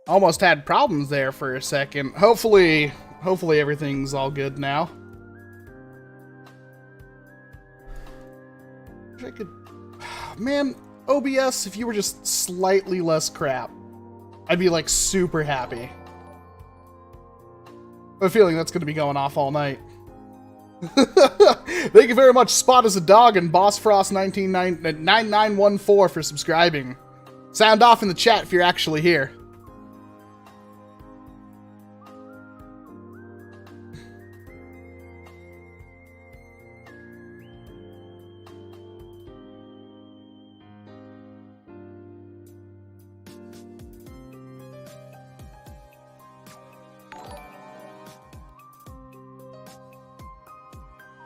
Almost had problems there for a second. Hopefully everything's all good now. Wish I could... Man, OBS, if you were just slightly less crap, I'd be like super happy. I have a feeling that's going to be going off all night. Thank you very much, Spot as a Dog and Boss Frost 9914 for subscribing. Sound off in the chat if you're actually here.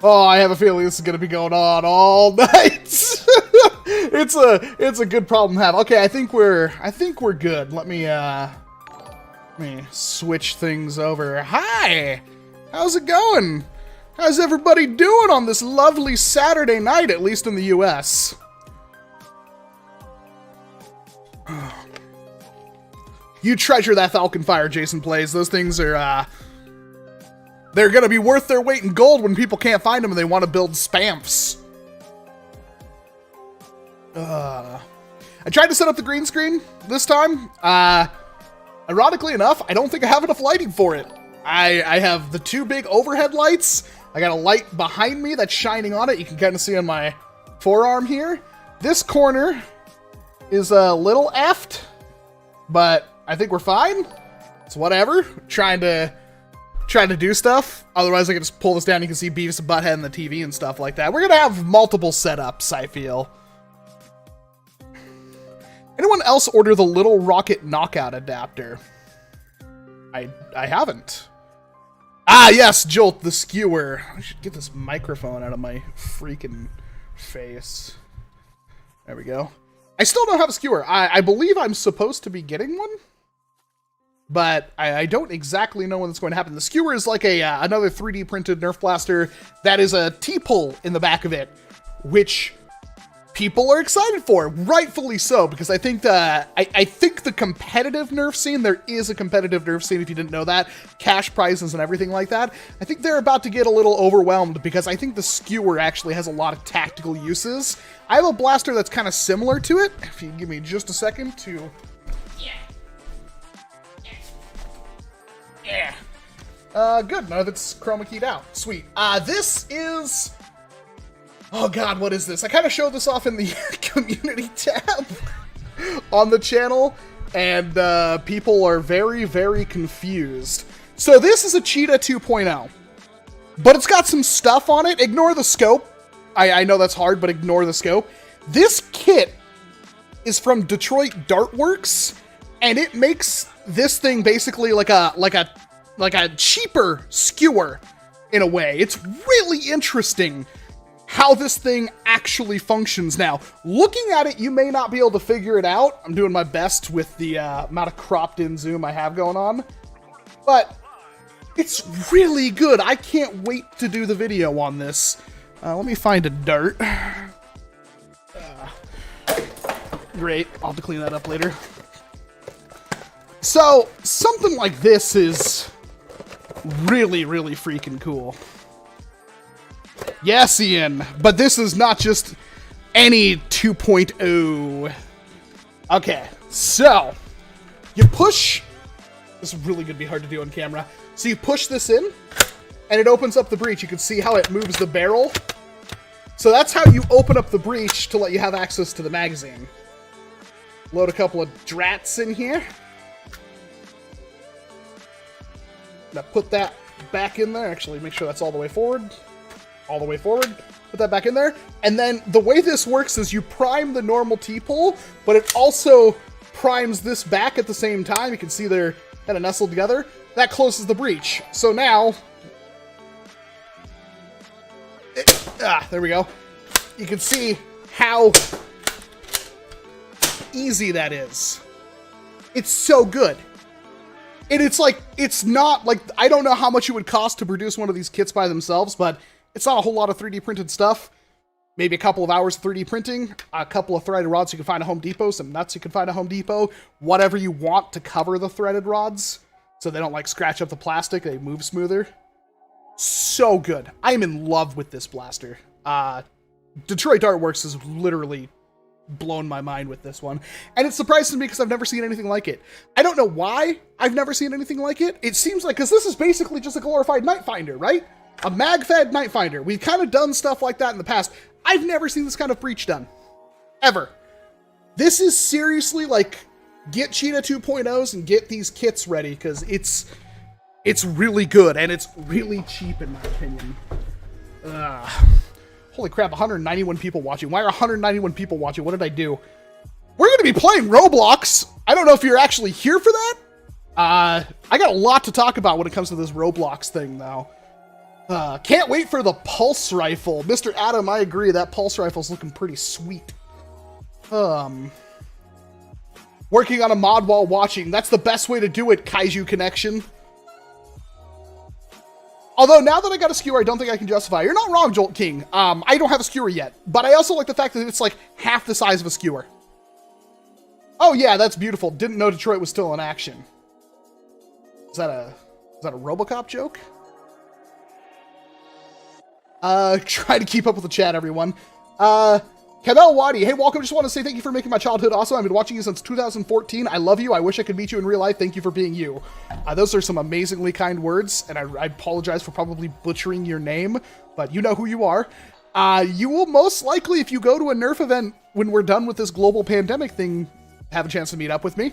Oh, I have a feeling this is gonna be going on all night. It's a good problem to have. Okay, I think we're good. Let me switch things over. Hi, how's it going? How's everybody doing on this lovely Saturday night, at least in the US? You treasure that Falcon Fire, Jason Plays. Those things are they're gonna be worth their weight in gold when people can't find them and they want to build spamfs. I tried to set up the green screen this time. Ironically enough, I don't think I have enough lighting for it. I have the two big overhead lights. I got a light behind me that's shining on it. You can kind of see on my forearm here. This corner is a little effed, but I think we're fine. It's whatever. Trying to do stuff. Otherwise, I can just pull this down. You can see Beavis and Butthead and the TV and stuff like that. We're gonna have multiple setups, I feel. Anyone else order the Little Rocket Knockout adapter? I haven't. Ah, yes, Jolt, the skewer. I should get this microphone out of my freaking face. There we go. I still don't have a skewer. I believe I'm supposed to be getting one, but I don't exactly know when it's going to happen. The skewer is like another 3D printed Nerf blaster that is a T-pull in the back of it, which people are excited for, rightfully so, because I think I think the competitive Nerf scene, there is a competitive Nerf scene if you didn't know that, cash prizes and everything like that. I think they're about to get a little overwhelmed because I think the skewer actually has a lot of tactical uses. I have a blaster that's kind of similar to it. If you give me just a second to... Yeah. Good. None of it's chroma keyed out. Sweet. This is... Oh god, what is this? I kind of showed this off in the community tab on the channel, and people are very, very confused. So this is a Cheetah 2.0, but it's got some stuff on it. Ignore the scope. I know that's hard, but ignore the scope. This kit is from Detroit Dartworks, and it makes this thing basically like a cheaper skewer in a way. It's really interesting how this thing actually functions now. Looking at it, you may not be able to figure it out. I'm doing my best with the amount of cropped in zoom I have going on, but it's really good. I can't wait to do the video on this. Let me find a dart. Great, I'll have to clean that up later. So, something like this is really, really freaking cool. Yes, Ian, but this is not just any 2.0. Okay, so you push. This is really going to be hard to do on camera. So you push this in, and it opens up the breech. You can see how it moves the barrel. So that's how you open up the breech to let you have access to the magazine. Load a couple of drats in here. Now put that back in there. Actually, make sure that's all the way forward. All the way forward. Put that back in there. And then the way this works is you prime the normal T-pull, but it also primes this back at the same time. You can see they're kind of nestled together. That closes the breech. So now... there we go. You can see how easy that is. It's so good. And it's like, it's not like, I don't know how much it would cost to produce one of these kits by themselves, but it's not a whole lot of 3D printed stuff. maybe a couple of hours of 3D printing, a couple of threaded rods you can find at Home Depot, some nuts you can find at Home Depot, whatever you want to cover the threaded rods so they don't like scratch up the plastic, they move smoother. So good. I am in love with this blaster. Detroit Dart Works has literally blown my mind with this one. And it's surprising me because I've never seen anything like it. I don't know why I've never seen anything like it. It seems like, because this is basically just a glorified Night Finder, right? A mag-fed Night Finder. We've kind of done stuff like that in the past. I've never seen this kind of breach done. Ever. This is seriously like, get Cheetah 2.0s and get these kits ready, because it's really good, and it's really cheap in my opinion. Holy crap, 191 people watching. Why are 191 people watching? What did I do? We're going to be playing Roblox. I don't know if you're actually here for that. I got a lot to talk about when it comes to this Roblox thing, though. Can't wait for the pulse rifle. Mr. Adam, I agree. That pulse rifle's looking pretty sweet. Working on a mod while watching. That's the best way to do it, Kaiju Connection. Although, now that I got a skewer, I don't think I can justify. You're not wrong, Jolt King. I don't have a skewer yet. But I also like the fact that it's like half the size of a skewer. Oh yeah, that's beautiful. Didn't know Detroit was still in action. Is that a RoboCop joke? Try to keep up with the chat, everyone. Kamel Wadi, hey, welcome. Just want to say thank you for making my childhood awesome. I've been watching you since 2014. I love you. I wish I could meet you in real life. Thank you for being you. Those are some amazingly kind words, and I apologize for probably butchering your name, but you know who you are. You will most likely, if you go to a NERF event when we're done with this global pandemic thing, have a chance to meet up with me.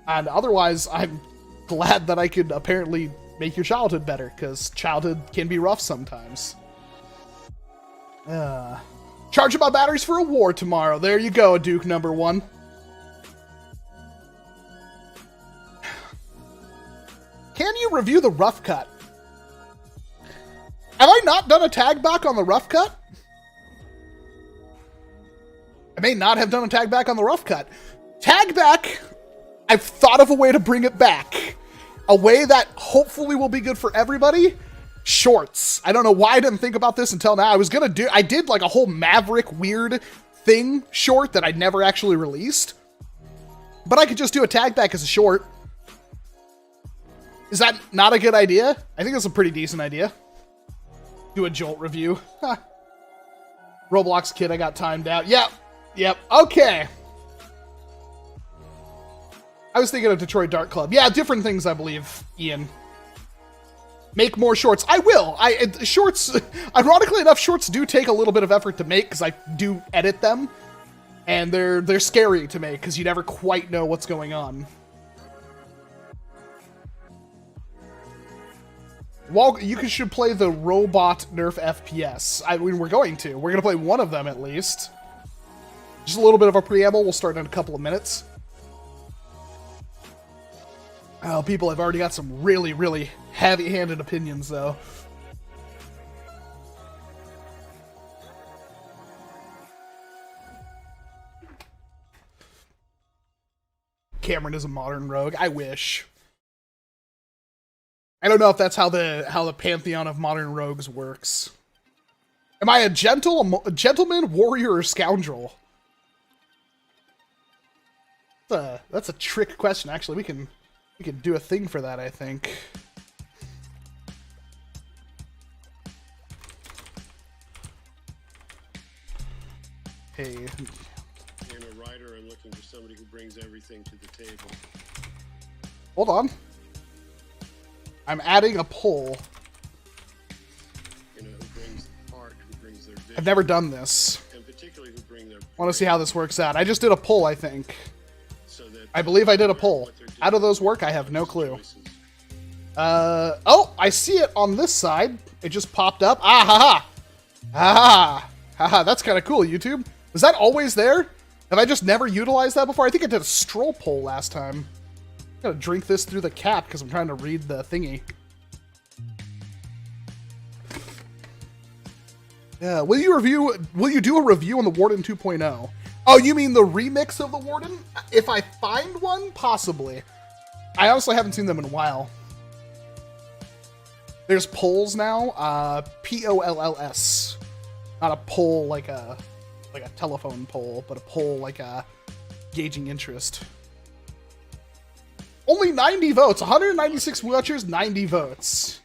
And otherwise, I'm glad that I could apparently make your childhood better, because childhood can be rough sometimes. Charging my batteries for a war tomorrow. There you go, Duke number 1. Can you review the rough cut? Have I not done a tag back on the rough cut? I may not have done a tag back on the rough cut. Tag back, I've thought of a way to bring it back. A way that hopefully will be good for everybody. Shorts. I don't know why I didn't think about this until now. I did like a whole Maverick weird thing short that I never actually released. But I could just do a tag back as a short. Is that not a good idea? I think that's a pretty decent idea. Do a Jolt review. Huh. Roblox kid, I got timed out. Yep, okay. I was thinking of Detroit Dart Club. Yeah, different things, I believe, Ian. Make more shorts. I will. Shorts, ironically enough, shorts do take a little bit of effort to make because I do edit them. And they're scary to make because you never quite know what's going on. Well, you should play the Robot Nerf FPS. I mean, we're going to. We're going to play one of them at least. Just a little bit of a preamble. We'll start in a couple of minutes. Oh, people have already got some really, really heavy-handed opinions, though. Cameron is a modern rogue. I wish. I don't know if that's how the pantheon of modern rogues works. Am I a gentleman, warrior, or scoundrel? That's a trick question. Actually, we can do a thing for that, I think. Hey. I'm a writer and looking for somebody who brings everything to the table. Hold on. I'm adding a poll. You know, who brings art, who brings their vision. I've never done this. And particularly who bring their... I want to see how this works out. I just did a poll, I think. So that I believe I did a poll. How do those work? I have no clue. Oh, I see it on this side. It just popped up. Ah, haha. Ah, haha. That's kind of cool, YouTube. Was that always there? Have I just never utilized that before? I think I did a stroll poll last time. I'm gonna drink this through the cap because I'm trying to read the thingy. Yeah, will you do a review on the Warden 2.0? Oh, you mean the remix of the Warden? If I find one, possibly. I honestly haven't seen them in a while. There's polls now. POLLS. Not a poll like a telephone poll, but a poll like a gauging interest. Only 90 votes, 196 watchers, 90 votes.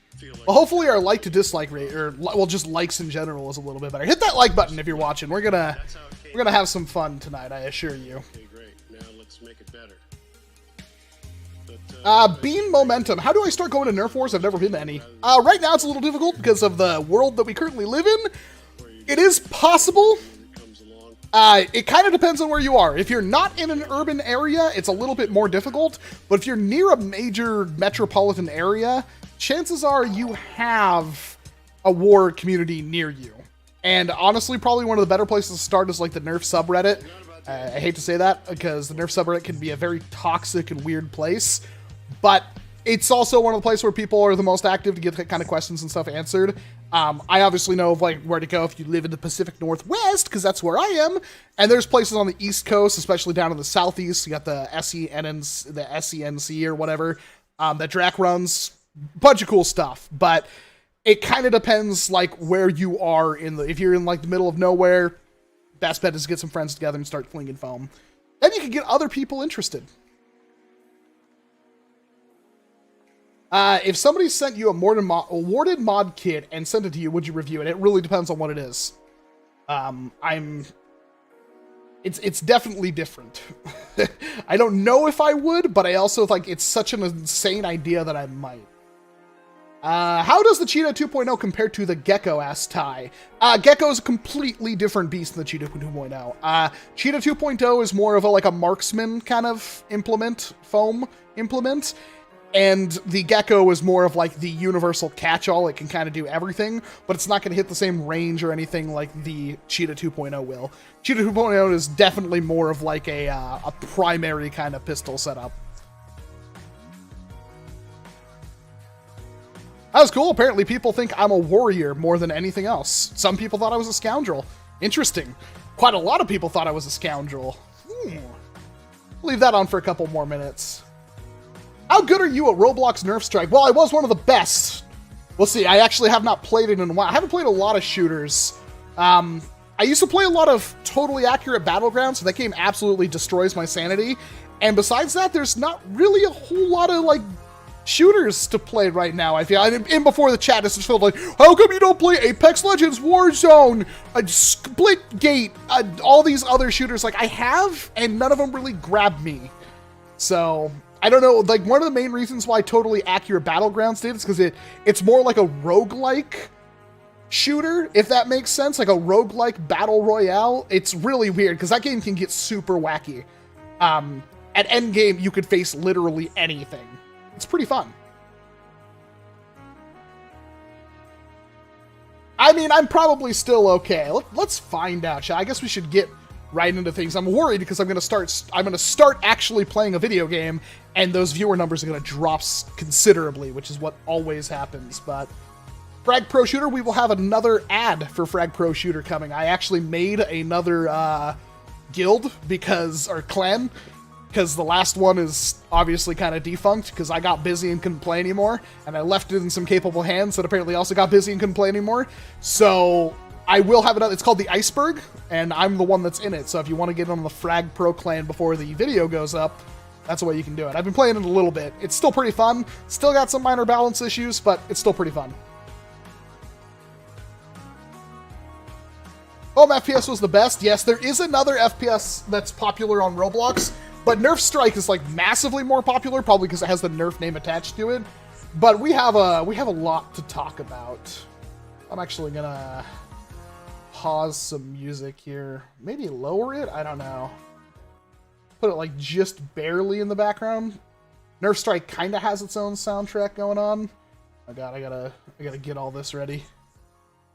Well, hopefully our like to dislike rate, or well, just likes in general, is a little bit better. Hit that like button if you're watching. We're gonna have some fun tonight, I assure you. Okay, great. Now let's make it better. Bean Momentum. How do I start going to Nerf Wars? I've never been to any. Right now it's a little difficult because of the world that we currently live in. It is possible. It kind of depends on where you are. If you're not in an urban area, it's a little bit more difficult. But if you're near a major metropolitan area, chances are you have a war community near you. And honestly, probably one of the better places to start is like the Nerf subreddit. I hate to say that because the Nerf subreddit can be a very toxic and weird place. But it's also one of the places where people are the most active to get that kind of questions and stuff answered. I obviously know of like where to go if you live in the Pacific Northwest, because that's where I am. And there's places on the East Coast, especially down in the Southeast. You got the SNC or whatever that Drac runs. Bunch of cool stuff, but it kind of depends like where you are in the. If you're in like the middle of nowhere, best bet is to get some friends together and start flinging foam. Then you can get other people interested. If somebody sent you a awarded mod kit and sent it to you, would you review it? It really depends on what it is. It's definitely different. I don't know if I would, but I also think it's such an insane idea that I might. How does the Cheetah 2.0 compare to the Gecko? Asked Ty. Gecko is a completely different beast than the Cheetah 2.0. Cheetah 2.0 is more of a marksman kind of foam implement. And the Gecko is more of like the universal catch-all. It can kind of do everything, but it's not going to hit the same range or anything like the Cheetah 2.0 will. Cheetah 2.0 is definitely more of like a primary kind of pistol setup. That was cool. Apparently people think I'm a warrior more than anything else. Some people thought I was a scoundrel. Interesting. Quite a lot of people thought I was a scoundrel. Leave that on for a couple more minutes. How good are you at Roblox Nerf Strike? Well, I was one of the best. We'll see. I actually have not played it in a while. I haven't played a lot of shooters. I used to play a lot of Totally Accurate Battlegrounds, so that game absolutely destroys my sanity. And besides that, there's not really a whole lot of, shooters to play right now, I feel. And before the chat, it's just filled like, how come you don't play Apex Legends, Warzone, Splitgate, all these other shooters? I have, and none of them really grab me. So I don't know, one of the main reasons why Totally Accurate Battlegrounds did is because it's more like a roguelike shooter, if that makes sense, like a roguelike battle royale. It's really weird, because that game can get super wacky. At endgame, you could face literally anything. It's pretty fun. I mean, I'm probably still okay. Let's find out, I guess we should get right into things. I'm worried because I'm gonna start actually playing a video game, and those viewer numbers are gonna drop considerably, which is what always happens. But Frag Pro Shooter, we will have another ad for Frag Pro Shooter coming. I actually made another guild or clan, because the last one is obviously kind of defunct because I got busy and couldn't play anymore, and I left it in some capable hands that apparently also got busy and couldn't play anymore. So I will have another. It's called the Iceberg, and I'm the one that's in it. So if you want to get on the Frag Pro clan before the video goes up, that's the way you can do it. I've been playing it a little bit. It's still pretty fun. Still got some minor balance issues, but it's still pretty fun. Home FPS was the best. Yes, there is another FPS that's popular on Roblox, but Nerf Strike is massively more popular, probably because it has the Nerf name attached to it. But we have a lot to talk about. I'm actually gonna pause some music here. Maybe lower it? I don't know. Put it just barely in the background. Nerf Strike kind of has its own soundtrack going on. Oh god, I gotta get all this ready.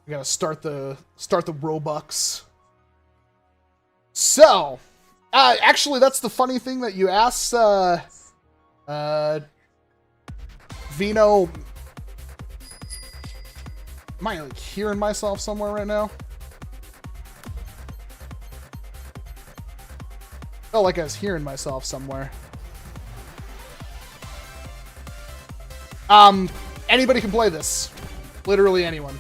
I gotta start the Robux. So, actually, that's the funny thing that you asked, Vino. Am I hearing myself somewhere right now? Felt like I was hearing myself somewhere. Anybody can play this. Literally anyone.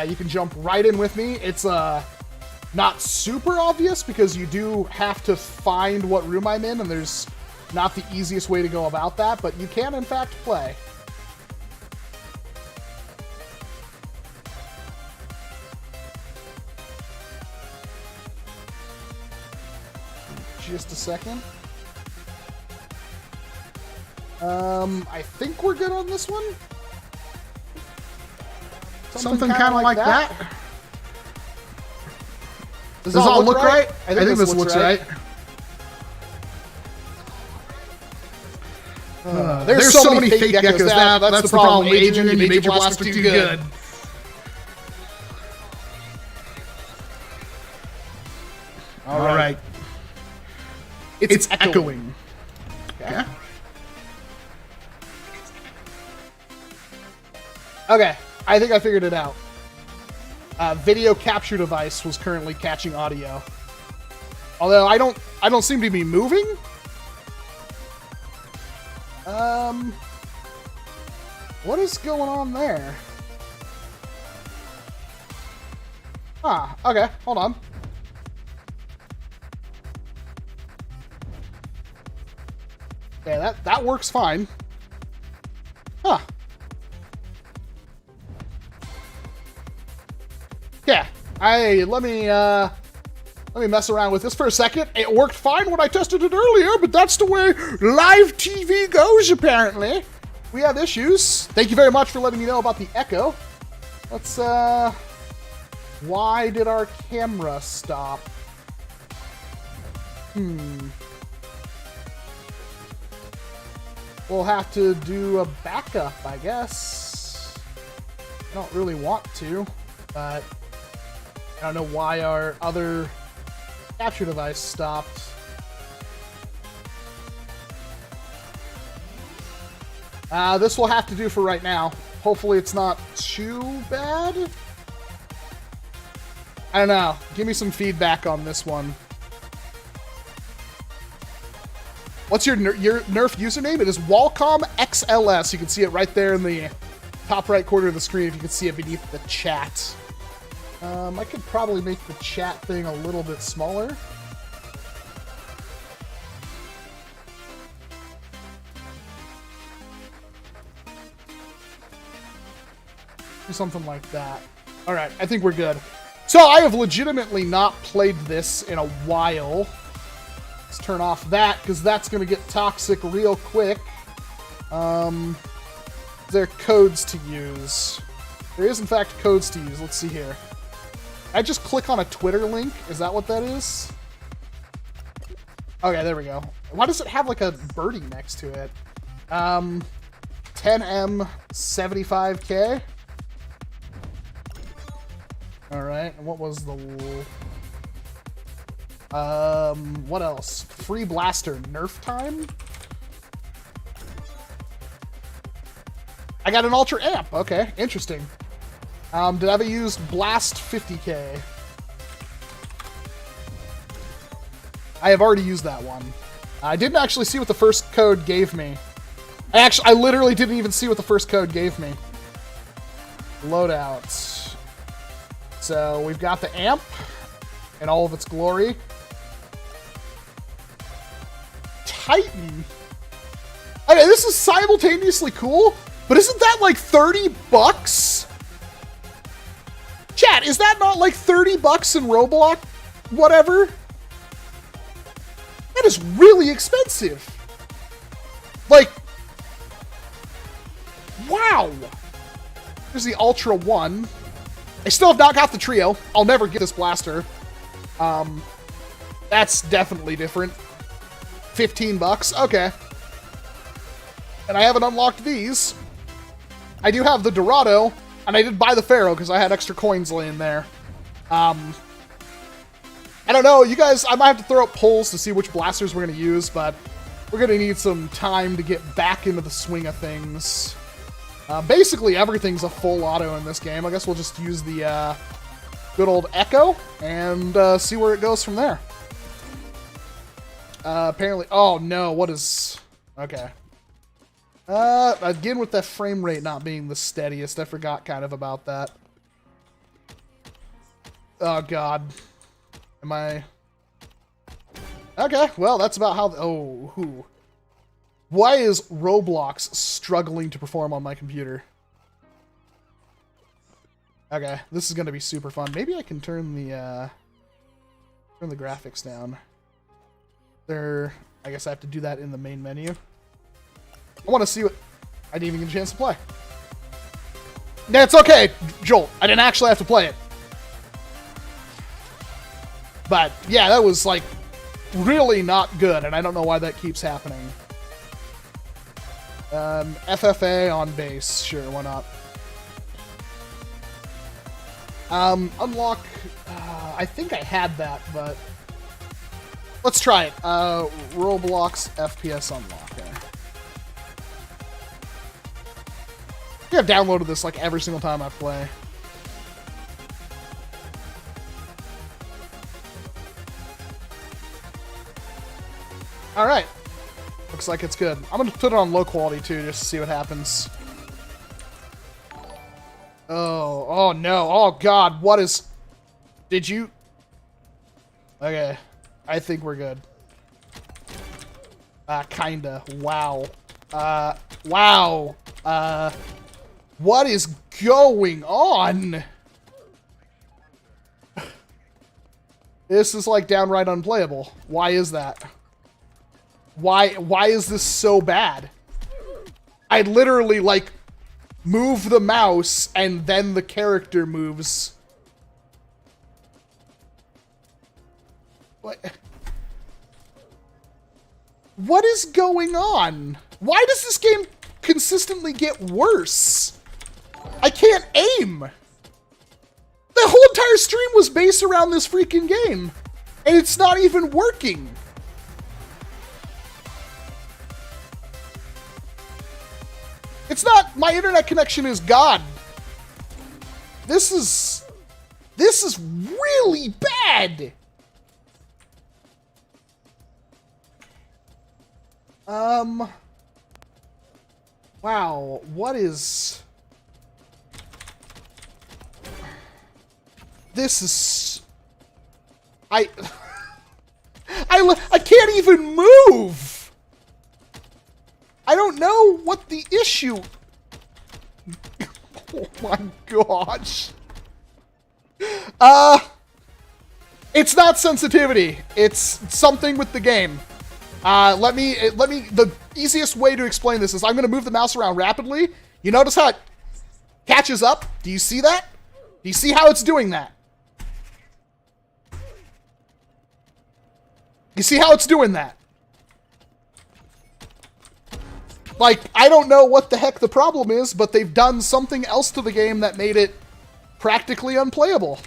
you can jump right in with me. It's not super obvious because you do have to find what room I'm in, and there's not the easiest way to go about that, but you can in fact play. Just a second. I think we're good on this one. Something kind of like that. Does this all look right? I think this looks right. There's so many fake geckos. That's the problem, Agent. You made your blaster too good. All right. It's echoing. Okay. Okay, I think I figured it out. Video capture device was currently catching audio. Although I don't seem to be moving. What is going on there? Ah, okay, hold on. Yeah, that works fine. Huh. Yeah, let me mess around with this for a second. It worked fine when I tested it earlier, but that's the way live TV goes, apparently. We have issues. Thank you very much for letting me know about the echo. Let's, why did our camera stop? We'll have to do a backup, I guess. I don't really want to, but I don't know why our other capture device stopped. This will have to do for right now. Hopefully it's not too bad. I don't know. Give me some feedback on this one. What's your NERF username? It is Walcom XLS. You can see it right there in the top right corner of the screen if you can see it beneath the chat. I could probably make the chat thing a little bit smaller. Do something like that. All right, I think we're good. So I have legitimately not played this in a while. Let's turn off that, because that's going to get toxic real quick. There are codes to use. There is, in fact, codes to use. Let's see here. I just click on a Twitter link. Is that what that is? Okay, there we go. Why does it have, like, a birdie next to it? 10M 75K. Alright, and what was the... what else? Free blaster, NERF time? I got an ultra amp. Okay, interesting. Did I ever use blast 50K? I have already used that one. I didn't actually see what the first code gave me. I literally didn't even see what the first code gave me. Loadouts. So we've got the amp in all of its glory. Titan. Okay, this is simultaneously cool, but isn't that like 30 bucks? Chat, is that not like 30 bucks in Roblox? Whatever. That is really expensive. Like, wow. Here's the Ultra 1. I still have not got the trio. I'll never get this blaster. That's definitely different. 15 bucks. Okay. And I haven't unlocked these. I do have the Dorado, and I did buy the Pharaoh because I had extra coins laying there. I don't know. You guys, I might have to throw up polls to see which blasters we're going to use, but we're going to need some time to get back into the swing of things. Basically, everything's a full auto in this game. I guess we'll just use the good old Echo and see where it goes from there. Apparently... Oh, no. What is... Okay. Again, with that frame rate not being the steadiest, I forgot kind of about that. Oh, God. Am I... Okay, well, that's about how... Oh, who? Why is Roblox struggling to perform on my computer? Okay, this is going to be super fun. Maybe I can turn the graphics down. I guess I have to do that in the main menu. I want to see what... I didn't even get a chance to play. Nah, it's okay, Joel. I didn't actually have to play it. But, yeah, that was, like, really not good, and I don't know why that keeps happening. FFA on base. Sure, why not? Unlock... I think I had that, but... Let's try it. Roblox FPS unlock. Okay. I think I've downloaded this like every single time I play. Alright. Looks like it's good. I'm gonna put it on low quality too, just to see what happens. Oh no. Oh god, what is... Did you... Okay. I think we're good. Kinda. Wow. Wow. What is going on? This is like downright unplayable. Why is that? Why is this so bad? I literally like move the mouse and then the character moves. What is going on? Why does this game consistently get worse? I can't aim. The whole entire stream was based around this freaking game, and it's not even working. It's not, my internet connection is God. This is really bad. Wow, what is... This is... I can't even move! I don't know what the issue... Oh my gosh. It's not sensitivity. It's something with the game. The easiest way to explain this is I'm going to move the mouse around rapidly. You notice how it catches up? Do you see that? Do you see how it's doing that? You see how it's doing that? Like, I don't know what the heck the problem is, but they've done something else to the game that made it practically unplayable.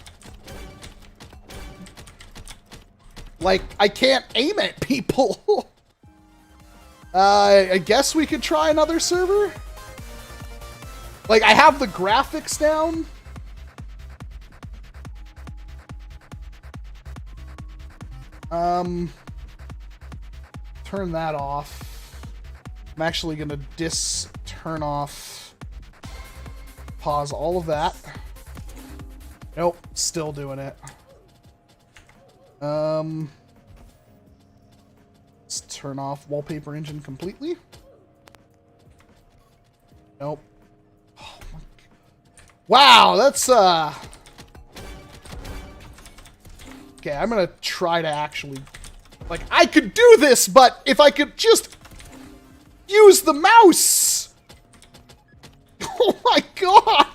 Like, I can't aim at people. I guess we could try another server? Like, I have the graphics down. Turn that off. I'm actually gonna turn off, pause all of that. Nope, still doing it. Let's turn off wallpaper engine completely. Nope. Oh my... Wow, that's okay, I'm gonna try to actually... Like, I could do this, but if I could just use the mouse! Oh my god!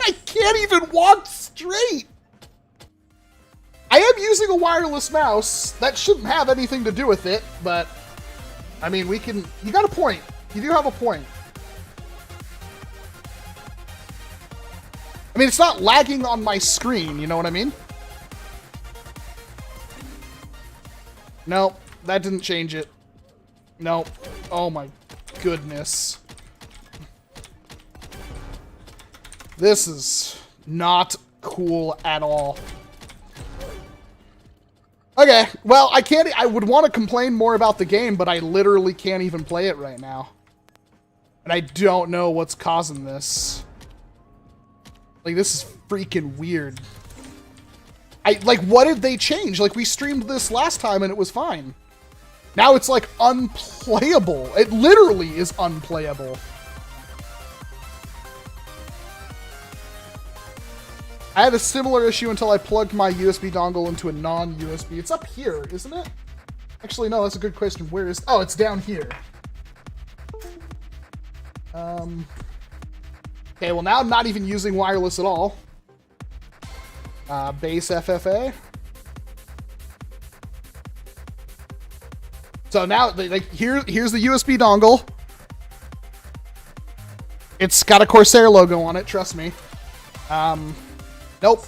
I can't even walk straight! I am using a wireless mouse. That shouldn't have anything to do with it, but... I mean, we can... You got a point. You do have a point. I mean, it's not lagging on my screen, you know what I mean? Nope, that didn't change it. Nope. Oh my goodness. This is not cool at all. Okay, well, I would want to complain more about the game, but I literally can't even play it right now. And I don't know what's causing this. Like, this is freaking weird. Like, what did they change? Like, we streamed this last time and it was fine. Now it's, like, unplayable. It literally is unplayable. I had a similar issue until I plugged my USB dongle into a non-USB. It's up here, isn't it? Actually, no, that's a good question. Where is... Oh, it's down here. Okay, well, now I'm not even using wireless at all. Base FFA. So now, like, here's the USB dongle. It's got a Corsair logo on it, trust me. Nope.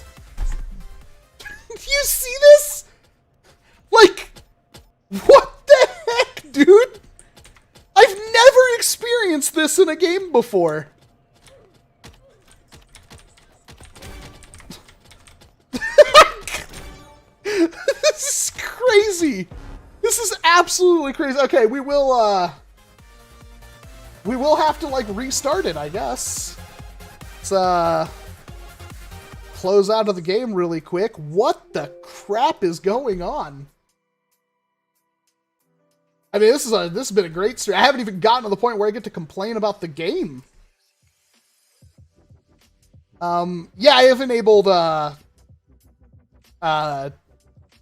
You see this? Like, what the heck, dude? I've never experienced this in a game before. This is crazy. This is absolutely crazy. Okay, we will have to, like, restart it, I guess. Let's, close out of the game really quick. What the crap is going on? I mean, this has been a great stream. I haven't even gotten to the point where I get to complain about the game. Yeah, I have enabled,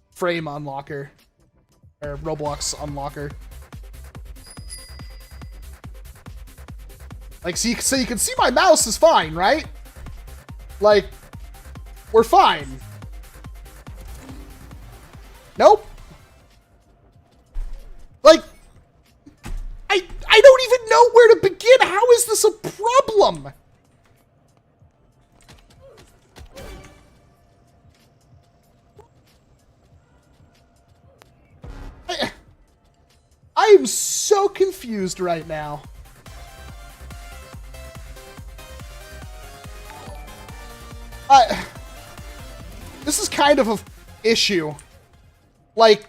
frame unlocker. Or Roblox unlocker. Like, so you can see my mouse is fine, right? Like, we're fine. Nope. Like, I don't even know where to begin. How is this a problem? I am so confused right now. This is kind of an issue. Like,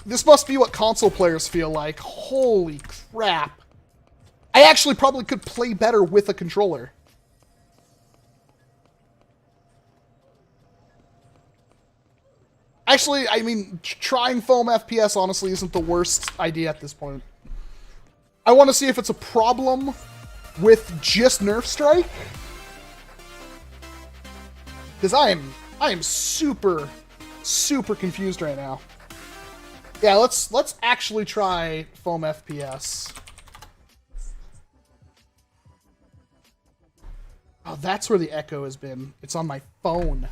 this must be what console players feel like. Holy crap. I actually probably could play better with a controller. Actually, I mean, trying foam FPS honestly isn't the worst idea at this point. I want to see if it's a problem with just Nerf Strike. Because I am super confused right now. Yeah, let's actually try foam FPS. Oh, that's where the echo has been. It's on my phone.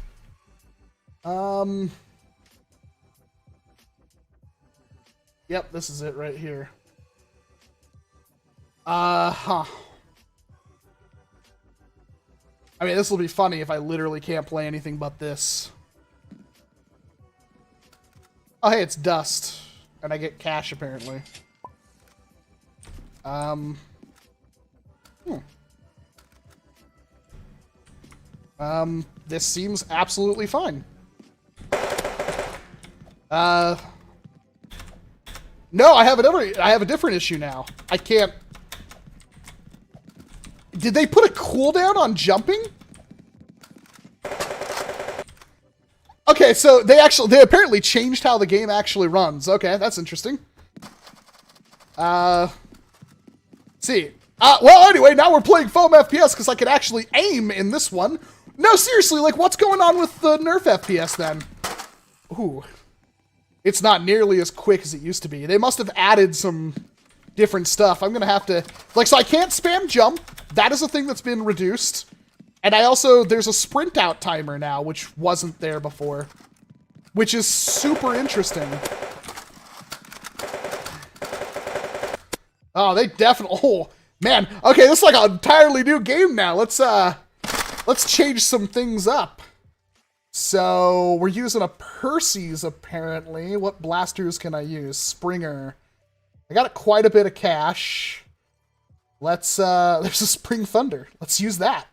Yep, this is it right here. Huh. I mean, this will be funny if I literally can't play anything but this. Oh, hey, it's dust. And I get cash, apparently. This seems absolutely fine. No, I have a different issue now. I can't... Did they put a cooldown on jumping? Okay, so they apparently changed how the game actually runs. Okay, that's interesting. See. Well, anyway, now we're playing foam FPS because I can actually aim in this one. No, seriously, like, what's going on with the Nerf FPS then? Ooh. It's not nearly as quick as it used to be. They must have added some different stuff. I'm gonna have to... Like, so I can't spam jump. That is a thing that's been reduced. And there's a sprint out timer now, which wasn't there before. Which is super interesting. Oh, they definitely... Oh, man. Okay, this is like an entirely new game now. Let's change some things up. So, we're using a Percy's, apparently. What blasters can I use? Springer. I got quite a bit of cash. There's a Spring Thunder. Let's use that.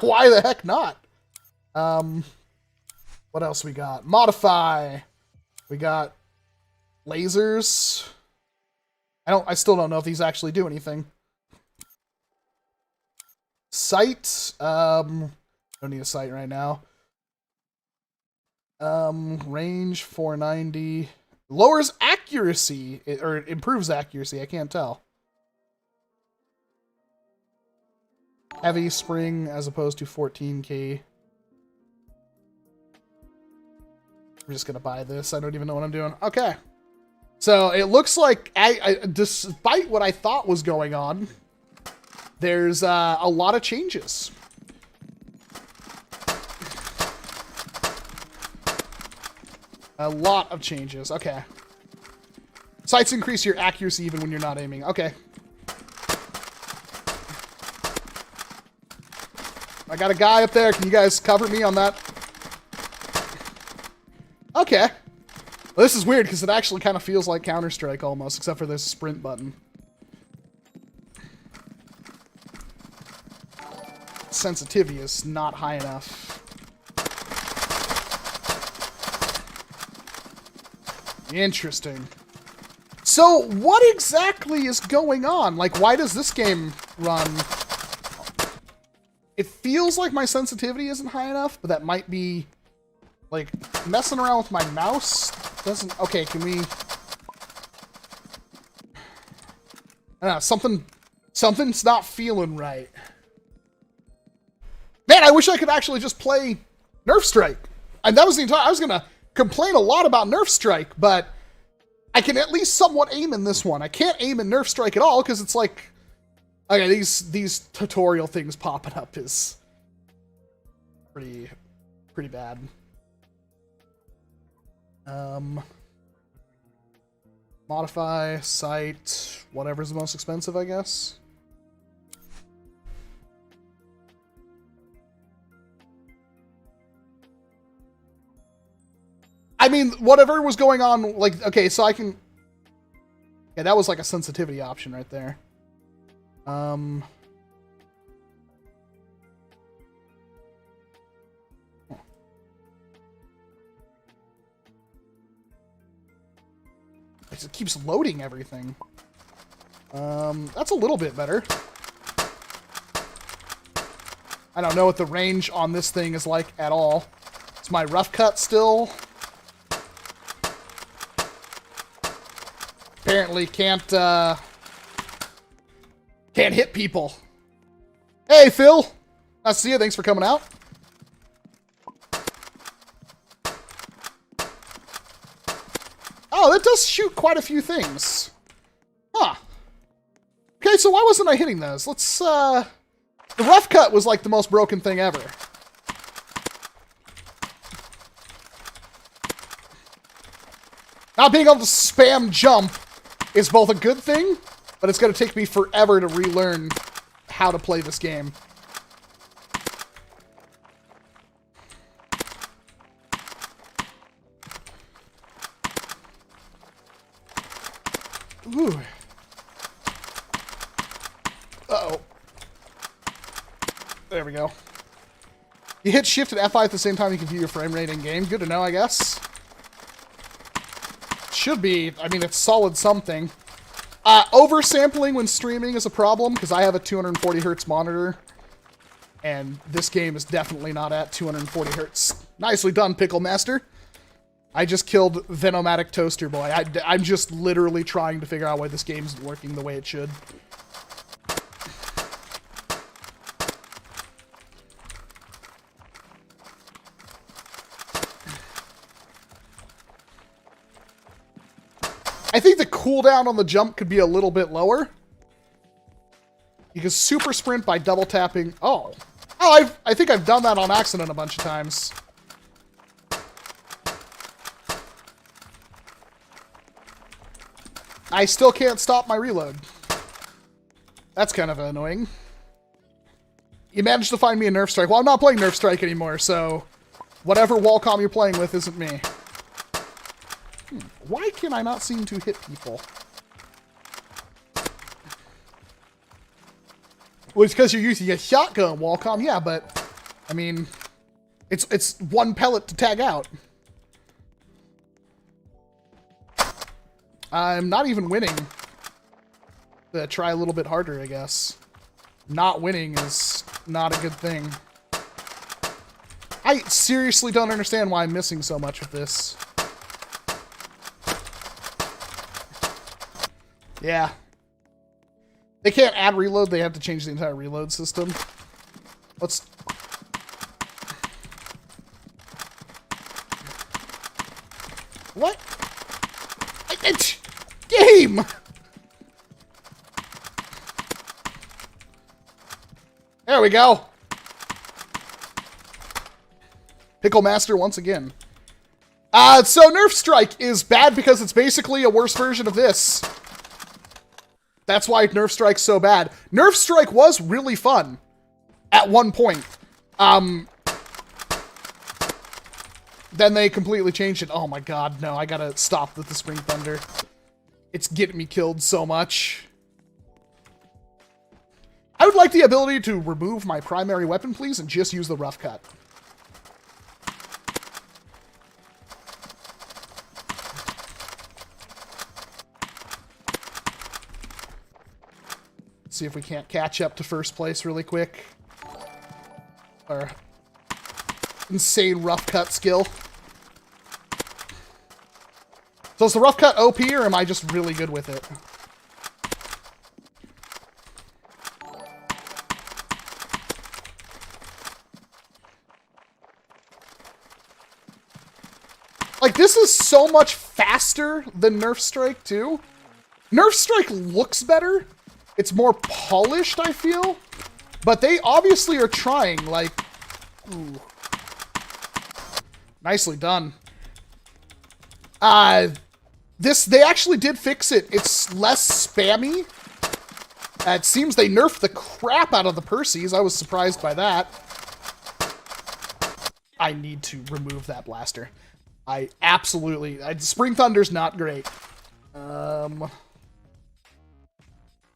Why the heck not? What else we got? Modify. We got lasers. I still don't know if these actually do anything. Sight. Don't need a sight right now. Range 490. Lowers accuracy, or improves accuracy, I can't tell. Heavy spring as opposed to 14k. I'm just gonna buy this. I don't even know what I'm doing. Okay. So it looks like, despite what I thought was going on, there's a lot of changes. A lot of changes. Okay. Sights increase your accuracy even when you're not aiming. Okay. I got a guy up there. Can you guys cover me on that? Okay. Well, this is weird because it actually kind of feels like Counter-Strike almost, except for this sprint button. Sensitivity is not high enough. Interesting. So, what exactly is going on? Like, why does this game run? It feels like my sensitivity isn't high enough, but that might be, like, messing around with my mouse doesn't... Okay, can we... I don't know, something's not feeling right. Man, I wish I could actually just play Nerf Strike. And that was the entire... I was gonna complain a lot about Nerf Strike, but I can at least somewhat aim in this one. I can't aim in Nerf Strike at all, because it's like... Okay, these tutorial things popping up is pretty bad. Modify, sight, whatever's the most expensive, I guess. I mean, whatever was going on, like, okay, so I can... Yeah, that was like a sensitivity option right there. It keeps loading everything. That's a little bit better. I don't know what the range on this thing is like at all. It's my rough cut still. Apparently can't hit people. Hey, Phil. Nice to see you. Thanks for coming out. Oh, that does shoot quite a few things. Huh. Okay, so why wasn't I hitting those? Let's, the rough cut was like the most broken thing ever. Not being able to spam jump is both a good thing, but it's going to take me forever to relearn how to play this game. Ooh. Uh-oh. There we go. You hit shift and F5 at the same time you can view your frame rate in game. Good to know, I guess. Should be. I mean, it's solid something. Oversampling when streaming is a problem, because I have a 240 hertz monitor, and this game is definitely not at 240 hertz. Nicely done, Pickle Master. I just killed Venomatic Toaster Boy. I'm just literally trying to figure out why this game's working the way it should. I think the cooldown on the jump could be a little bit lower. You can super sprint by double tapping. Oh, I think I've done that on accident a bunch of times. I still can't stop my reload. That's kind of annoying. You managed to find me a Nerf Strike. Well, I'm not playing Nerf Strike anymore, so whatever Wallcom you're playing with isn't me. Why can I not seem to hit people? Well, it's because you're using a shotgun, Wallcom. Yeah, but I mean, it's one pellet to tag out. I'm not even winning. Try a little bit harder, I guess. Not winning is not a good thing. I seriously don't understand why I'm missing so much with this. Yeah. They can't add reload, they have to change the entire reload system. Let's... What? Game! There we go. Pickle Master once again. So Nerf Strike is bad because it's basically a worse version of this. That's why Nerf Strike's so bad. Nerf Strike was really fun at one point. Then they completely changed it. Oh my god, no, I gotta stop with the Spring Thunder. It's getting me killed so much. I would like the ability to remove my primary weapon, please, and just use the rough cut. See if we can't catch up to first place really quick. Our insane rough cut skill. So is the rough cut OP, or am I just really good with it? Like, this is so much faster than Nerf Strike, too. Nerf Strike looks better. It's more polished, I feel. But they obviously are trying, like... Ooh. Nicely done. They actually did fix it. It's less spammy. It seems they nerfed the crap out of the Percies. I was surprised by that. I need to remove that blaster. Spring Thunder's not great.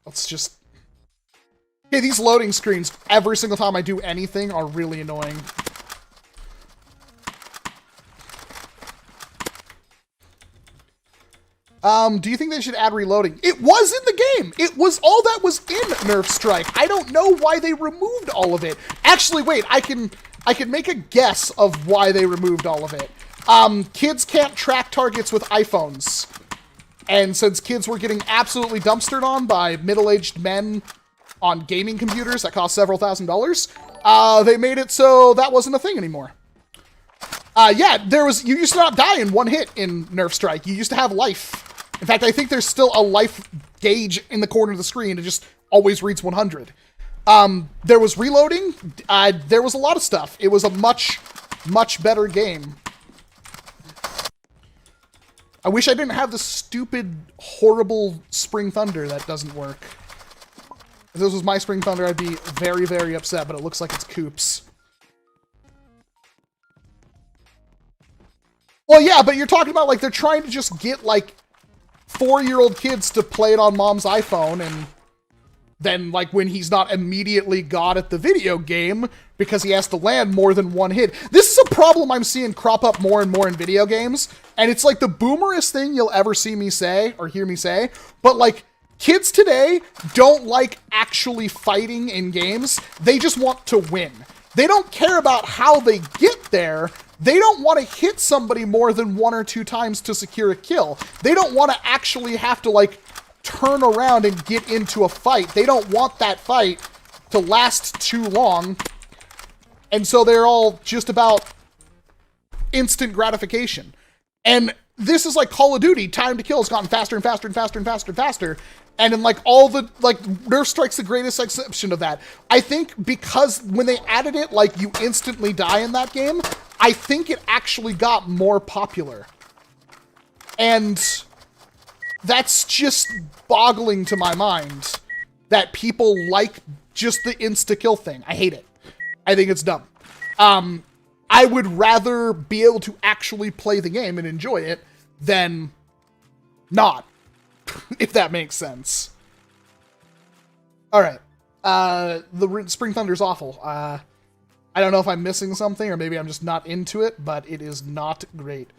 Let's just... Okay, these loading screens, every single time I do anything, are really annoying. Do you think they should add reloading? It was in the game! It was all that was in Nerf Strike. I don't know why they removed all of it. Actually, wait, I can make a guess of why they removed all of it. Kids can't track targets with iPhones. And since kids were getting absolutely dumpstered on by middle-aged men on gaming computers that cost several $1,000s, they made it so that wasn't a thing anymore. Yeah, you used to not die in one hit in Nerf Strike. You used to have life. In fact, I think there's still a life gauge in the corner of the screen. It just always reads 100. There was reloading. There was a lot of stuff. It was a much, much better game. I wish I didn't have the stupid, horrible Spring Thunder that doesn't work. If this was my Spring Thunder, I'd be very, very upset, but it looks like it's Coop's. Well, yeah, but you're talking about, like, they're trying to just get, like, 4-year-old kids to play it on mom's iPhone, and then, like, when he's not immediately god at the video game because he has to land more than one hit. This is a problem I'm seeing crop up more and more in video games, and it's, like, the boomerest thing you'll ever see me say, or hear me say, but, like, kids today don't like actually fighting in games. They just want to win. They don't care about how they get there. They don't want to hit somebody more than 1 or 2 times to secure a kill. They don't want to actually have to, like, turn around and get into a fight. They don't want that fight to last too long. And so they're all just about instant gratification. And this is like Call of Duty. Time to kill has gotten faster and faster and faster and faster and faster. And in like all the, like, Nerf Strike's the greatest exception of that. I think because when they added it, like, you instantly die in that game, I think it actually got more popular. And that's just boggling to my mind that people like just the insta-kill thing. I hate it. I think it's dumb. I would rather be able to actually play the game and enjoy it than not, if that makes sense. Alright. The Spring Thunder's awful. I don't know if I'm missing something, or maybe I'm just not into it, but it is not great.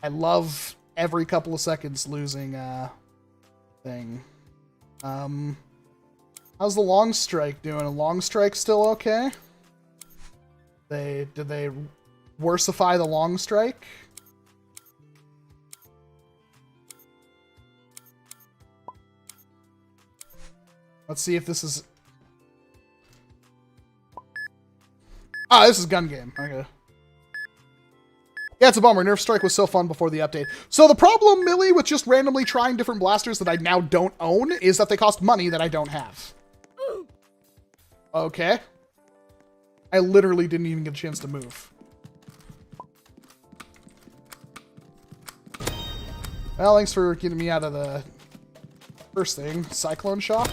I love every couple of seconds losing thing. How's the long strike doing? A long strike still okay? Did they worsify the long strike? Let's see if this is... Ah, this is gun game. Okay. Yeah, it's a bummer. Nerf Strike was so fun before the update. So the problem, Millie, with just randomly trying different blasters that I now don't own is that they cost money that I don't have. Okay. I literally didn't even get a chance to move. Well, thanks for getting me out of the first thing. Cyclone Shock.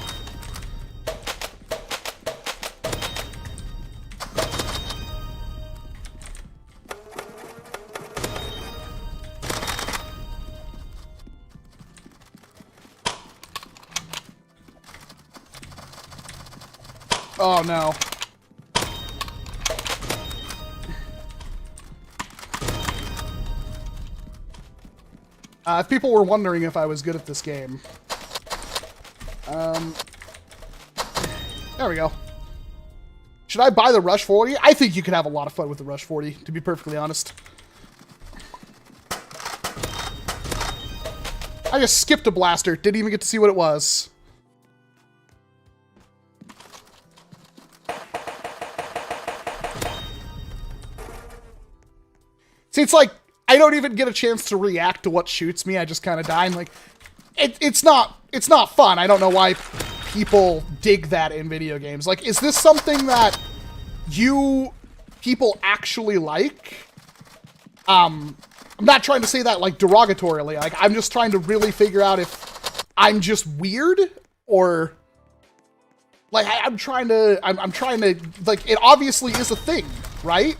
Oh no. If people were wondering if I was good at this game. There we go. Should I buy the Rush 40? I think you could have a lot of fun with the Rush 40, to be perfectly honest. I just skipped a blaster. Didn't even get to see what it was. See, it's like, I don't even get a chance to react to what shoots me. I just kind of die. And like, it's not fun. I don't know why people dig that in video games. Like, is this something that people actually like? I'm not trying to say that like derogatorily. Like, I'm just trying to really figure out if I'm just weird or like I'm trying to like, it obviously is a thing, right?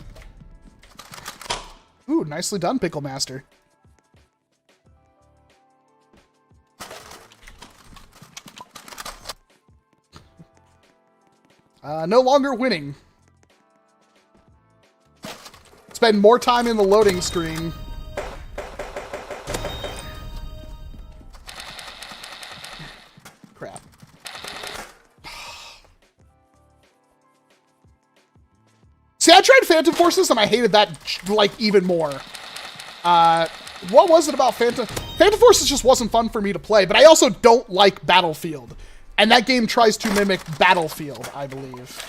Ooh, nicely done, Pickle Master. No longer winning. Spend more time in the loading screen. Crap. See, I tried Phantom Forces and I hated that, like, even more. What was it about Phantom? Phantom Forces just wasn't fun for me to play, but I also don't like Battlefield. And that game tries to mimic Battlefield, I believe.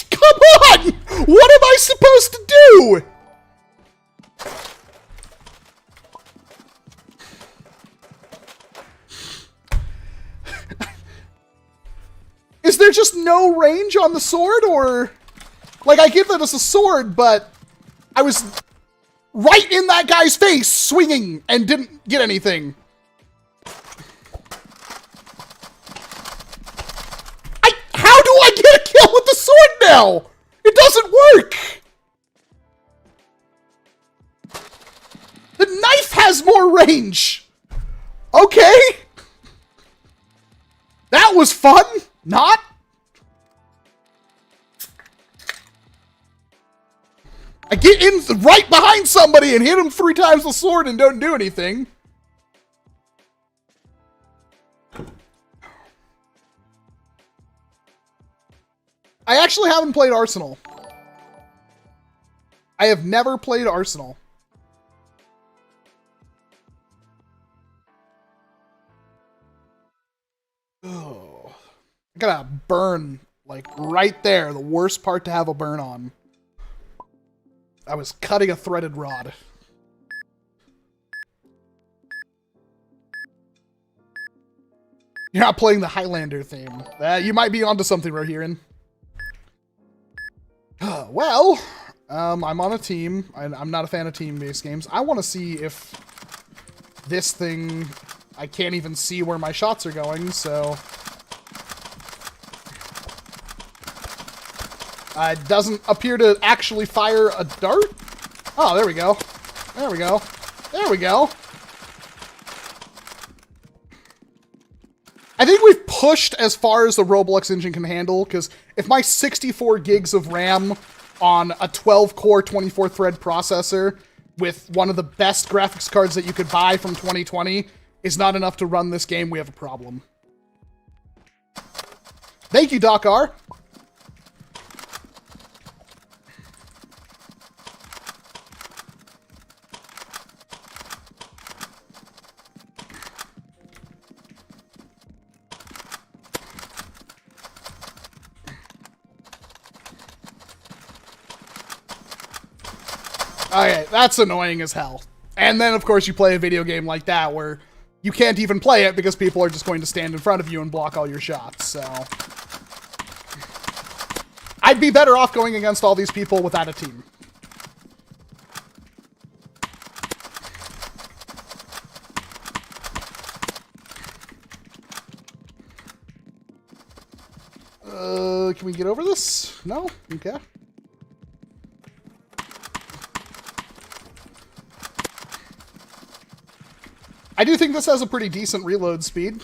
Come on! What am I supposed to do? Is there just no range on the sword, or... Like, I get that it's a sword, but I was right in that guy's face, swinging, and didn't get anything. How do I get a kill with the sword now? It doesn't work! The knife has more range! Okay! That was fun! Not? I get in right behind somebody and hit him 3 times with the sword and don't do anything. I actually haven't played Arsenal. I have never played Arsenal. Oh, I got a burn, like, right there. The worst part to have a burn on. I was cutting a threaded rod. You're not playing the Highlander theme. You might be onto something, Rohirrim. Well, I'm on a team. I'm not a fan of team-based games. I want to see if this thing... I can't even see where my shots are going, so... It doesn't appear to actually fire a dart. Oh, there we go. There we go. There we go. I think we've pushed as far as the Roblox engine can handle, because if my 64 gigs of RAM on a 12-core, 24-thread processor with one of the best graphics cards that you could buy from 2020 is not enough to run this game, we have a problem. Thank you, Doc R. Okay, that's annoying as hell. And then, of course, you play a video game like that where you can't even play it because people are just going to stand in front of you and block all your shots, so... I'd be better off going against all these people without a team. Can we get over this? No? Okay. I do think this has a pretty decent reload speed.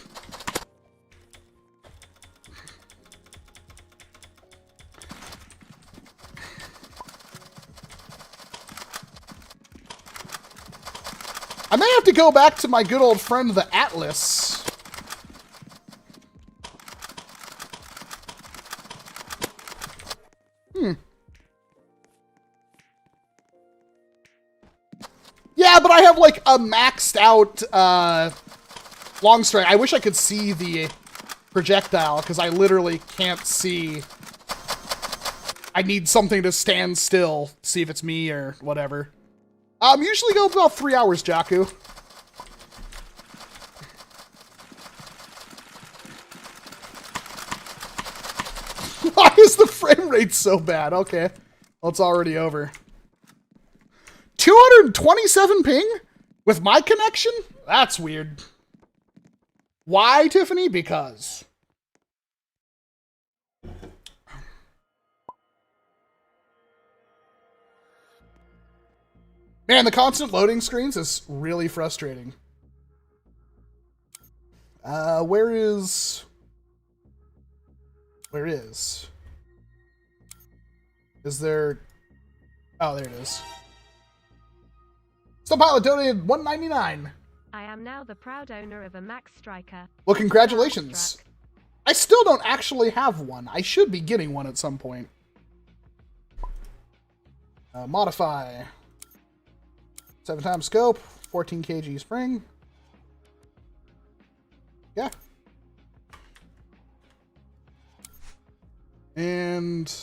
I may have to go back to my good old friend, the Atlas. Yeah, but I have, like, a maxed out, long strike. I wish I could see the projectile, because I literally can't see. I need something to stand still, see if it's me or whatever. Usually go about 3 hours, Jakku. Why is the frame rate so bad? Okay. Well, it's already over. 227 ping? With my connection? That's weird. Why, Tiffany? Because. Man, the constant loading screens is really frustrating. Where is... Is there... Oh, there it is. Snowpilot donated $1.99. I am now the proud owner of a Max Striker. Well, congratulations. I still don't actually have one. I should be getting one at some point. Modify. 7x scope. 14 kg spring. Yeah. And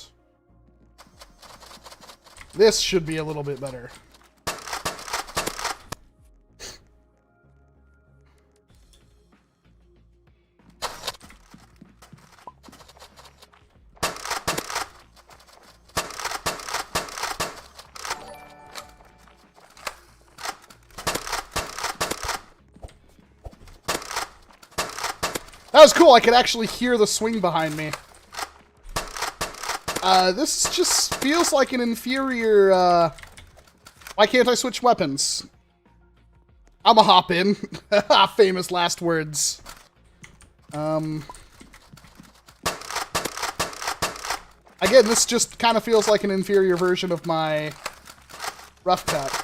this should be a little bit better. That was cool. I could actually hear the swing behind me. This just feels like an inferior, why can't I switch weapons? I'ma hop in. Famous last words. Again, this just kind of feels like an inferior version of my rough cut.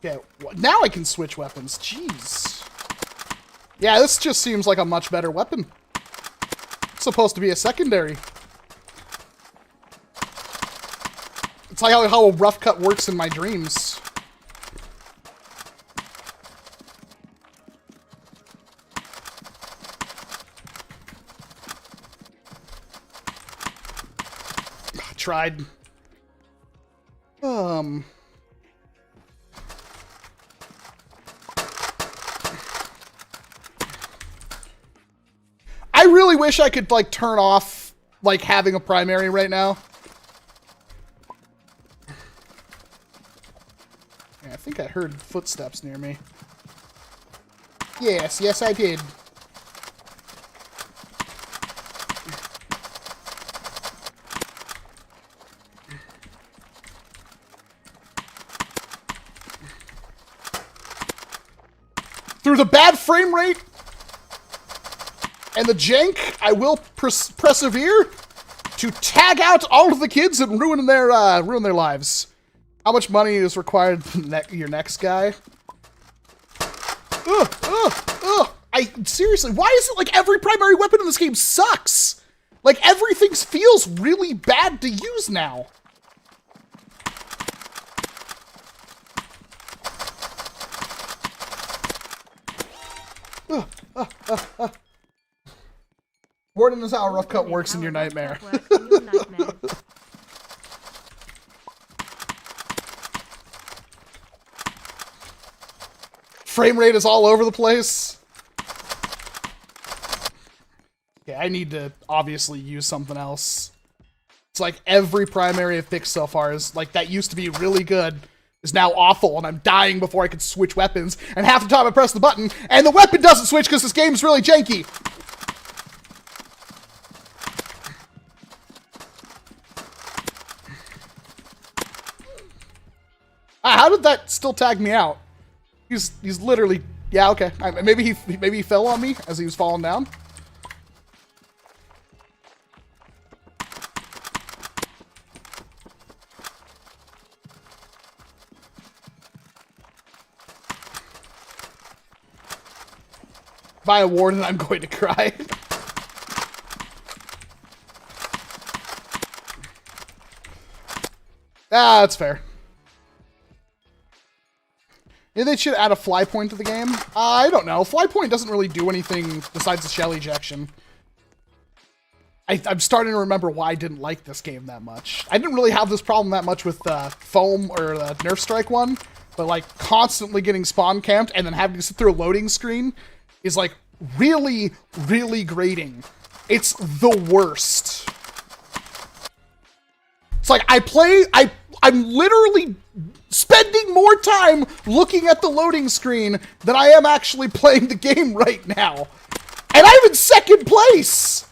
Okay, now I can switch weapons. Jeez. Yeah, this just seems like a much better weapon. It's supposed to be a secondary. It's like how a rough cut works in my dreams. Tried. I really wish I could, like, turn off, like, having a primary right now. Yeah, I think I heard footsteps near me. Yes, yes I did. Through the bad frame rate and the jank, I will persevere to tag out all of the kids and ruin their lives. How much money is required your next guy? Seriously, why is it like every primary weapon in this game sucks? Like everything feels really bad to use now. Warden is how a rough cut works in your nightmare. Frame rate is all over the place. Okay, I need to obviously use something else. It's like every primary I've picked so far is like that used to be really good is now awful, and I'm dying before I can switch weapons, and half the time I press the button, and the weapon doesn't switch because this game's really janky. How did that still tag me out? He's literally, yeah, okay. Maybe he fell on me as he was falling down. By a warden, I'm going to cry. That's fair. Maybe they should add a fly point to the game. I don't know. Fly point doesn't really do anything besides the shell ejection. I'm starting to remember why I didn't like this game that much. I didn't really have this problem that much with Foam or the Nerf Strike one, but like constantly getting spawn camped and then having to sit through a loading screen is like really, really grating. It's the worst. It's like I'm literally spending more time looking at the loading screen than I am actually playing the game right now. And I'm in second place!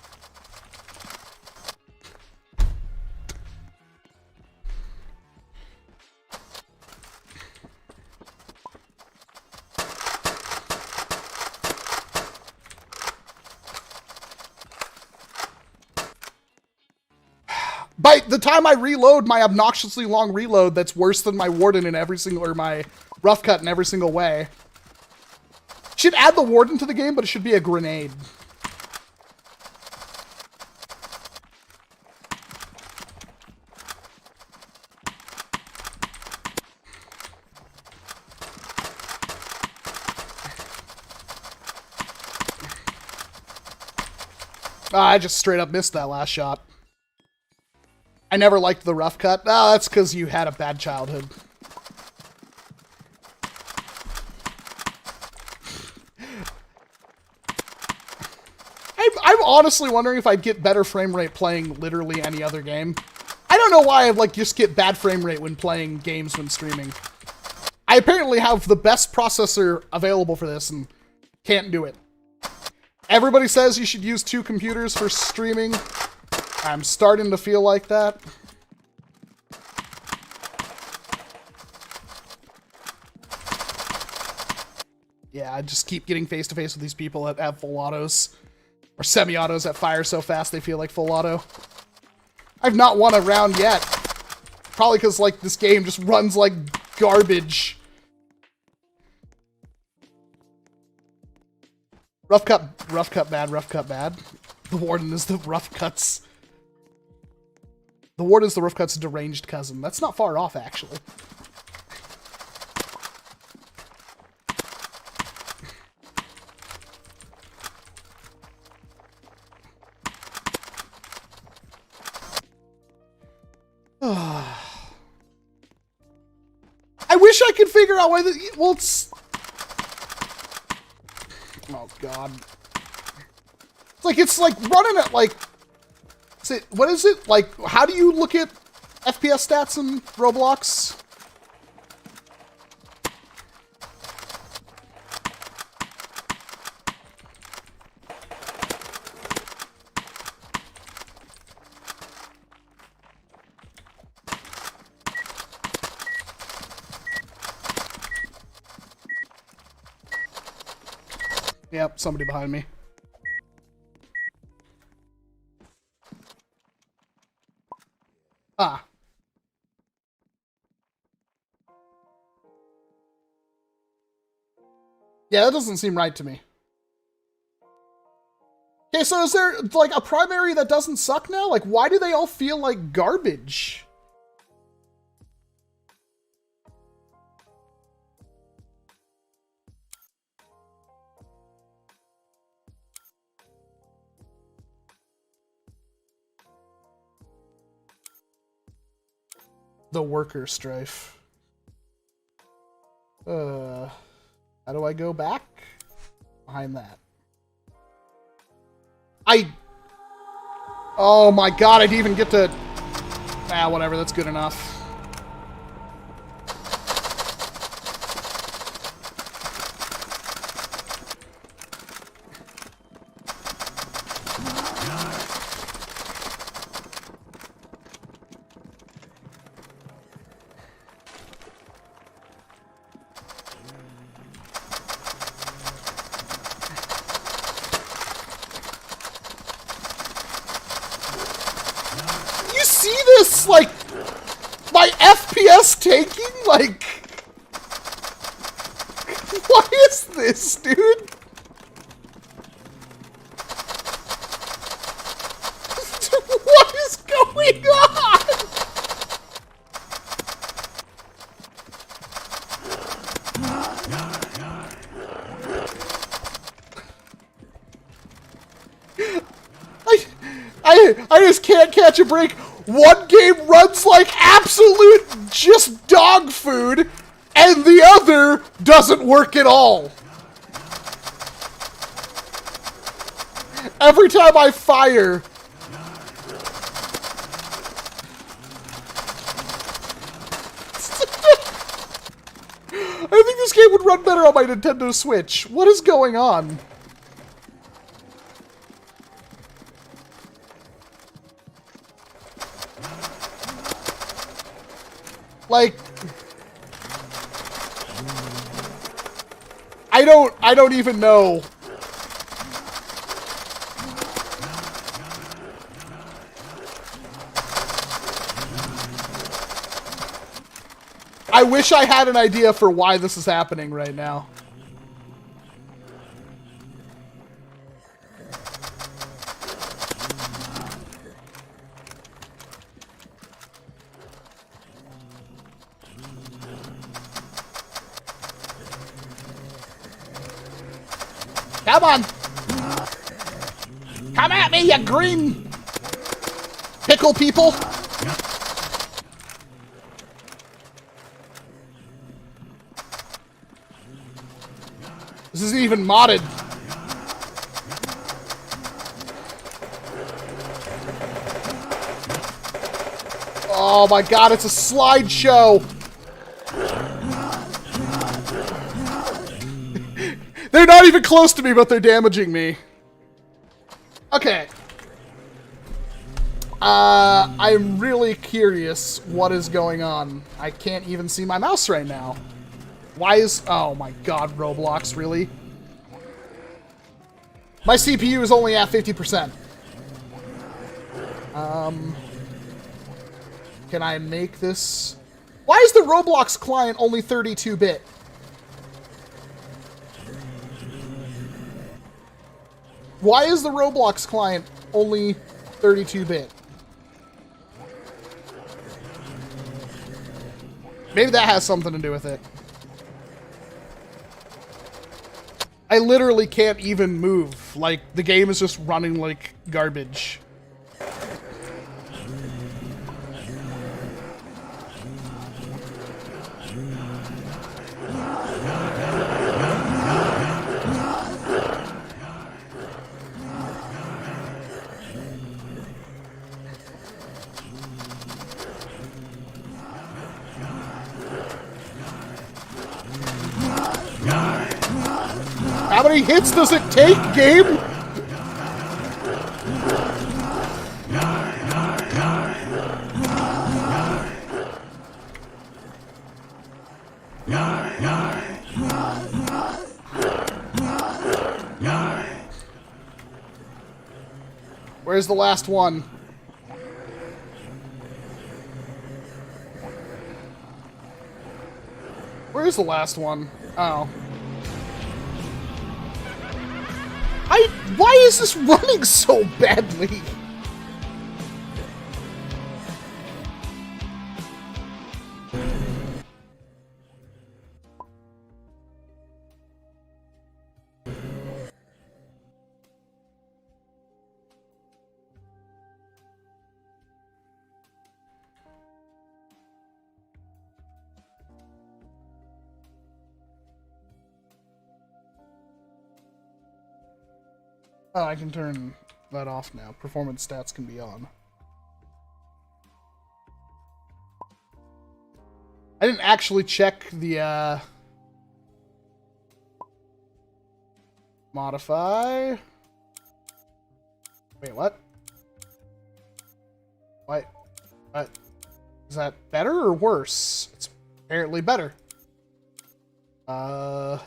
By the time I reload my obnoxiously long reload, that's worse than my warden in every single, or my rough cut in every single way. Should add the warden to the game, but it should be a grenade. I just straight up missed that last shot. I never liked the rough cut. Oh, that's because you had a bad childhood. I'm honestly wondering if I'd get better frame rate playing literally any other game. I don't know why I like just get bad frame rate when playing games when streaming. I apparently have the best processor available for this and can't do it. Everybody says you should use 2 computers for streaming. I'm starting to feel like that. Yeah, I just keep getting face-to-face with these people that have full autos. Or semi-autos that fire so fast they feel like full auto. I've not won a round yet. Probably because, like, this game just runs like garbage. Rough cut bad, rough cut bad. The warden is the rough cuts. The warden is the rough cut's deranged cousin. That's not far off, actually. I wish I could figure out why the... Well, it's... Oh, God. It's like running at, like... What is it? Like, how do you look at FPS stats in Roblox? Yep, somebody behind me. Ah. Yeah, that doesn't seem right to me. Okay, so is there, like, a primary that doesn't suck now? Like, why do they all feel like garbage? The worker strife. How do I go back? Behind that. Oh my god, I didn't even get to... Ah, whatever, that's good enough. Like, my FPS taking? Like, what is this, dude? What is going on? I just can't catch a break. One game runs like absolute just dog food, and the other doesn't work at all. Every time I fire... I think this game would run better on my Nintendo Switch. What is going on? Like, I don't even know. I wish I had an idea for why this is happening right now. Come on! Come at me, you green pickle people! This isn't even modded. Oh my god, it's a slideshow! They're not even close to me, but they're damaging me. Okay. I'm really curious what is going on. I can't even see my mouse right now. Why is... Oh my god, Roblox, really? My CPU is only at 50%. Can I make this... Why is the Roblox client only 32-bit? Why is the Roblox client only 32-bit? Maybe that has something to do with it. I literally can't even move. Like, the game is just running like garbage. How many hits does it take, game? Where's the last one? Where's the last one? Oh. Why is this running so badly? Oh, I can turn that off now. Performance stats can be on. I didn't actually check the, modify. Wait, what? What? Is that better or worse? It's apparently better. I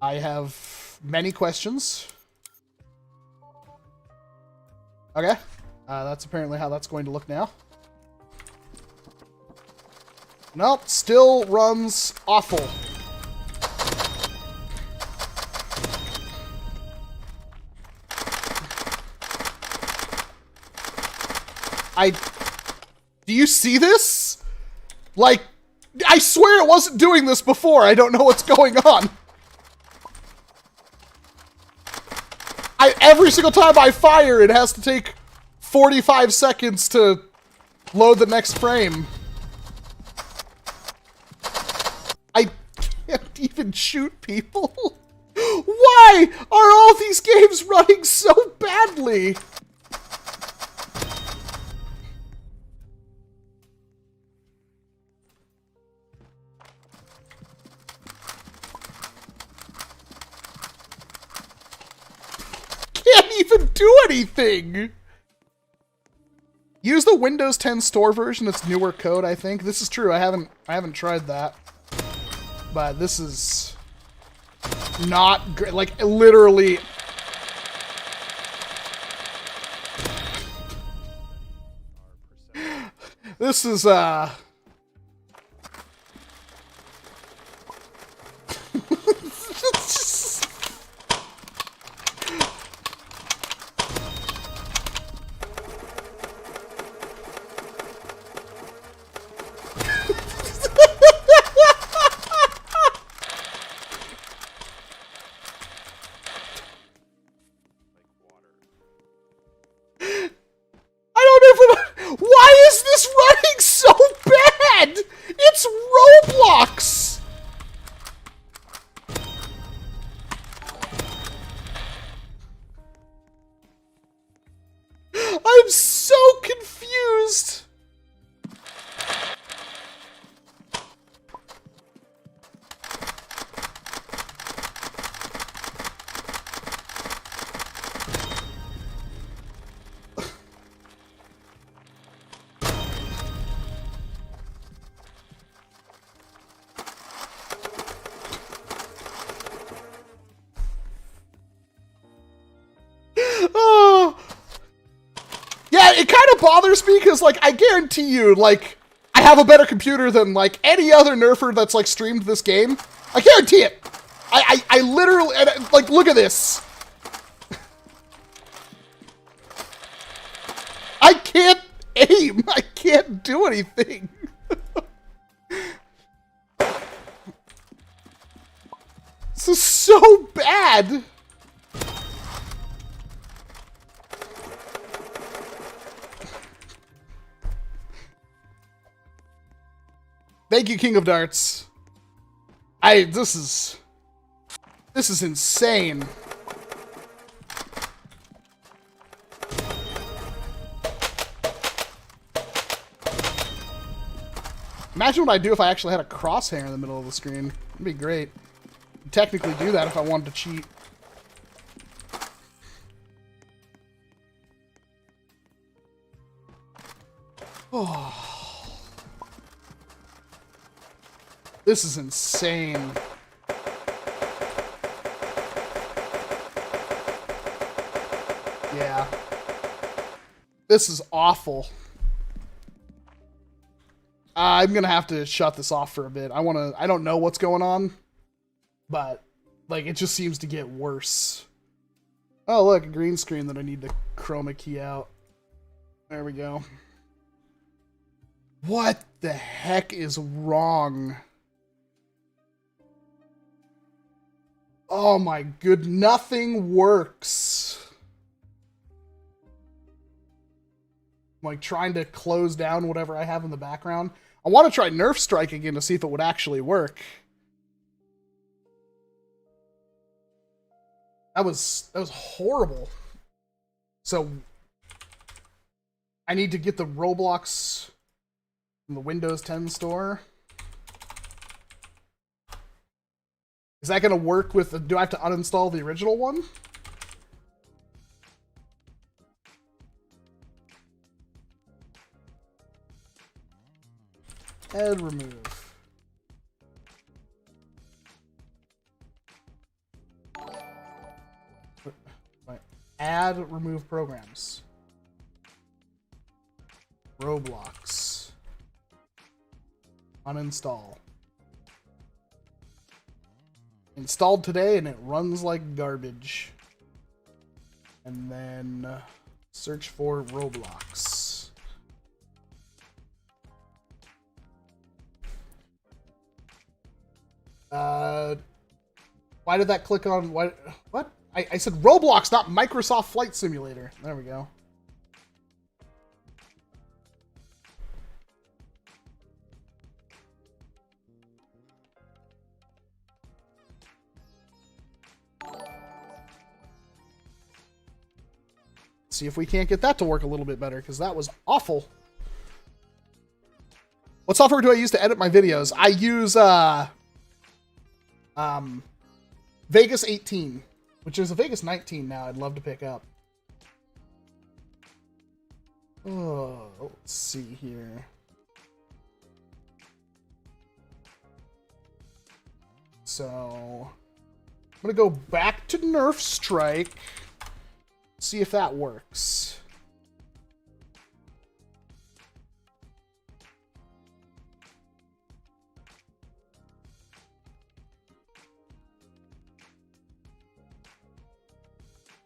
have many questions. Okay. That's apparently how that's going to look now. Nope, still runs awful. Do you see this? Like, I swear it wasn't doing this before. I don't know what's going on. Every single time I fire, it has to take 45 seconds to load the next frame. I can't even shoot people. Why are all these games running so badly? Even do anything. Use the Windows 10 Store version. It's newer code, I think. This is true. I haven't tried that. But this is not great. Like, literally. This is why is this running so bad? It's Roblox! I'm so confused. Oh. Yeah, it kind of bothers me because, like, I guarantee you, like, I have a better computer than, like, any other nerfer that's, like, streamed this game. I guarantee it. I literally, like, look at this. I can't aim. I can't do anything. This is so bad. Thank you, King of Darts. This is insane. Imagine what I'd do if I actually had a crosshair in the middle of the screen. It'd be great. I'd technically do that if I wanted to cheat. Oh. This is insane. Yeah. This is awful. I'm gonna have to shut this off for a bit. I don't know what's going on, but like it just seems to get worse. Oh look, a green screen that I need to chroma key out. There we go. What the heck is wrong? Oh my good, nothing works. I'm like trying to close down whatever I have in the background. I want to try NERF Strike again to see if it would actually work. That was horrible. So I need to get the Roblox from the Windows 10 store. Is that going to work with... Do I have to uninstall the original one? Add remove. Right. Add remove programs. Roblox. Uninstall. Installed today and it runs like garbage. And then search for Roblox. Why did that click on what? I said Roblox, not Microsoft Flight Simulator. There we go. See if we can't get that to work a little bit better, because that was awful. What software do I use to edit my videos? I use Vegas 18, which is a Vegas 19 now. I'd love to pick up. Oh, let's see here. So I'm gonna go back to NERF Strike. See if that works.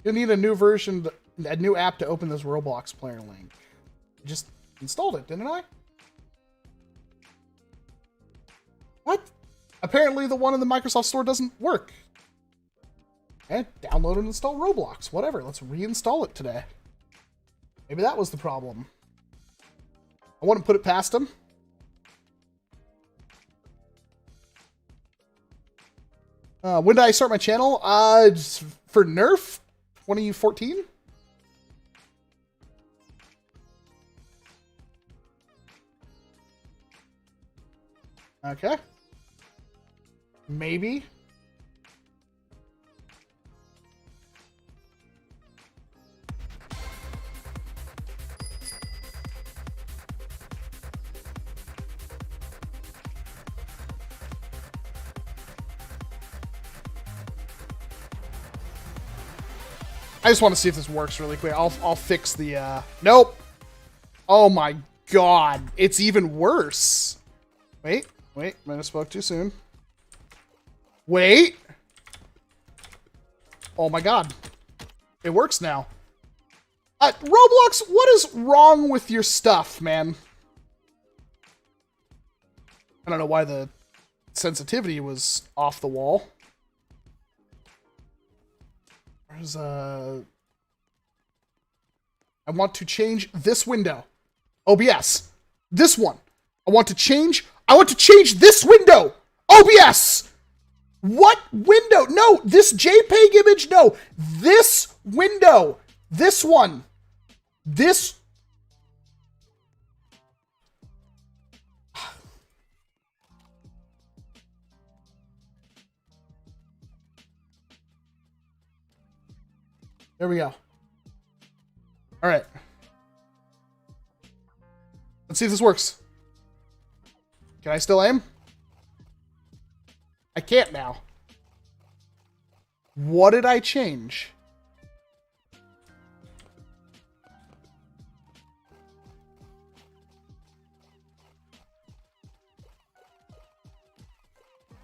You'll need a new version, a new app to open this Roblox player link. Just installed it, didn't I? What? Apparently the one in the Microsoft Store doesn't work. And download and install Roblox. Whatever, let's reinstall it today. Maybe that was the problem. I wouldn't put it past him. When did I start my channel? For NERF, 2014? Okay. Maybe. I just want to see if this works really quick. I'll fix the, nope. Oh my god. It's even worse. Wait, might have spoke too soon. Wait. Oh my god. It works now. Roblox, what is wrong with your stuff, man? I don't know why the sensitivity was off the wall. There's I want to change this window. OBS. This one. I want to change this window. OBS. What window? No, this JPEG image. No, this window. This one. This. There we go. All right. Let's see if this works. Can I still aim? I can't now. What did I change?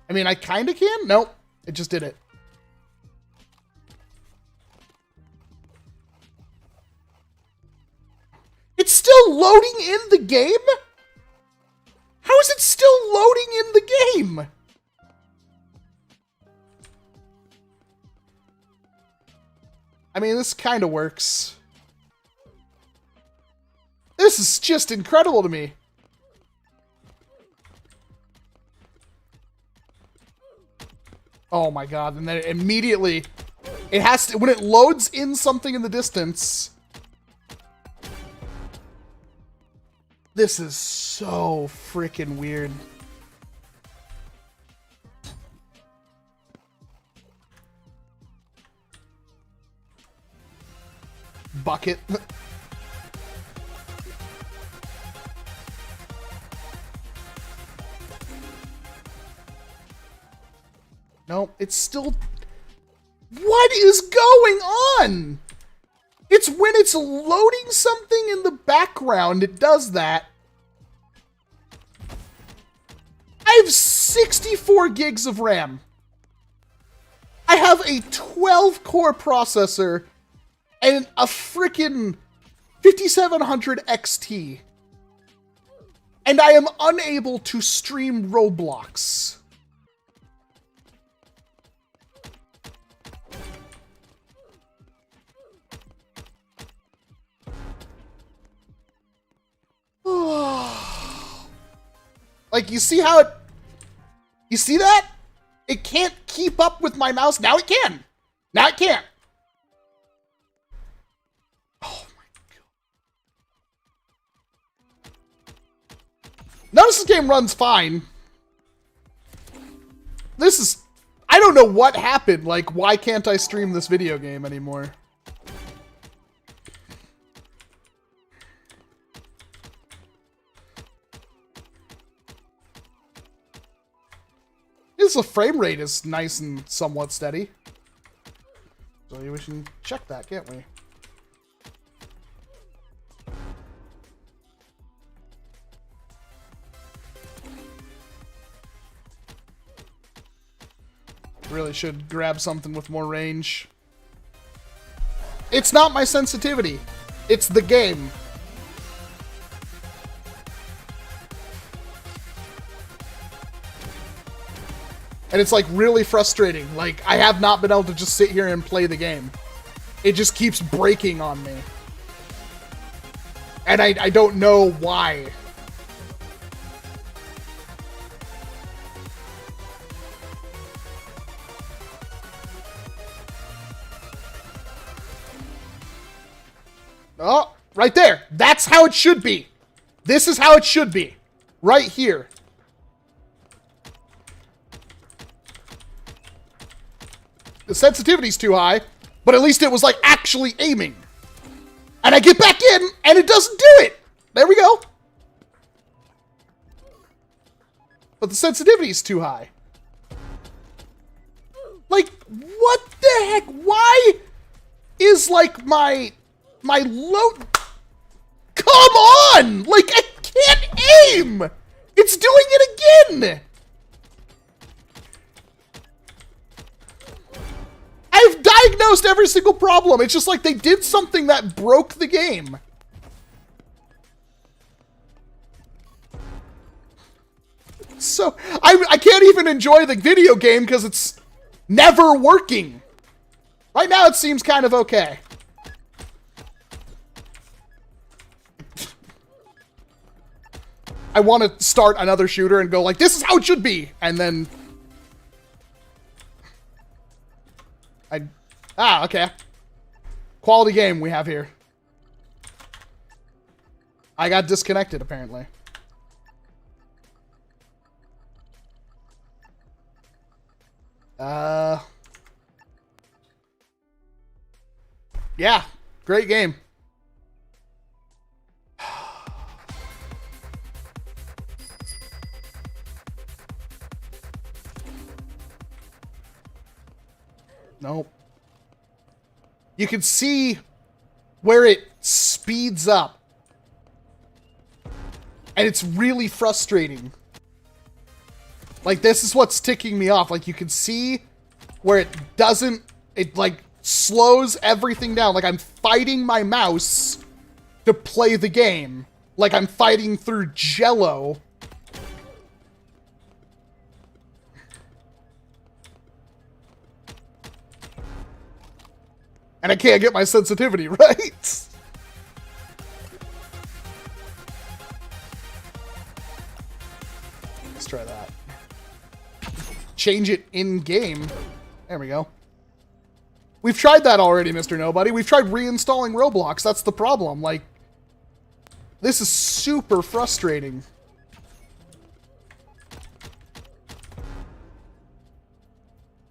I mean, I kind of can. Nope. It just did it. It's still loading in the game? How is it still loading in the game? I mean, this kind of works. This is just incredible to me. Oh my god, and then immediately, it has to, when it loads in something in the distance, this is so freaking weird. Bucket. No, it's still... What is going on? It's when it's loading something in the background, it does that. I have 64 gigs of RAM. I have a 12-core processor and a frickin' 5700 XT. And I am unable to stream Roblox. Like, you see how it... You see that? It can't keep up with my mouse. Now it can. Now it can. Oh my god. Notice this game runs fine. This is... I don't know what happened. Like, why can't I stream this video game anymore? The frame rate is nice and somewhat steady. So we can check that, can't we? Really should grab something with more range. It's not my sensitivity. It's the game. And it's like really frustrating. Like, I have not been able to just sit here and play the game. It just keeps breaking on me. And I don't know why. Oh, right there. That's how it should be. This is how it should be. Right here. The sensitivity's too high, but at least it was like actually aiming. And I get back in, and it doesn't do it. There we go. But the sensitivity's too high. Like, what the heck? Why is like my load... Come on! Like, I can't aim! It's doing it again! I've diagnosed every single problem. It's just like they did something that broke the game. So, I can't even enjoy the video game because it's never working. Right now it seems kind of okay. I want to start another shooter and go like, this is how it should be. And then... okay. Quality game we have here. I got disconnected, apparently. Yeah, great game. Nope. You can see where it speeds up. And it's really frustrating. Like, this is what's ticking me off. Like, you can see where it doesn't... It, like, slows everything down. Like, I'm fighting my mouse to play the game. Like, I'm fighting through Jello. And I can't get my sensitivity right. Let's try that. Change it in-game. There we go. We've tried that already, Mr. Nobody. We've tried reinstalling Roblox. That's the problem. Like, this is super frustrating.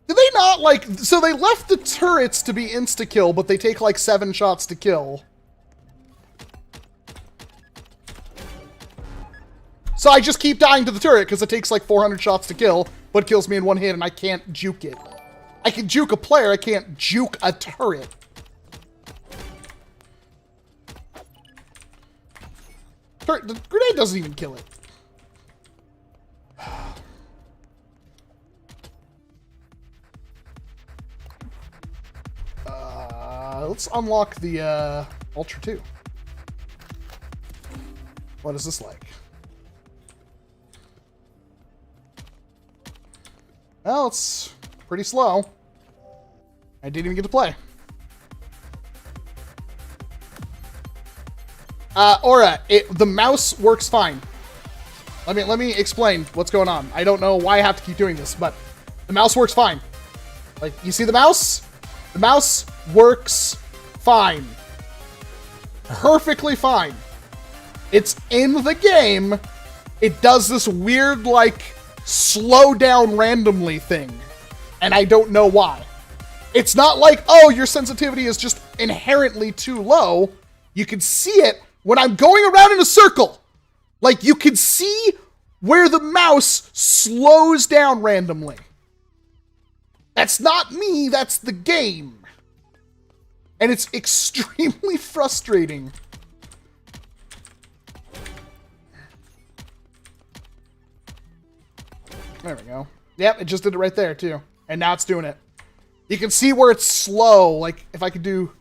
Did they not, like... So they left the turrets to be insta-kill, but they take, like, 7 shots to kill. So I just keep dying to the turret, because it takes, like, 400 shots to kill, but it kills me in 1 hit, and I can't juke it. I can juke a player, I can't juke a turret. The grenade doesn't even kill it. Let's unlock the Ultra 2. What is this like? Well, it's pretty slow. I didn't even get to play. Aura, the mouse works fine. Let me explain what's going on. I don't know why I have to keep doing this, but the mouse works fine. Like, you see the mouse? The mouse works fine. Perfectly fine. It's in the game. It does this weird, like, slow down randomly thing. And I don't know why. It's not like, oh, your sensitivity is just inherently too low. You can see it when I'm going around in a circle. Like, you can see where the mouse slows down randomly. That's not me, that's the game. And it's extremely frustrating. There we go. Yep, it just did it right there, too. And now it's doing it. You can see where it's slow. Like, if I could do...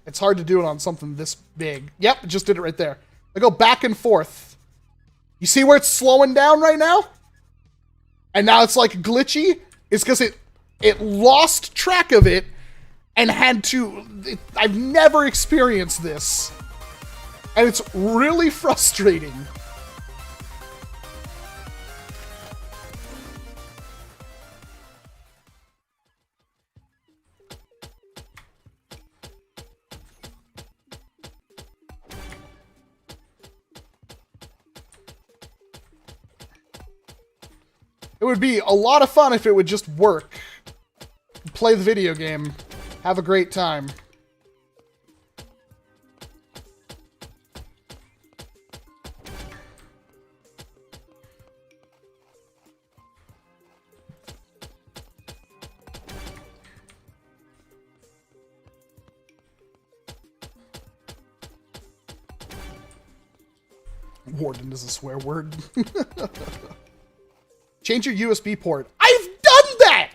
It's hard to do it on something this big. Yep, it just did it right there. I go back and forth. You see where it's slowing down right now? And now it's, like, glitchy? It's because it lost track of it and had to... I've never experienced this. And it's really frustrating. It would be a lot of fun if it would just work. Play the video game. Have a great time. Warden is a swear word. Change your USB port. I've done that!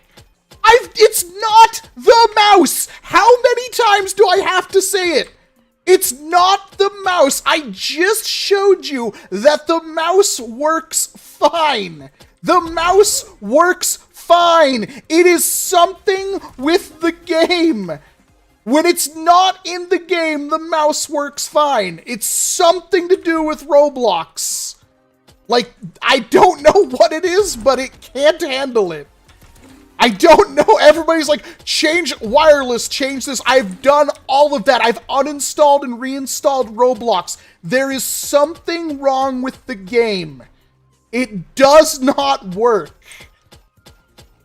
It's not the mouse! How many times do I have to say it? It's not the mouse. I just showed you that the mouse works fine. The mouse works fine. It is something with the game. When it's not in the game, the mouse works fine. It's something to do with Roblox. Like, I don't know what it is, but it can't handle it. I don't know. Everybody's like, change wireless, change this. I've done all of that. I've uninstalled and reinstalled Roblox. There is something wrong with the game. It does not work.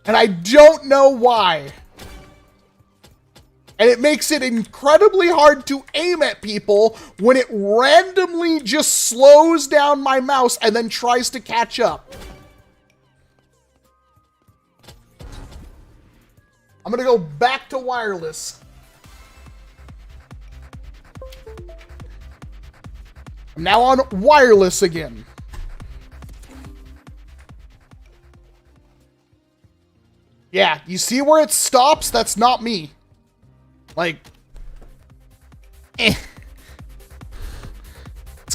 And I don't know why. And it makes it incredibly hard to aim at people when it randomly just slows down my mouse and then tries to catch up. I'm gonna go back to wireless. I'm now on wireless again. Yeah, you see where it stops? That's not me. Like, Let's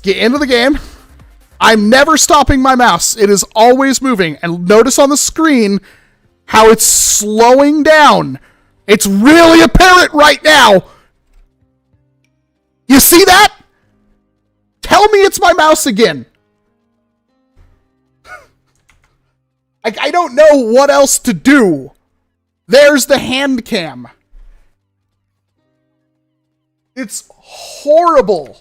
get into the game. I'm never stopping my mouse. It is always moving. And notice on the screen how it's slowing down. It's really apparent right now. You see that? Tell me it's my mouse again. I don't know what else to do. There's the hand cam. It's horrible.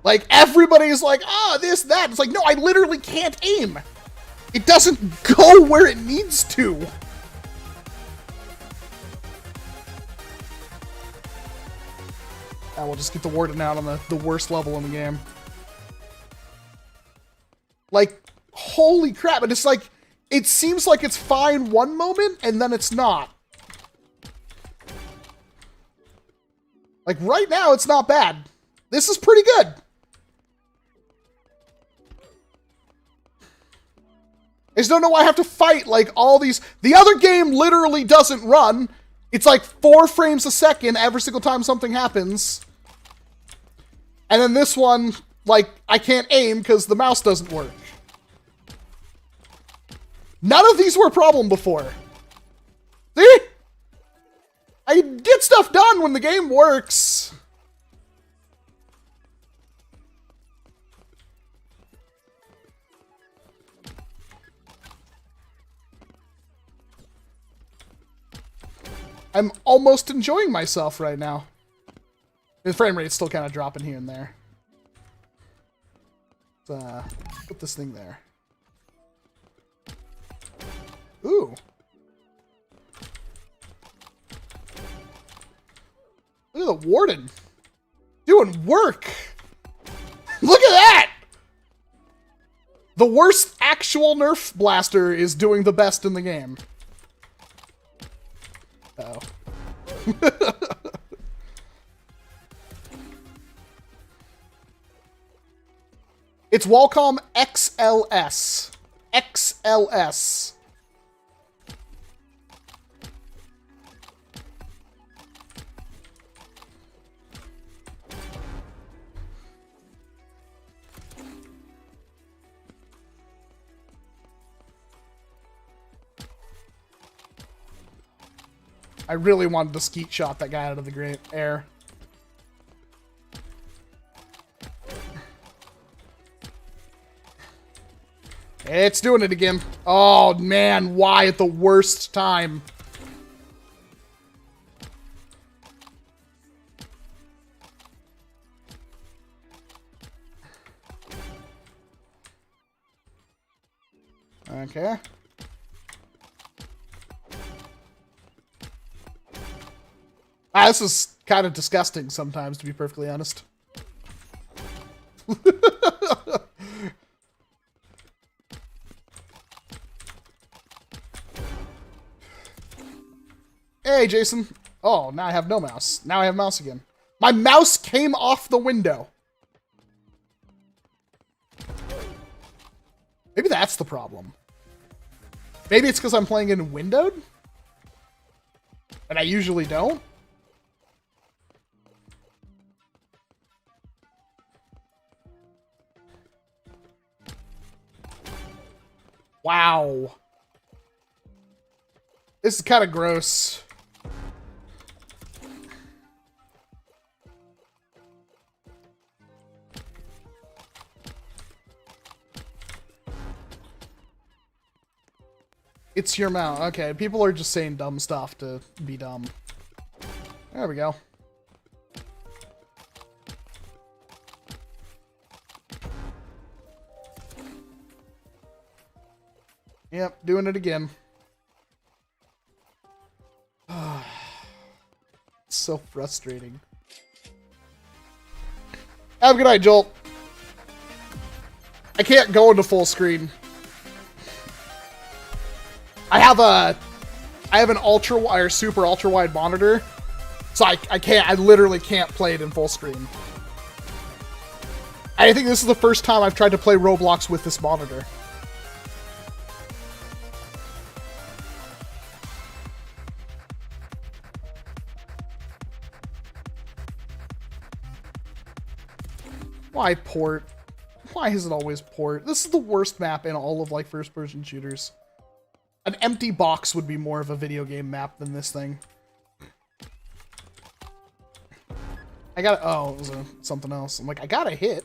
Like, everybody's like, oh, this, that. It's like, no, I literally can't aim. It doesn't go where it needs to. We'll just get the warden out on the worst level in the game. Like, holy crap. And it's like, it seems like it's fine one moment, and then it's not. Like, right now, it's not bad. This is pretty good. I just don't know why I have to fight, like, all these... The other game literally doesn't run. It's like 4 frames a second every single time something happens. And then this one, like, I can't aim because the mouse doesn't work. None of these were a problem before. See? I get stuff done when the game works. I'm almost enjoying myself right now. The frame rate's still kind of dropping here and there. Let's put this thing there. Ooh. Look at the warden. Doing work. Look at that! The worst actual Nerf blaster is doing the best in the game. Uh-oh. It's Wacom XLS. XLS. I really wanted to skeet shot that guy out of the great air. It's doing it again. Oh, man. Why at the worst time? Okay. This is kind of disgusting sometimes, to be perfectly honest. Hey, Jason. Oh, now I have no mouse. Now I have mouse again. My mouse came off the window. Maybe that's the problem. Maybe it's because I'm playing in windowed? And I usually don't? Wow. This is kind of gross. It's your mouth. Okay, people are just saying dumb stuff to be dumb. There we go. Yep, doing it again. It's so frustrating. Have a good night, Joel. I can't go into full screen. I have a I have an ultra or super ultra wide monitor, so I literally can't play it in full screen. I think this is the first time I've tried to play Roblox with this monitor. Why port? Why is it always port? This is the worst map in all of, like, first-person shooters. An empty box would be more of a video game map than this thing. I got. Oh, it was something else. I'm like, I got a hit.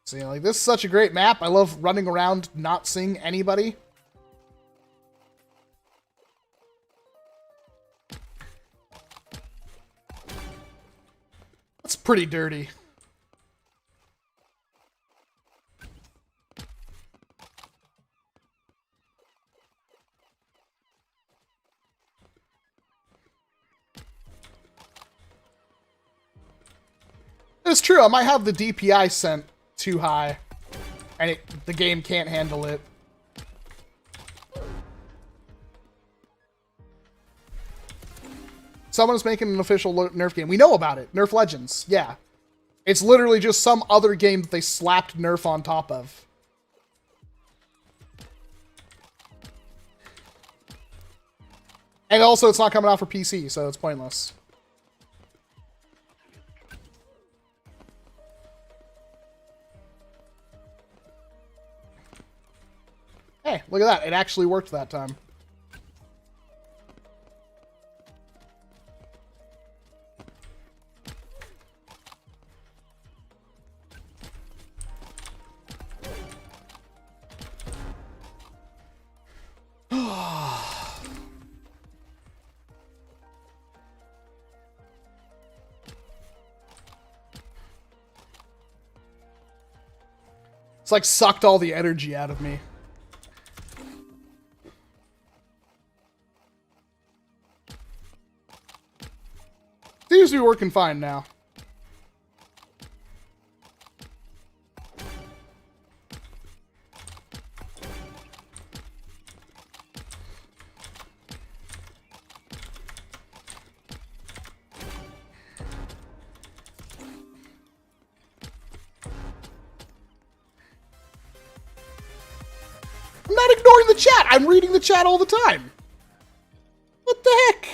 See, like, this is such a great map. I love running around not seeing anybody. That's pretty dirty. It's true, I might have the DPI sent too high, and the game can't handle it. Someone's making an official NERF game. We know about it. NERF Legends. Yeah. It's literally just some other game that they slapped NERF on top of. And also, it's not coming out for PC, so it's pointless. Hey, look at that. It actually worked that time. It's like sucked all the energy out of me. Seems to be working fine now. I'm not ignoring the chat. I'm reading the chat all the time. What the heck?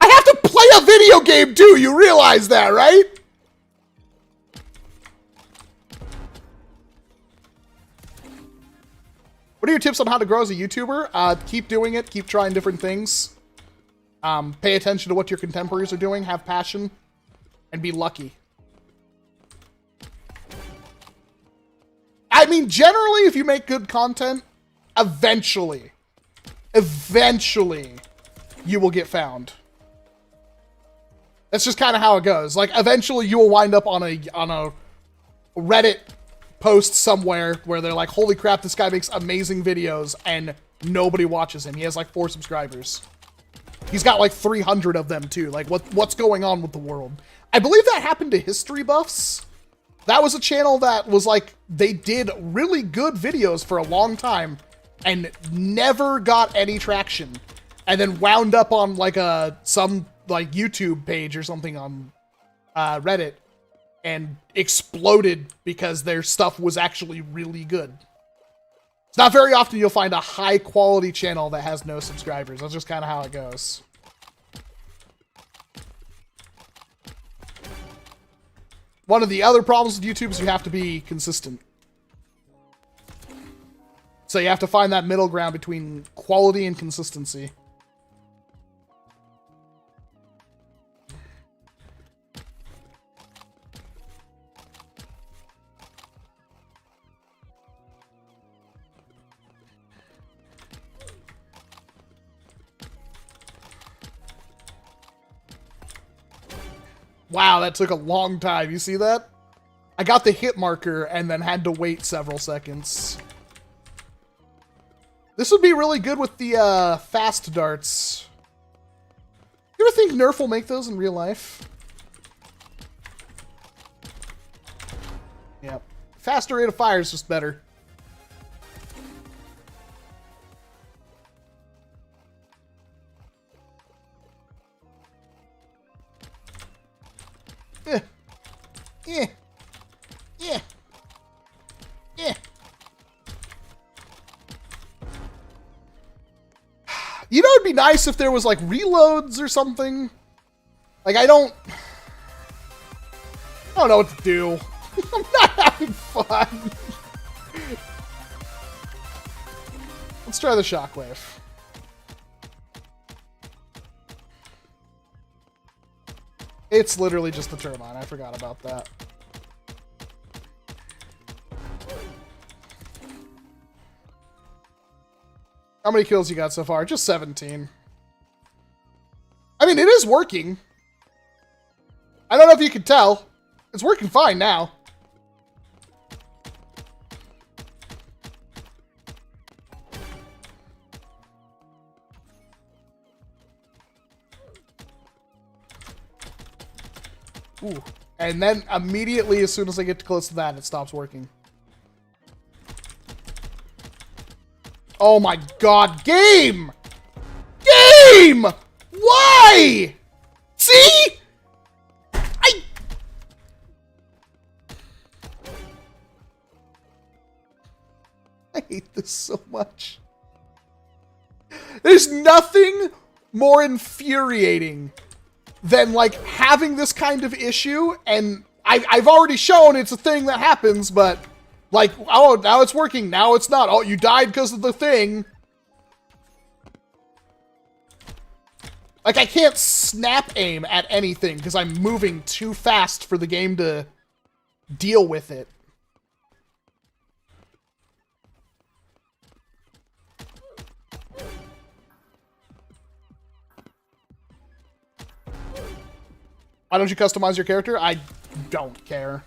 I have to play a video game too. You realize that, right? What are your tips on how to grow as a YouTuber? Keep doing it. Keep trying different things. Pay attention to what your contemporaries are doing. Have passion. And be lucky. I mean, generally, if you make good content, eventually, you will get found. That's just kind of how it goes. Like, eventually you will wind up on a Reddit post somewhere where they're like, holy crap, this guy makes amazing videos, and nobody watches him. He has like 4 subscribers. He's got like 300 of them too. Like, what's going on with the world? I believe that happened to History Buffs. That was a channel that was like, they did really good videos for a long time and never got any traction. And then wound up on like some like YouTube page or something on Reddit and exploded because their stuff was actually really good. It's not very often you'll find a high quality channel that has no subscribers. That's just kind of how it goes. One of the other problems with YouTube is you have to be consistent. So you have to find that middle ground between quality and consistency. Wow, that took a long time. You see that? I got the hit marker and then had to wait several seconds. This would be really good with the fast darts. You ever think NERF will make those in real life? Yep. Faster rate of fire is just better. Yeah. Yeah. Yeah. Yeah. You know, it'd be nice if there was like reloads or something. Like I don't know what to do. I'm not having fun. Let's try the shockwave. It's literally just the turbine. I forgot about that. How many kills you got so far? Just 17. I mean, it is working. I don't know if you can tell. It's working fine now. Ooh. And then immediately, as soon as I get close to that, it stops working. Oh my god, game! Game! Why? See? I hate this so much. There's nothing more infuriating than, like, having this kind of issue, and I've already shown it's a thing that happens, but, like, oh, now it's working, now it's not. Oh, you died because of the thing. Like, I can't snap aim at anything because I'm moving too fast for the game to deal with it. Why don't you customize your character? I don't care.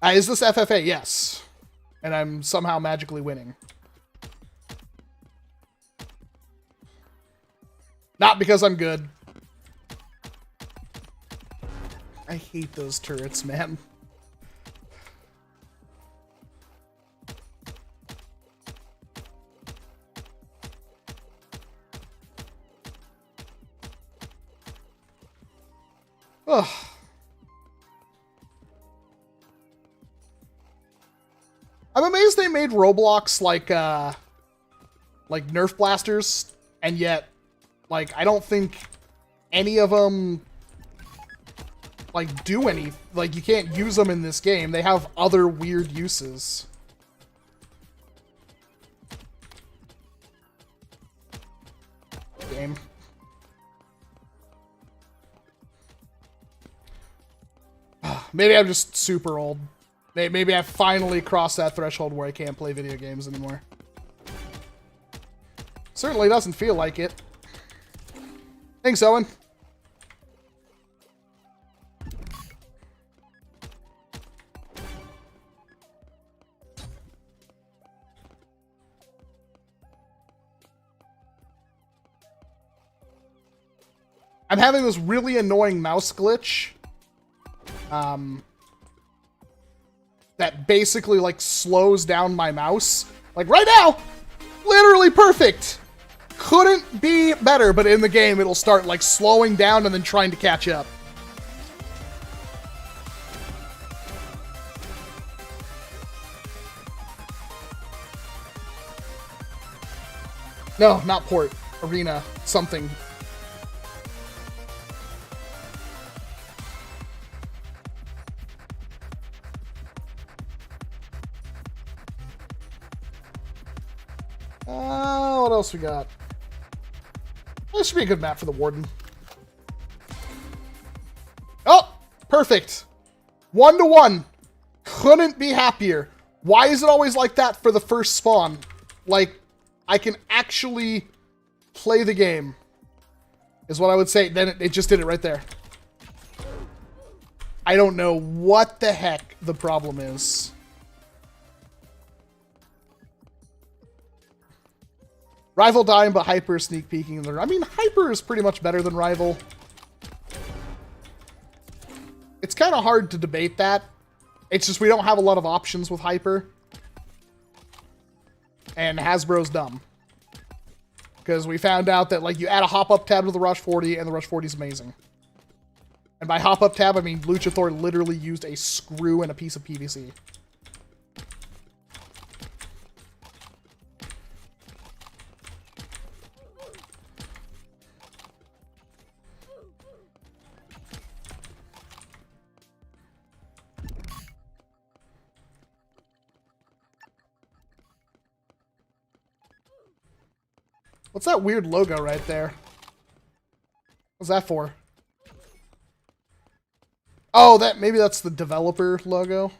Is this FFA? Yes. And I'm somehow magically winning. Not because I'm good. I hate those turrets, man. Ugh. I'm amazed they made Roblox like Nerf blasters, and yet, like, I don't think any of them, like, do any, like, you can't use them in this game. They have other weird uses. Game. Maybe I'm just super old. Maybe I finally crossed that threshold where I can't play video games anymore. Certainly doesn't feel like it. Thanks, Owen. I'm having this really annoying mouse glitch. That basically, like, slows down my mouse. Like, right now, literally perfect. Couldn't be better, but in the game, it'll start, like, slowing down and then trying to catch up. No, not port. Arena. Something. What else we got? This should be a good map for the Warden. Oh! Perfect! 1-to-1. Couldn't be happier. Why is it always like that for the first spawn? Like, I can actually play the game. Is what I would say. Then it just did it right there. I don't know what the heck the problem is. Rival dying, but Hyper sneak peeking. I mean, Hyper is pretty much better than Rival. It's kind of hard to debate that. It's just we don't have a lot of options with Hyper. And Hasbro's dumb. Because we found out that, like, you add a hop-up tab to the Rush 40, and the Rush 40 is amazing. And by hop-up tab, I mean Luchathor literally used a screw and a piece of PVC. What's that weird logo right there? What's that for? Oh, maybe that's the developer logo.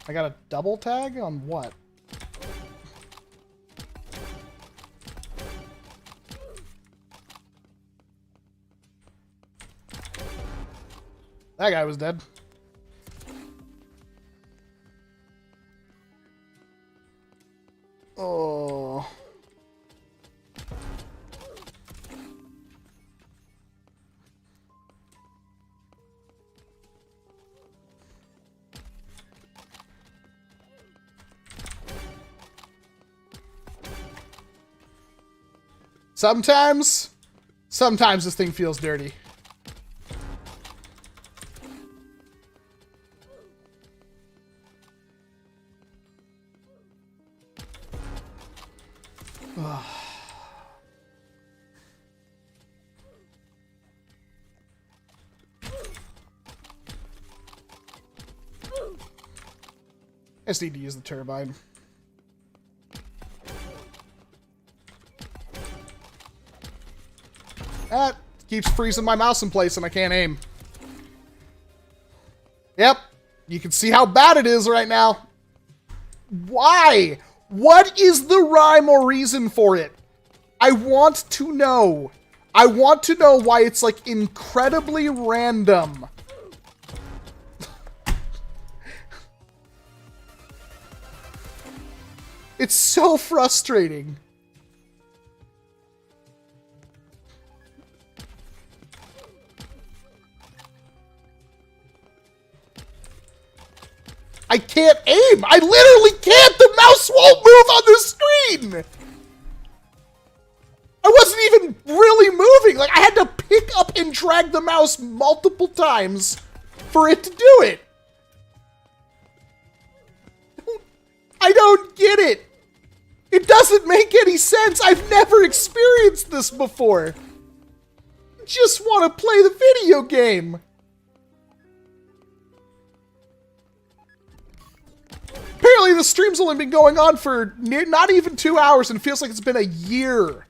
I got a double tag on what? That guy was dead. Oh. Sometimes this thing feels dirty. I just need to use the turbine. That keeps freezing my mouse in place and I can't aim. Yep. You can see how bad it is right now. Why? What is the rhyme or reason for it? I want to know. I want to know why it's, like, incredibly random. It's so frustrating. I can't aim! I literally can't! The mouse won't move on the screen! I wasn't even really moving! Like, I had to pick up and drag the mouse multiple times for it to do it! I don't get it! It doesn't make any sense! I've never experienced this before! I just want to play the video game! Apparently the stream's only been going on for not even 2 hours and it feels like it's been a year.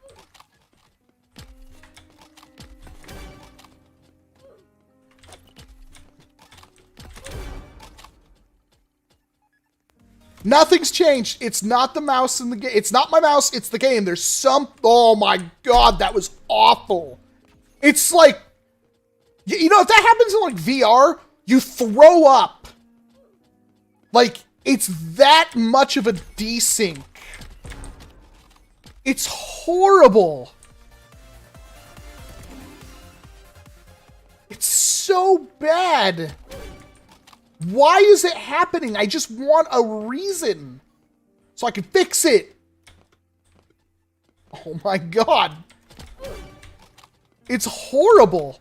Nothing's changed. It's not the mouse in the game. It's not my mouse, it's the game. There's some... Oh my god, that was awful. It's like... You know, if that happens in, like, VR, you throw up. Like... It's that much of a desync. It's horrible. It's so bad. Why is it happening? I just want a reason so I can fix it. Oh my god. It's horrible.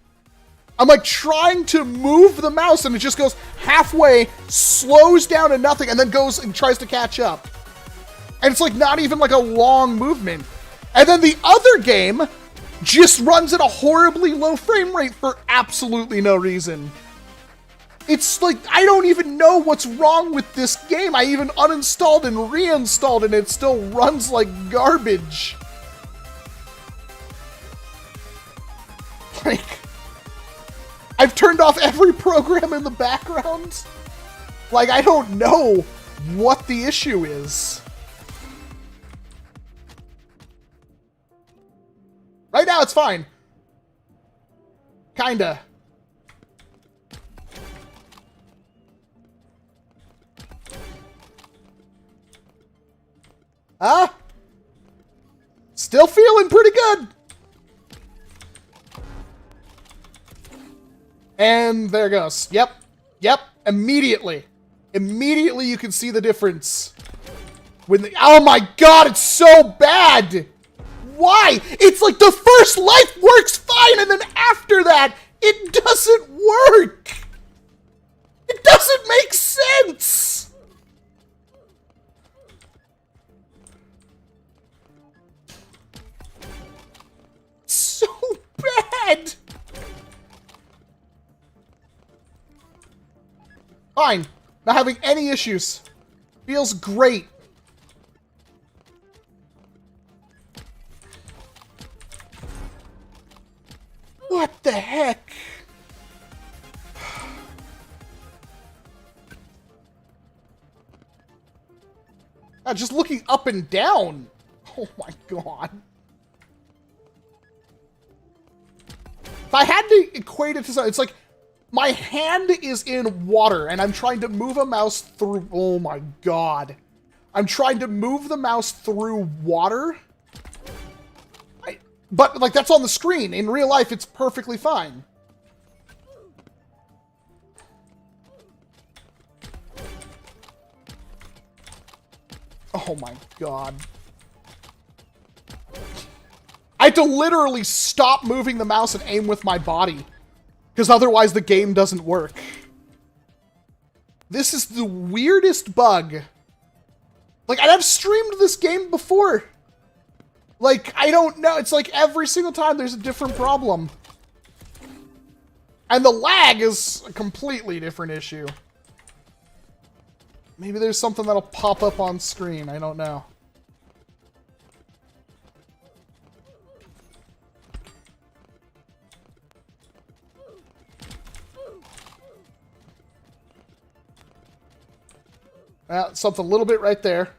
I'm like trying to move the mouse and it just goes halfway, slows down to nothing, and then goes and tries to catch up. And it's like not even like a long movement. And then the other game just runs at a horribly low frame rate for absolutely no reason. It's like, I don't even know what's wrong with this game. I even uninstalled and reinstalled and it still runs like garbage. Like... I've turned off every program in the background. Like, I don't know what the issue is. Right now, it's fine. Kinda. Still feeling pretty good. And there goes. Yep. Yep. Immediately. Immediately you can see the difference. When the, oh my god, it's so bad! Why? It's like the first life works fine, and then after that, it doesn't work! It doesn't make sense! So bad! Fine. Not having any issues. Feels great. What the heck? Just looking up and down. Oh my god. If I had to equate it to something, it's like my hand is in water and I'm trying to move a mouse through. Oh my god. I'm trying to move the mouse through water. But, like, that's on the screen. In real life, it's perfectly fine. Oh my god. I had to literally stop moving the mouse and aim with my body. Because otherwise the game doesn't work. This is the weirdest bug. Like, I've streamed this game before. Like, I don't know. It's like every single time there's a different problem. And the lag is a completely different issue. Maybe there's something that'll pop up on screen. I don't know. Something a little bit right there.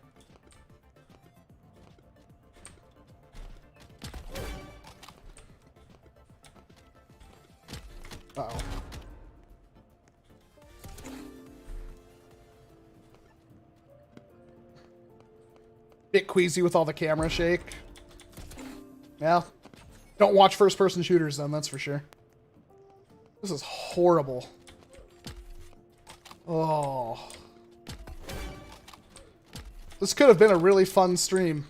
Uh-oh. Bit queasy with all the camera shake. Yeah. Don't watch first-person shooters then, that's for sure. This is horrible. Oh. This could have been a really fun stream.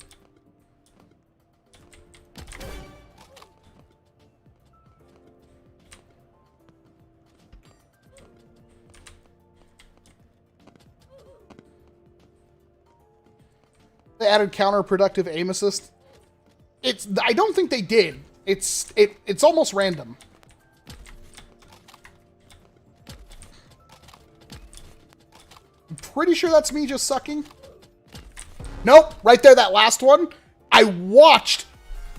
They added counterproductive aim assist. I don't think they did. It's almost random. I'm pretty sure that's me just sucking. Nope, right there, that last one. I watched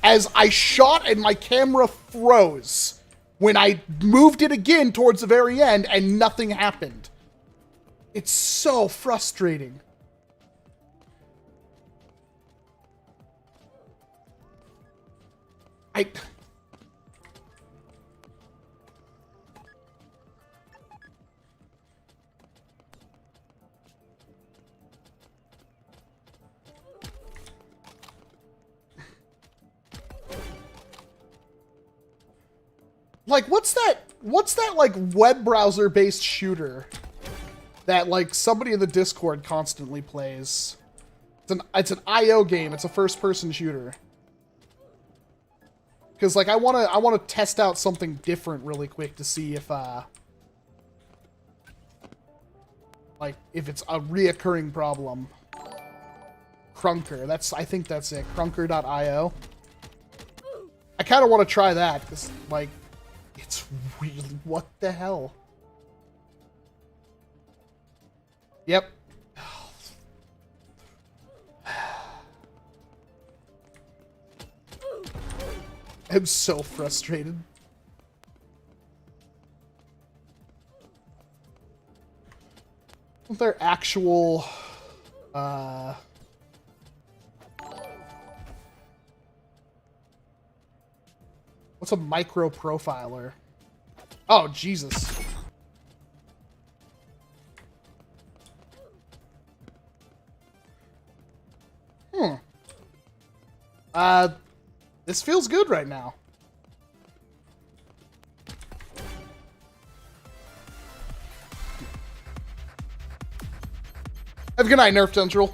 as I shot and my camera froze when I moved it again towards the very end and nothing happened. It's so frustrating. Like, what's that like web browser based shooter that like somebody in the Discord constantly plays? It's an IO game. It's a first person shooter. Because like I wanna test out something different really quick to see if like if it's a reoccurring problem. Krunker. I think that's it. Krunker.io. I kind of want to try that because like it's really, what the hell? Yep. I'm so frustrated. Isn't there actual what's a micro profiler? Oh, Jesus. This feels good right now. Have a good night, Nerf Central.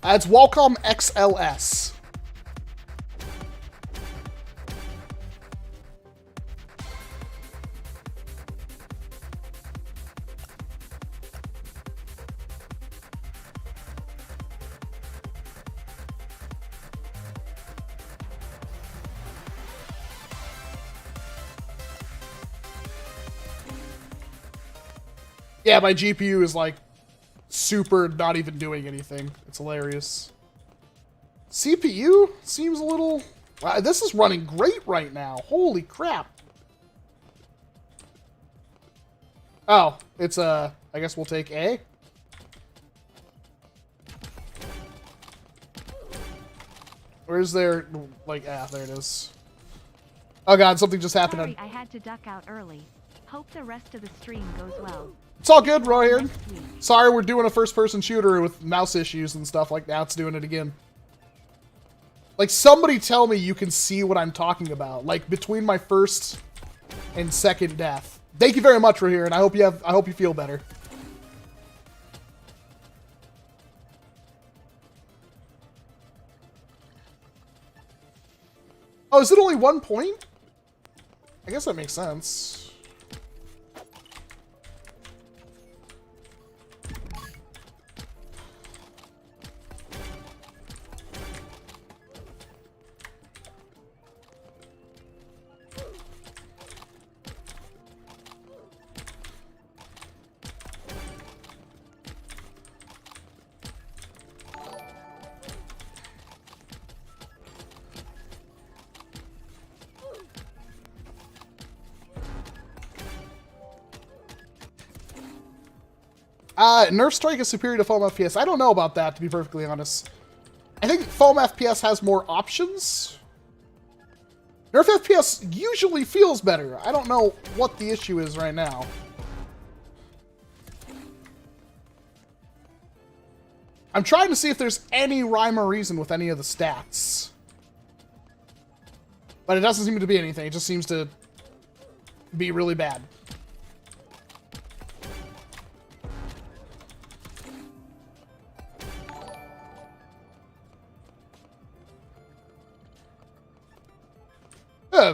It's Walcom XLS. Yeah, my GPU is like super not even doing anything. It's hilarious. CPU seems a little... this is running great right now. Holy crap. Oh, it's I guess we'll take A. Where's their... like, there it is. Oh god, something just happened. Sorry, I had to duck out early. Hope the rest of the stream goes well. It's all good, Roy here. Sorry, we're doing a first-person shooter with mouse issues and stuff like that. It's doing it again. Like, somebody tell me you can see what I'm talking about. Like, between my first and second death. Thank you very much, Roy here, and I hope you feel better. Oh, is it only 1 point? I guess that makes sense. Nerf Strike is superior to Foam FPS. I don't know about that, to be perfectly honest. I think Foam FPS has more options. Nerf FPS usually feels better. I don't know what the issue is right now. I'm trying to see if there's any rhyme or reason with any of the stats. But it doesn't seem to be anything. It just seems to be really bad.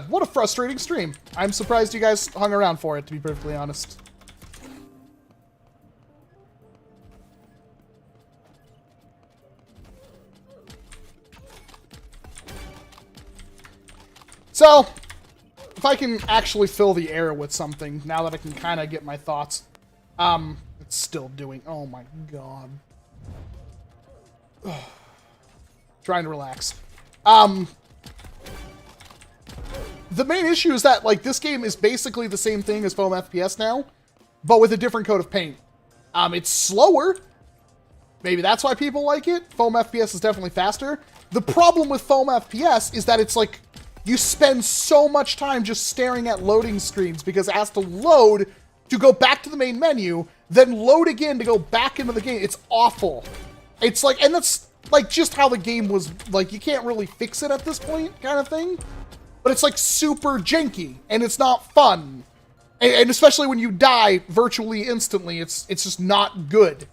What a frustrating stream. I'm surprised you guys hung around for it, to be perfectly honest. So, if I can actually fill the air with something, now that I can kind of get my thoughts. It's still doing... oh my god. Ugh. Trying to relax. The main issue is that, like, this game is basically the same thing as Foam FPS now, but with a different coat of paint. It's slower. Maybe that's why people like it. Foam FPS is definitely faster. The problem with Foam FPS is that it's like, you spend so much time just staring at loading screens because it has to load to go back to the main menu, then load again to go back into the game. It's awful. It's like, and that's, like, just how the game was, like, you can't really fix it at this point, kind of thing. But it's like super janky, and it's not fun. And especially when you die virtually instantly, it's just not good.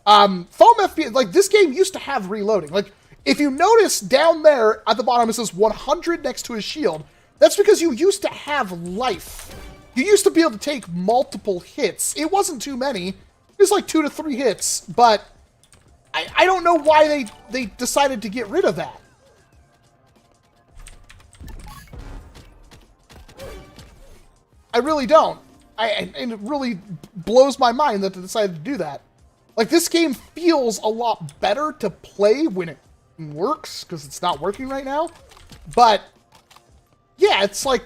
Foam FPS, like, this game used to have reloading. Like, if you notice down there at the bottom, it says 100 next to his shield. That's because you used to have life. You used to be able to take multiple hits. It wasn't too many. It was like 2 to 3 hits, but I don't know why they decided to get rid of that. I really don't. And it really blows my mind that they decided to do that. Like, this game feels a lot better to play when it works, because it's not working right now. But, yeah, it's like,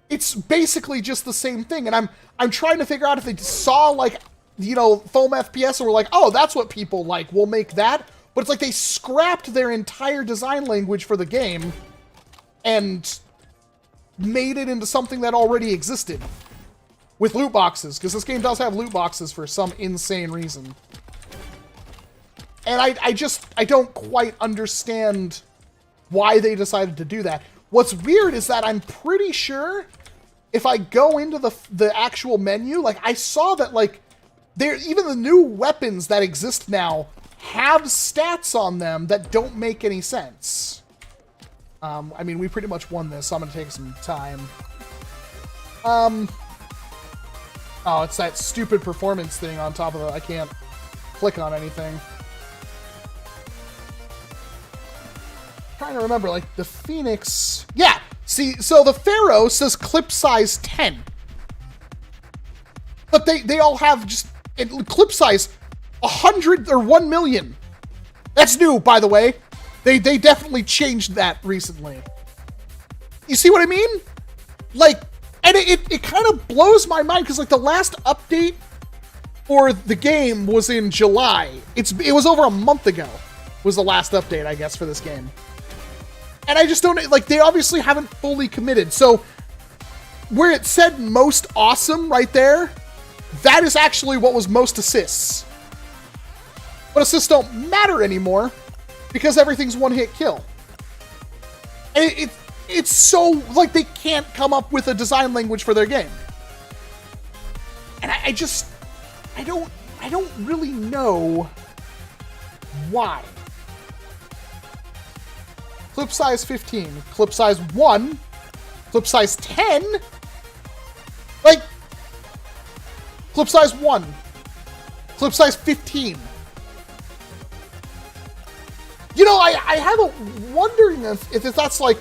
it's basically just the same thing. And I'm trying to figure out if they saw, like, you know, Foam FPS and were like, oh, that's what people like, we'll make that. But it's like they scrapped their entire design language for the game and made it into something that already existed. With loot boxes, because this game does have loot boxes for some insane reason. And I don't quite understand why they decided to do that. What's weird is that I'm pretty sure if I go into the actual menu, like, I saw that, like, even the new weapons that exist now have stats on them that don't make any sense. I mean, we pretty much won this, so I'm going to take some time. Oh, it's that stupid performance thing on top of it. I can't click on anything. Trying to remember, like, the Phoenix... Yeah! See, so the Pharaoh says clip size 10. But they all have just... clip size 100 or 1 million. That's new, by the way. They definitely changed that recently. You see what I mean? Like, and it kind of blows my mind, because, like, the last update for the game was in July. It was over a month ago, was the last update, I guess, for this game. And I just don't, like, they obviously haven't fully committed. So, where it said most awesome right there, that is actually what was most assists. But assists don't matter anymore, because everything's one-hit kill. And it's so, like, they can't come up with a design language for their game. And I don't really know why. Clip size 15, clip size 1, clip size 10, like, clip size 1, clip size 15. You know, I have a wondering if that's like...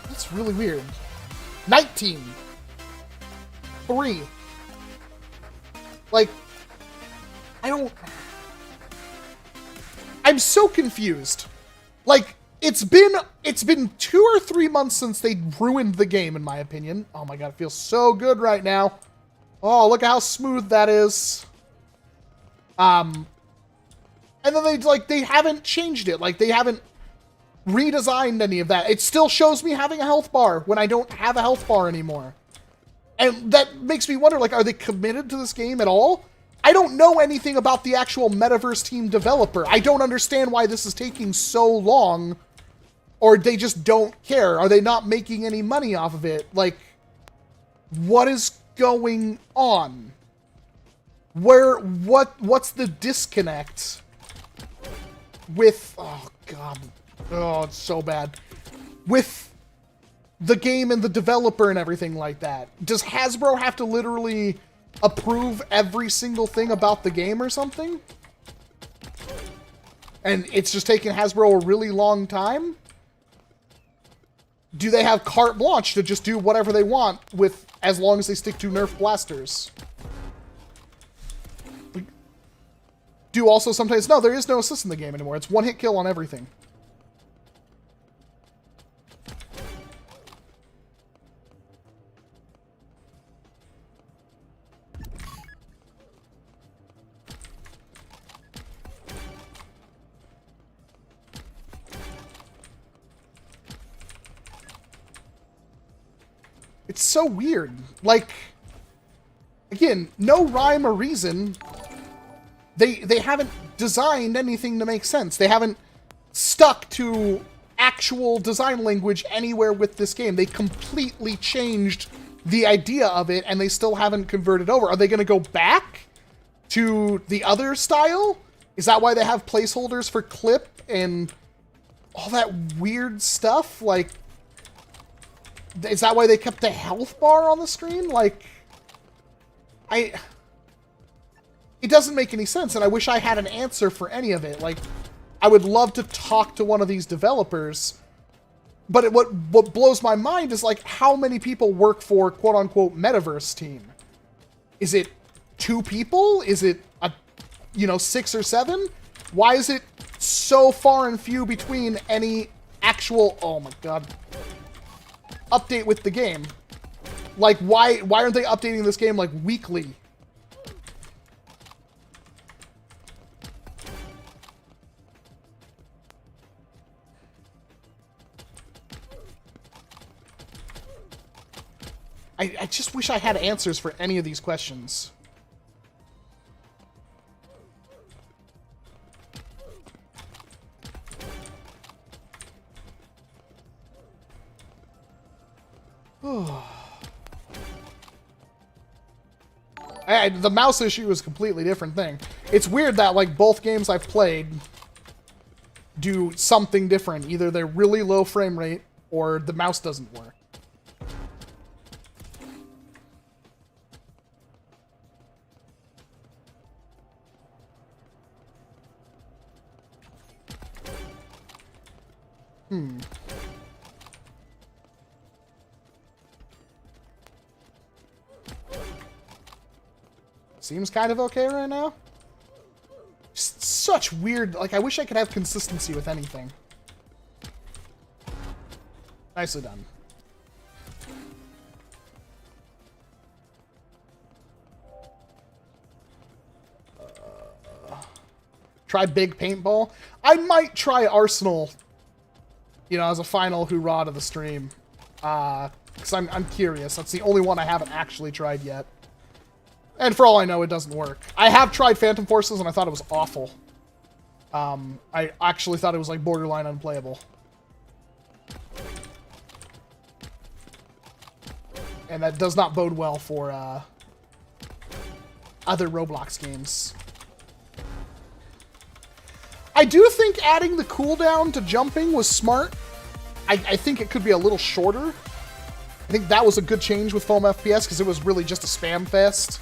That's really weird. 19. 3. Like, I'm so confused. Like, it's been 2 or 3 months since they ruined the game, in my opinion. Oh my god, it feels so good right now. Oh, look at how smooth that is. And then they haven't changed it. Like, they haven't redesigned any of that. It still shows me having a health bar when I don't have a health bar anymore. And that makes me wonder, like, are they committed to this game at all? I don't know anything about the actual Metaverse team developer. I don't understand why this is taking so long. Or they just don't care. Are they not making any money off of it? Like, what is going on? What's the disconnect with, oh god, oh, it's so bad, with the game and the developer and everything like that? Does Hasbro have to literally approve every single thing about the game or something? And it's just taking Hasbro a really long time? Do they have carte blanche to just do whatever they want with, as long as they stick to Nerf blasters? Do also sometimes... No, there is no assist in the game anymore. It's one-hit kill on everything. It's so weird. Like, again, no rhyme or reason. They haven't designed anything to make sense. They haven't stuck to actual design language anywhere with this game. They completely changed the idea of it, and they still haven't converted over. Are they going to go back to the other style? Is that why they have placeholders for clip and all that weird stuff? Like, is that why they kept the health bar on the screen? Like, it doesn't make any sense, and I wish I had an answer for any of it. Like, I would love to talk to one of these developers, but what blows my mind is, like, how many people work for quote-unquote Metaverse team? Is it 2 people? Is it, 6 or 7? Why is it so far and few between any actual, oh my god, update with the game? Like, why aren't they updating this game, like, weekly? I just wish I had answers for any of these questions. The mouse issue is a completely different thing. It's weird that, like, both games I've played do something different. Either they're really low frame rate, or the mouse doesn't work. Seems kind of okay right now. Just such weird... Like, I wish I could have consistency with anything. Nicely done. Try big paintball. I might try Arsenal, you know, as a final hoorah to the stream. Because I'm curious. That's the only one I haven't actually tried yet. And for all I know, it doesn't work. I have tried Phantom Forces, and I thought it was awful. I actually thought it was, like, borderline unplayable. And that does not bode well for, other Roblox games. I do think adding the cooldown to jumping was smart. I think it could be a little shorter. I think that was a good change with Foam FPS, because it was really just a spam fest.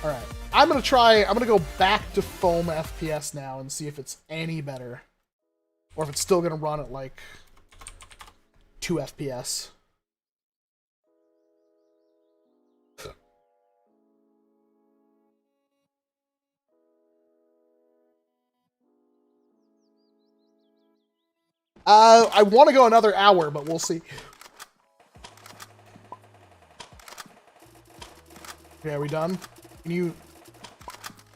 Alright, I'm gonna go back to Foam FPS now and see if it's any better. Or if it's still gonna run at, like, 2 FPS. I want to go another hour, but we'll see. Okay, are we done? Can you...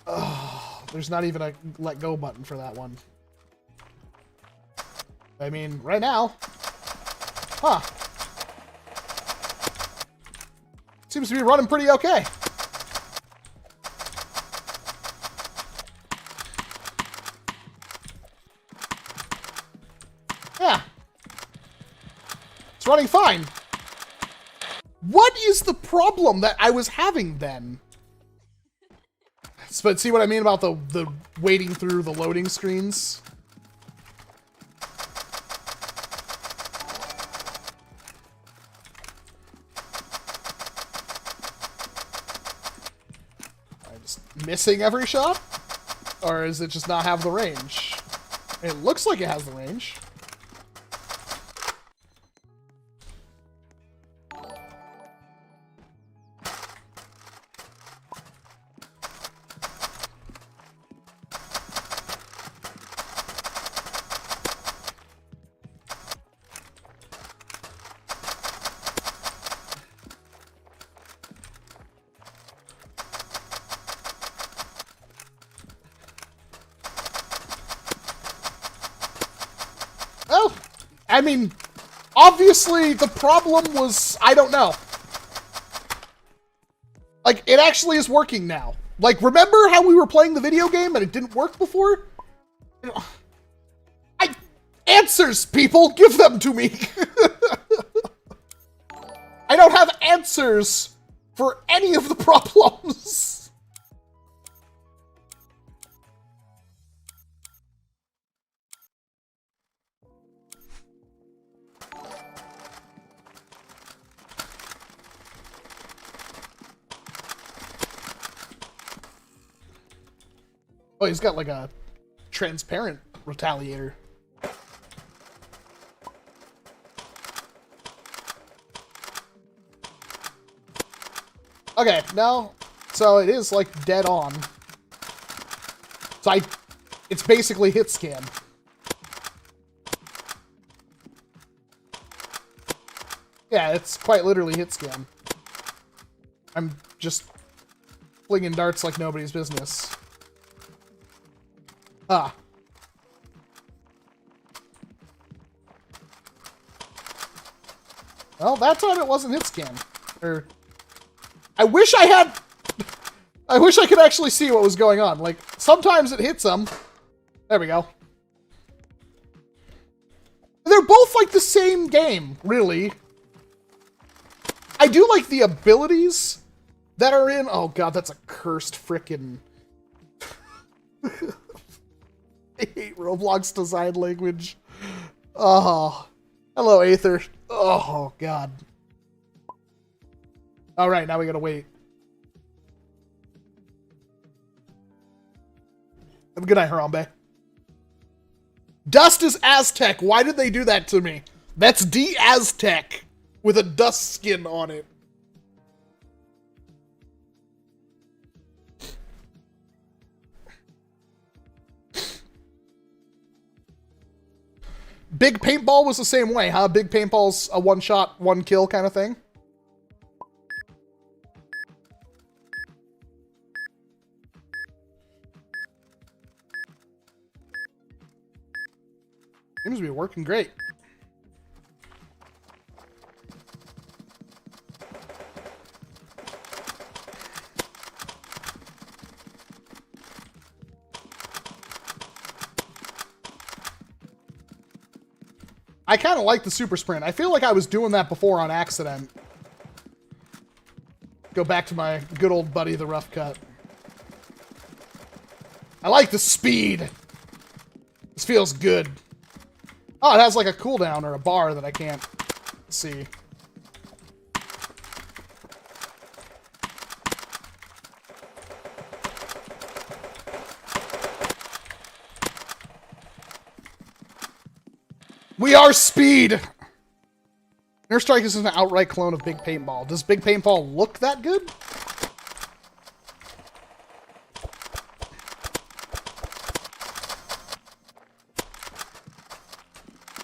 Oh, there's not even a let go button for that one. I mean, right now... Huh. Seems to be running pretty okay. Yeah. It's running fine. What is the problem that I was having then? But see what I mean about the waiting through the loading screens? Am I just missing every shot? Or is it just not have the range? It looks like it has the range. I mean, obviously the problem was, I don't know. Like, it actually is working now. Like, remember how we were playing the video game and it didn't work before? You know, answers, people! Give them to me! I don't have answers for any of the problems. Oh, he's got like a transparent retaliator. Okay, no. So it is like dead on. So it's basically hit scan. Yeah, it's quite literally hit scan. I'm just flinging darts like nobody's business. Ah. Well, that time it wasn't hit scan. Or I wish I had I wish I could actually see what was going on. Like, sometimes it hits them. There we go. They're both like the same game, really. I do like the abilities that are in... Oh god, that's a cursed frickin'... I hate Roblox design language. Oh. Hello, Aether. Oh, god. Alright, now we gotta wait. Have a good night, Harambe. Dust is Aztec. Why did they do that to me? That's D-Aztec with a dust skin on it. Big Paintball was the same way, huh? Big Paintball's a one-shot, one-kill kind of thing. Seems to be working great. I kind of like the super sprint. I feel like I was doing that before on accident. Go back to my good old buddy, the rough cut. I like the speed. This feels good. Oh, it has like a cooldown or a bar that I can't see. We are speed! Nerf Strike is an outright clone of Big Paintball. Does Big Paintball look that good?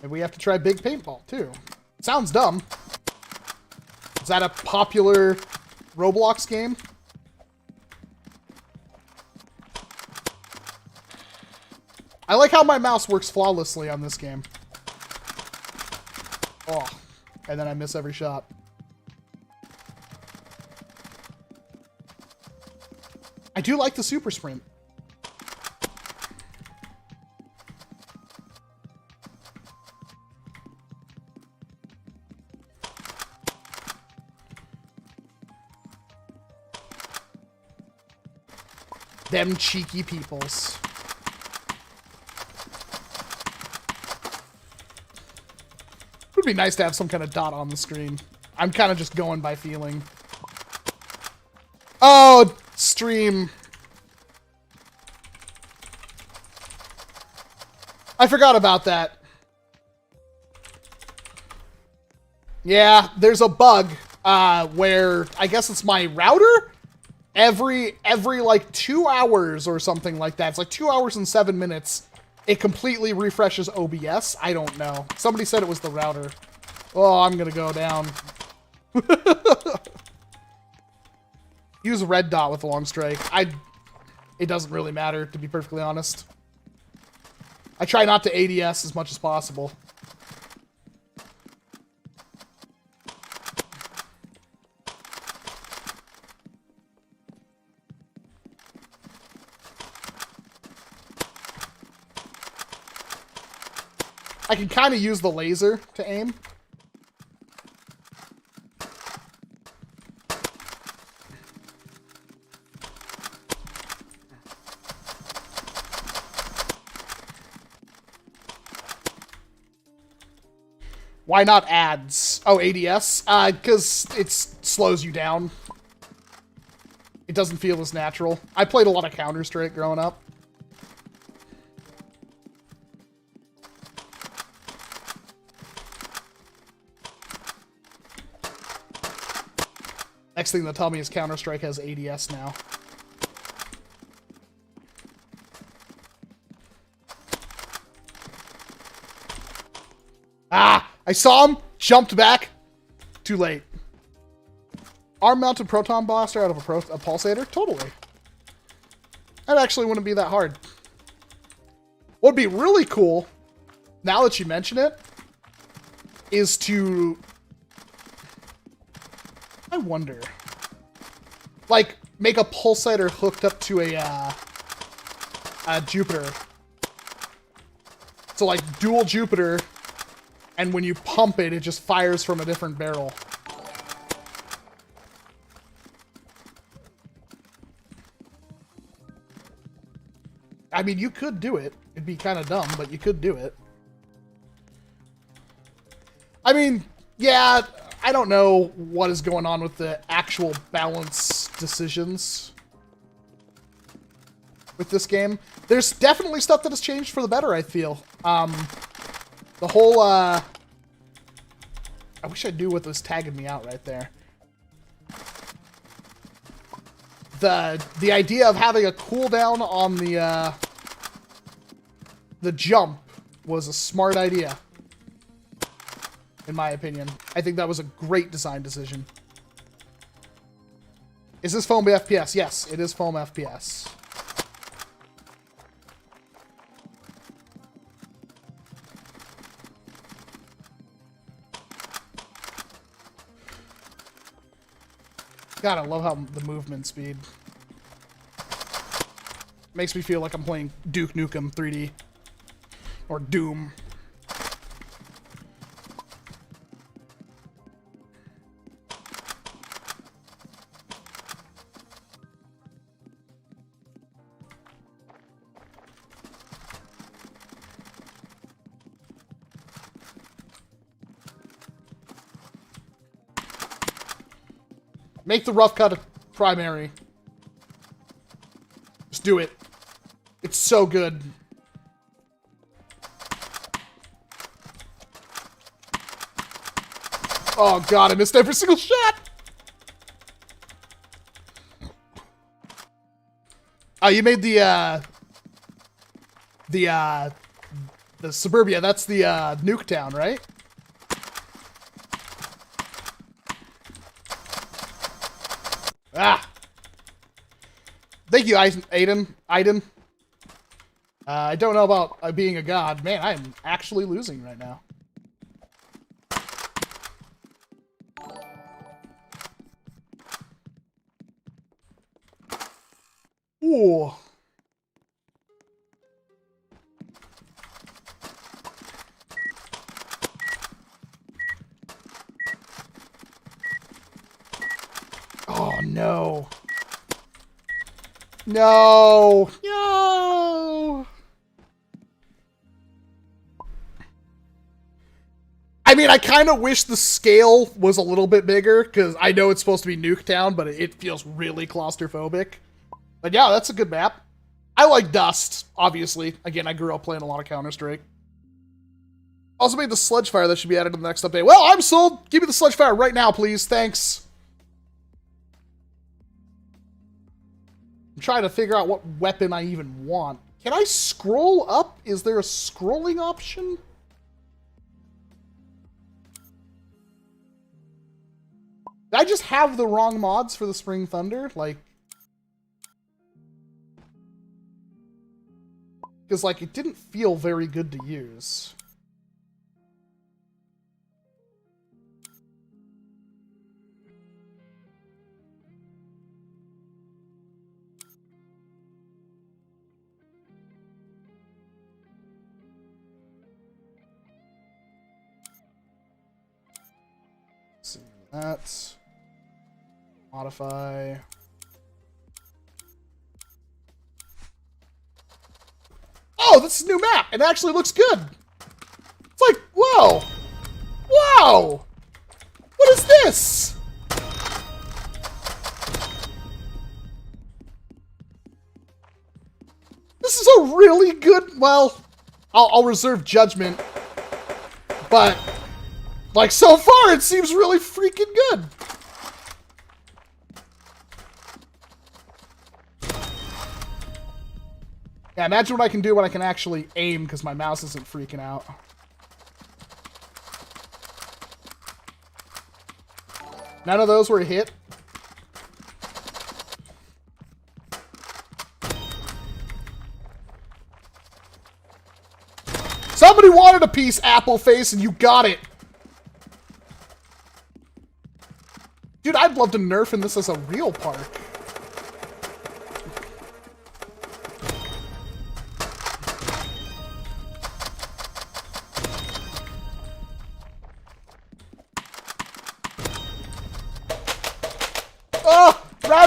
And we have to try Big Paintball, too. Sounds dumb. Is that a popular Roblox game? I like how my mouse works flawlessly on this game. Oh, and then I miss every shot. I do like the super sprint. Them cheeky peoples. It would be nice to have some kind of dot on the screen. I'm kind of just going by feeling. Oh, stream. I forgot about that. Yeah, there's a bug where I guess it's my router. Every like 2 hours or something like that. It's like 2 hours and 7 minutes. It completely refreshes OBS. I don't know. Somebody said it was the router. Oh, I'm gonna go down. Use red dot with the long strike. It doesn't really matter, to be perfectly honest. I try not to ADS as much as possible. I can kind of use the laser to aim. Why not ads? Oh, ADS? Because it slows you down. It doesn't feel as natural. I played a lot of Counter-Strike growing up. Next thing they'll tell me is Counter-Strike has ADS now. Ah! I saw him! Jumped back! Too late. Arm-mounted proton blaster out of a pulsator? Totally. That actually wouldn't be that hard. What would be really cool, now that you mention it, is to... I wonder. Like, make a pulsator hooked up to a Jupiter. So, like, dual Jupiter and when you pump it, it just fires from a different barrel. I mean, you could do it. It'd be kind of dumb, but you could do it. I mean, yeah, I don't know what is going on with the actual balance decisions with this game. There's definitely stuff that has changed for the better, I feel. The whole, I wish I knew what was tagging me out right there. The idea of having a cooldown on the jump was a smart idea, in my opinion. I think that was a great design decision. Is this foam FPS? Yes, it is foam FPS. God, I love how the movement speed makes me feel like I'm playing Duke Nukem 3D. Or Doom. Make the rough cut a primary. Just do it. It's so good. Oh god, I missed every single shot! Oh, you made the Suburbia. That's the nuke town, right? Ah! Thank you, Aiden. I don't know about being a god. Man, I am actually losing right now. Ooh. Oh, no. No. No. I mean, I kind of wish the scale was a little bit bigger, because I know it's supposed to be Nuketown, but it feels really claustrophobic. But yeah, that's a good map. I like Dust, obviously. Again, I grew up playing a lot of Counter-Strike. Also made the Sledge Fire that should be added to the next update. Well, I'm sold! Give me the Sledge Fire right now, please. Thanks. I'm trying to figure out what weapon I even want. Can I scroll up? Is there a scrolling option? Did I just have the wrong mods for the Spring Thunder? Like... Because, like, it didn't feel very good to use. Let's see that. Modify. Oh, this is a new map. It actually looks good. It's like, whoa. Wow. What is this? This is a really good, well, I'll reserve judgment. But, like, so far, it seems really freaking good. Yeah, imagine what I can do when I can actually aim, because my mouse isn't freaking out. None of those were a hit. Somebody wanted a piece, Apple Face, and you got it. Dude, I'd love to nerf in this as a real park.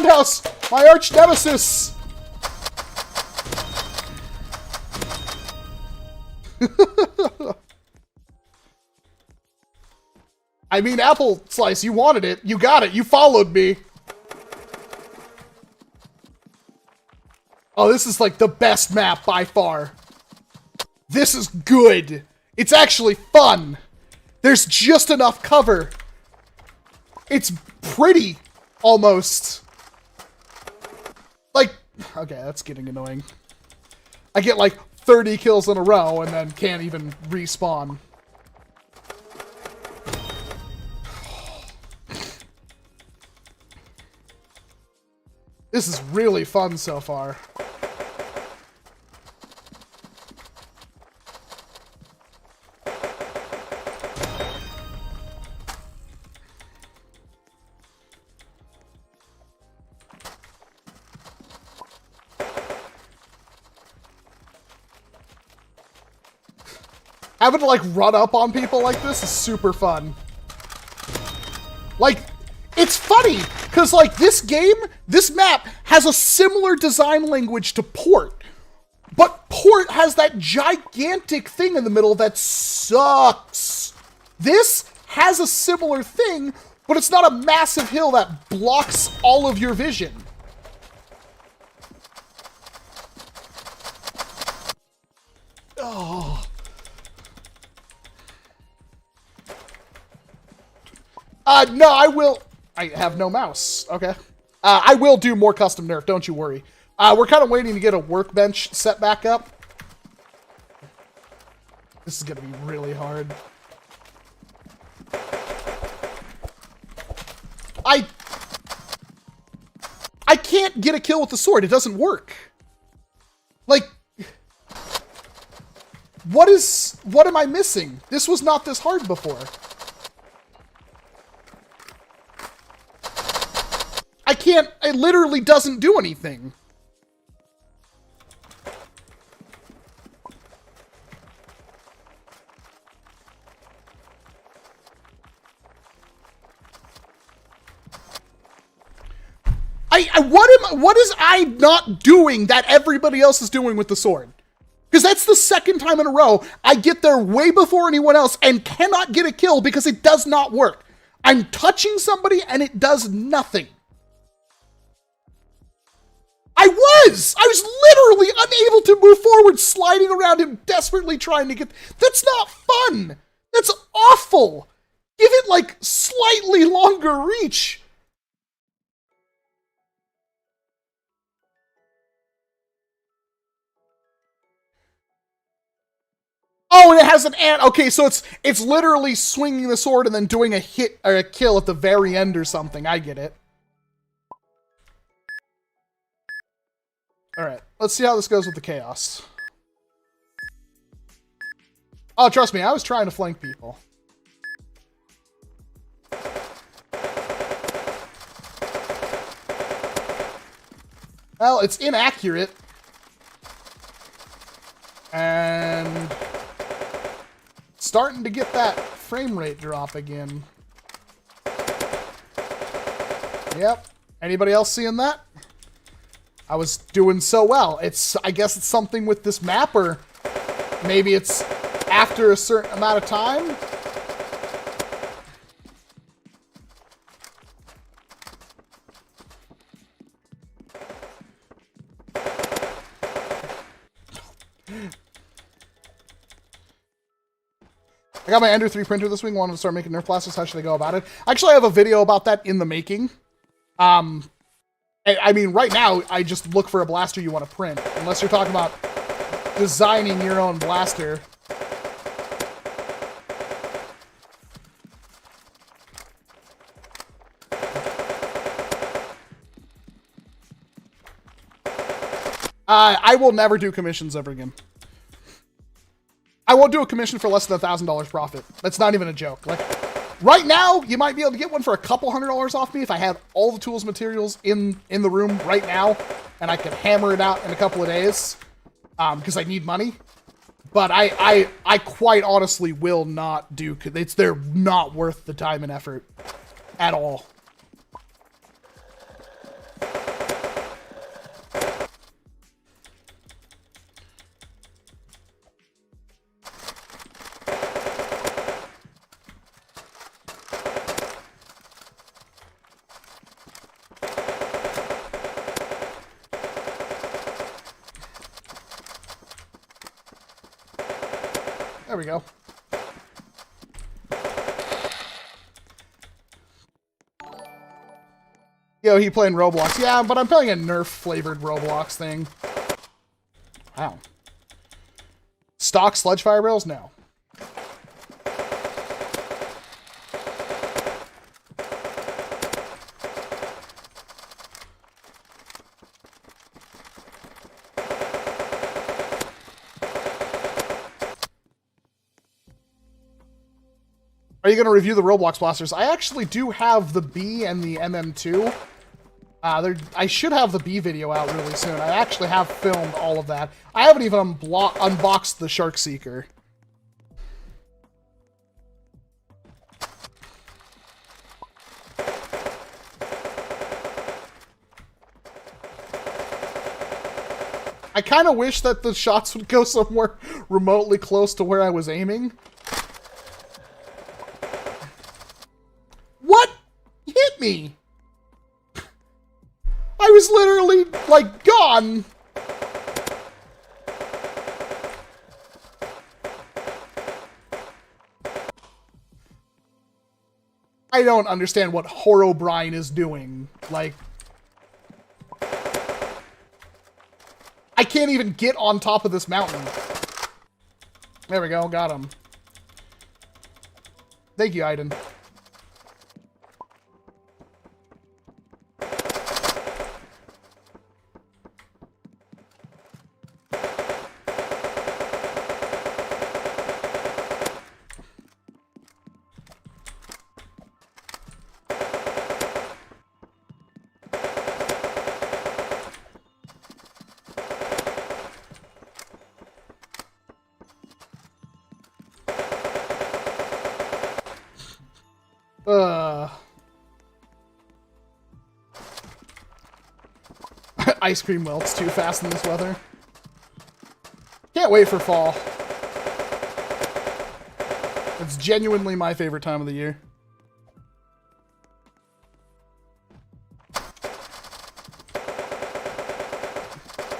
roundhouse! My arch nemesis! I mean, Apple Slice, you wanted it. You got it. You followed me. Oh, this is like the best map by far. This is good. It's actually fun. There's just enough cover. It's pretty, almost. Like, okay, that's getting annoying. I get like 30 kills in a row and then can't even respawn. This is really fun so far. Having to, like, run up on people like this is super fun. Like, it's funny, because, like, this map has a similar design language to Port. But Port has that gigantic thing in the middle that sucks. This has a similar thing, but it's not a massive hill that blocks all of your vision. Oh. No, I will... I have no mouse. Okay. I will do more custom nerf, don't you worry. We're kind of waiting to get a workbench set back up. This is going to be really hard. I can't get a kill with the sword. It doesn't work. Like... What am I missing? This was not this hard before. I can't, it literally doesn't do anything. What is I not doing that everybody else is doing with the sword? Because that's the second time in a row I get there way before anyone else and cannot get a kill because it does not work. I'm touching somebody and it does nothing. I was literally unable to move forward, sliding around him, desperately trying to get... That's not fun. That's awful. Give it, like, slightly longer reach. Oh, and it has an ant. Okay, so it's literally swinging the sword and then doing a hit or a kill at the very end or something. I get it. Alright, let's see how this goes with the chaos. Oh, trust me, I was trying to flank people. Well, it's inaccurate. And... starting to get that frame rate drop again. Yep. Anybody else seeing that? I was doing so well. I guess it's something with this map, or maybe it's after a certain amount of time. I got my Ender 3 printer this week. Wanted to start making Nerf blasters. How should I go about it? Actually, I have a video about that in the making. I mean, right now, I just look for a blaster you want to print. Unless you're talking about designing your own blaster. I will never do commissions ever again. I won't do a commission for less than $1,000 profit. That's not even a joke. Like, right now, you might be able to get one for a couple $100 off me if I had all the tools, materials in the room right now, and I could hammer it out in a couple of days, because I need money. But I quite honestly will not do. They're not worth the time and effort at all. There we go. Yo, he playing Roblox. Yeah, but I'm playing a Nerf-flavored Roblox thing. Wow. Stock sludge fire barrels? No. Are you going to review the Roblox blasters? I actually do have the B and the MM2. I should have the B video out really soon. I actually have filmed all of that. I haven't even unboxed the Shark Seeker. I kind of wish that the shots would go somewhere remotely close to where I was aiming. What hit me? I was literally, like, gone. I don't understand what Horobrine is doing. Like, I can't even get on top of this mountain. There we go, got him. Thank you, Aiden. Ice cream melts too fast in this weather. Can't wait for fall. It's genuinely my favorite time of the year.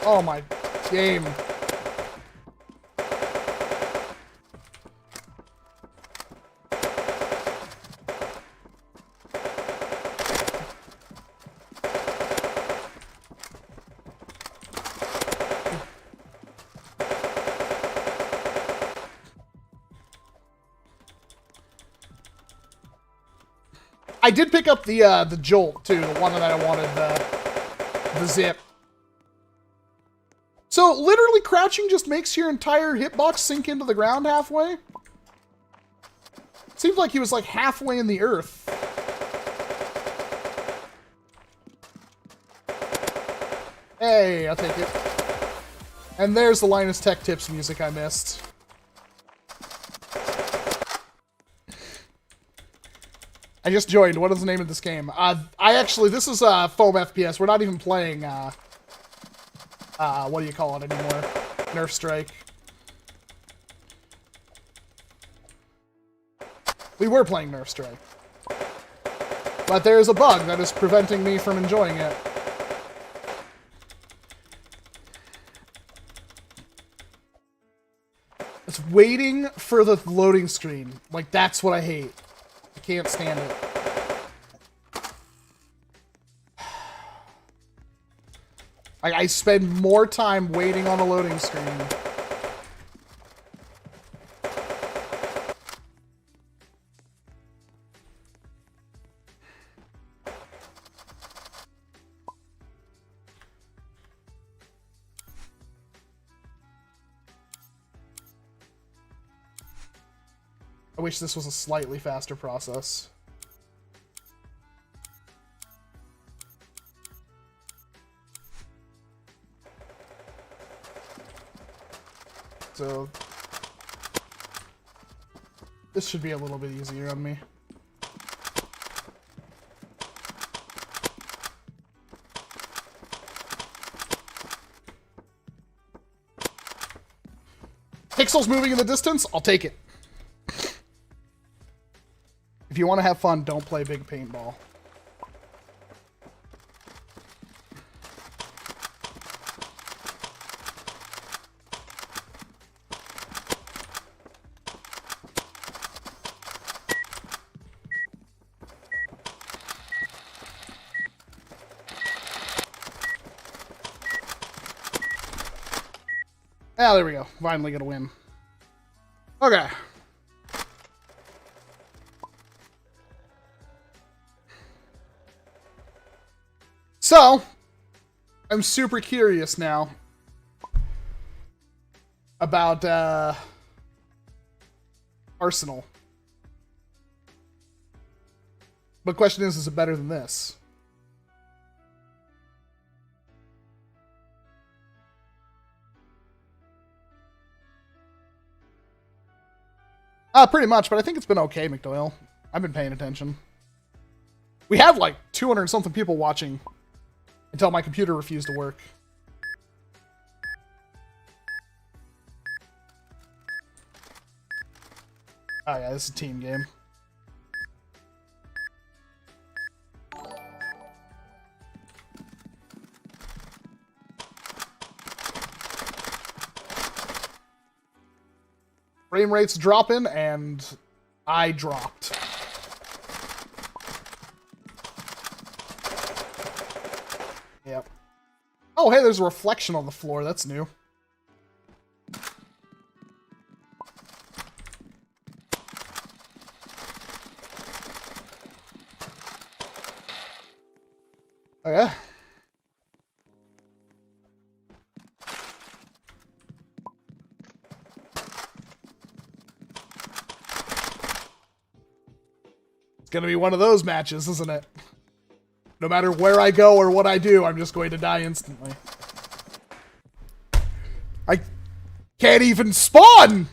Oh my game. I did pick up the Jolt too, the one that I wanted, the Zip. So literally crouching just makes your entire hitbox sink into the ground halfway? Seems like he was like halfway in the earth. Hey, I'll take it. And there's the Linus Tech Tips music I missed. I just joined. What is the name of this game? This is Foam FPS. We're not even playing, what do you call it anymore? Nerf Strike. We were playing Nerf Strike. But there's a bug that is preventing me from enjoying it. It's waiting for the loading screen. Like, that's what I hate. I can't stand it. I spend more time waiting on a loading screen. I wish this was a slightly faster process. So, this should be a little bit easier on me. Pixels moving in the distance? I'll take it. If you want to have fun, don't play big paintball. Ah, there we go. Finally gonna win. Okay. So, I'm super curious now about Arsenal. But question is it better than this? Pretty much, but I think it's been okay, McDoyle. I've been paying attention. We have like 200 and something people watching until my computer refused to work. Oh yeah, this is a team game. Frame rate's dropping, and I dropped. Yep. Oh, hey, there's a reflection on the floor. That's new. Okay. It's gonna be one of those matches, isn't it? No matter where I go or what I do, I'm just going to die instantly. I can't even spawn!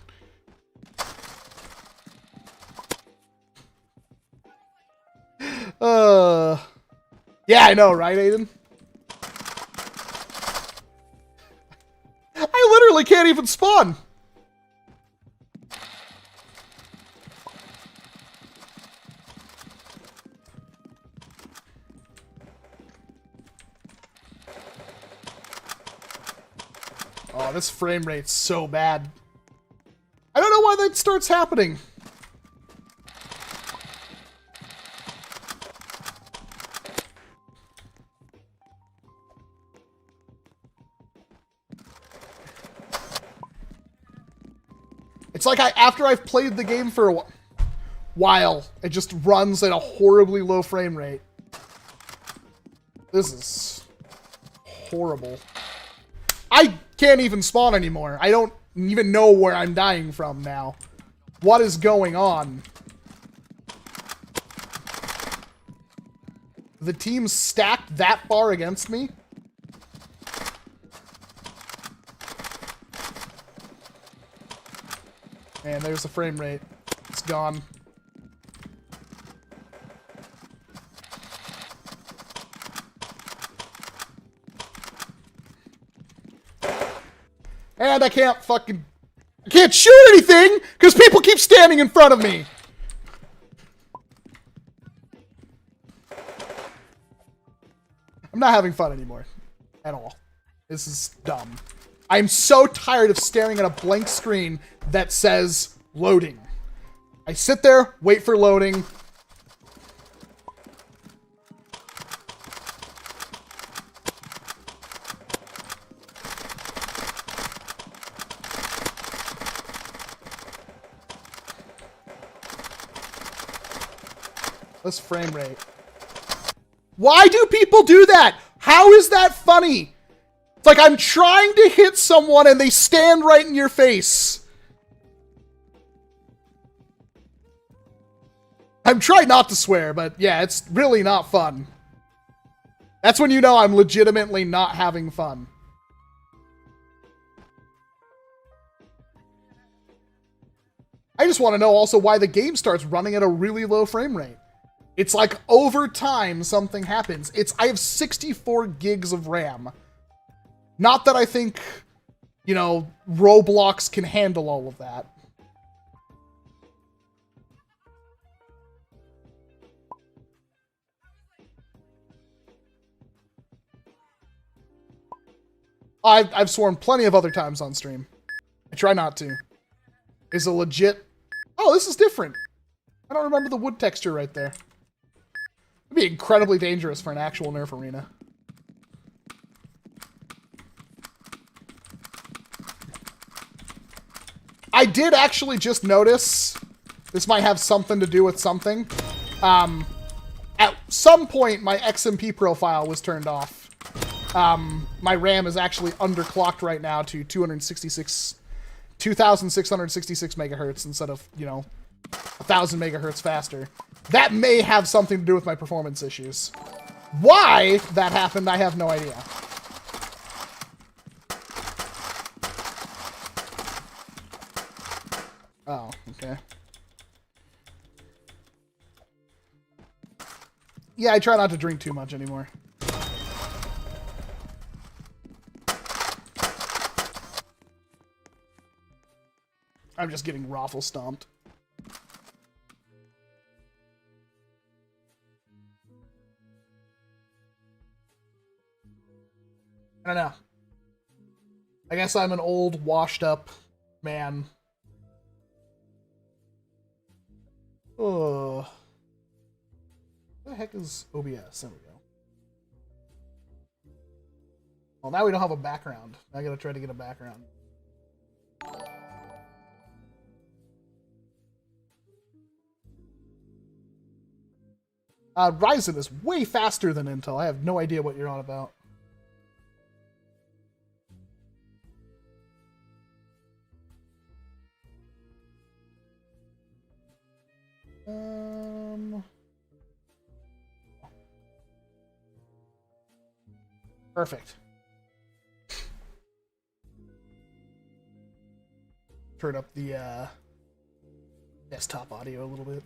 Yeah, I know, right, Aiden? I literally can't even spawn! Oh, this frame rate's so bad. I don't know why that starts happening. It's like after I've played the game for a while, it just runs at a horribly low frame rate. This is horrible. I can't even spawn anymore. I don't even know where I'm dying from now. What is going on? The team's stacked that far against me? Man, there's the frame rate. It's gone. And I can't shoot anything because people keep standing in front of me. I'm not having fun anymore. At all. This is dumb. I'm so tired of staring at a blank screen that says loading. I sit there, wait for loading. This frame rate. Why do people do that? How is that funny? It's like I'm trying to hit someone and they stand right in your face. I'm trying not to swear, but yeah, it's really not fun. That's when you know I'm legitimately not having fun. I just want to know also why the game starts running at a really low frame rate. It's like over time something happens. I have 64 gigs of RAM. Not that I think, you know, Roblox can handle all of that. I've sworn plenty of other times on stream. I try not to. Is a legit... Oh, this is different. I don't remember the wood texture right there. It'd be incredibly dangerous for an actual NERF arena. I did actually just notice, this might have something to do with something. At some point, my XMP profile was turned off. My RAM is actually underclocked right now to 2,666 megahertz instead of, you know, 1,000 megahertz faster. That may have something to do with my performance issues. Why that happened, I have no idea. Oh, okay. Yeah, I try not to drink too much anymore. I'm just getting raffle stomped. I don't know. I guess I'm an old, washed-up man. Oh. What the heck is OBS? There we go. Well, now we don't have a background. I gotta try to get a background. Ryzen is way faster than Intel. I have no idea what you're on about. Perfect. Turn up the desktop audio a little bit.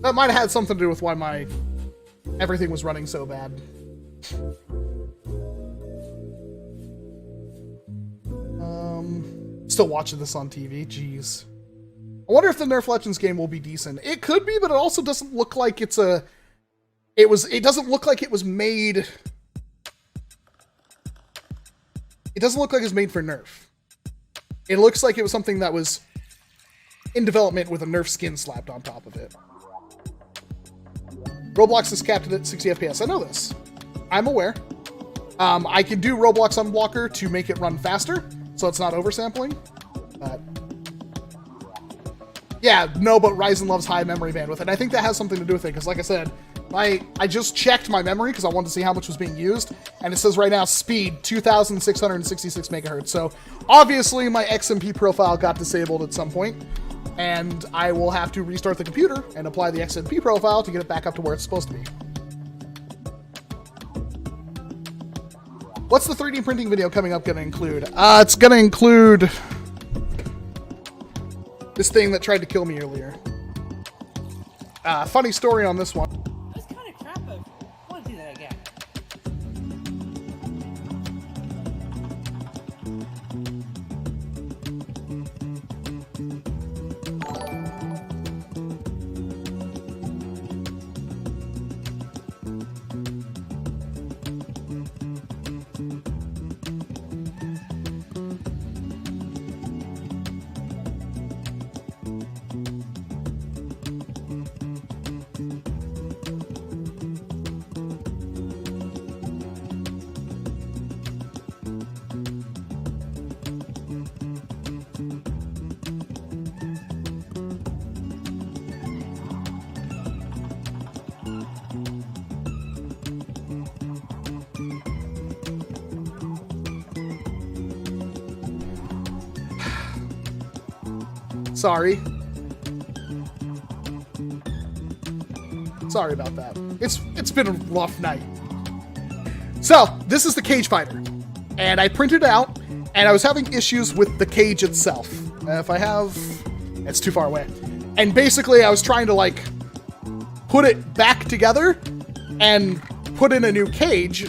That might have had something to do with why my everything was running so bad. Still watching this on TV. Jeez. I wonder if the Nerf Legends game will be decent. It could be, but it also doesn't look like it's a... It doesn't look like it was made... It doesn't look like it's made for Nerf. It looks like it was something that was in development with a Nerf skin slapped on top of it. Roblox is capped at 60 FPS. I know this. I'm aware. I can do Roblox Unblocker to make it run faster, so it's not oversampling. Yeah, no, but Ryzen loves high memory bandwidth, and I think that has something to do with it, because like I said, I just checked my memory because I wanted to see how much was being used, and it says right now speed 2,666 megahertz. So obviously my XMP profile got disabled at some point, and I will have to restart the computer and apply the XMP profile to get it back up to where it's supposed to be. What's the 3D printing video coming up going to include? It's going to include this thing that tried to kill me earlier. Funny story on this one. That's kind of crap. I want to do that again. Sorry. Sorry about that. It's been a rough night. So, this is the cage fighter. And I printed it out, and I was having issues with the cage itself. If I have... It's too far away. And basically, I was trying to, like, put it back together and put in a new cage,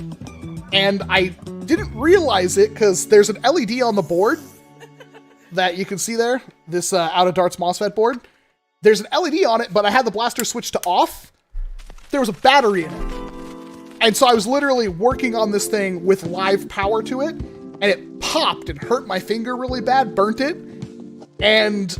and I didn't realize it because there's an LED on the board that you can see there, this out of darts MOSFET board. There's an LED on it, but I had the blaster switched to off. There was a battery in it. And so I was literally working on this thing with live power to it, and it popped and hurt my finger really bad, burnt it. And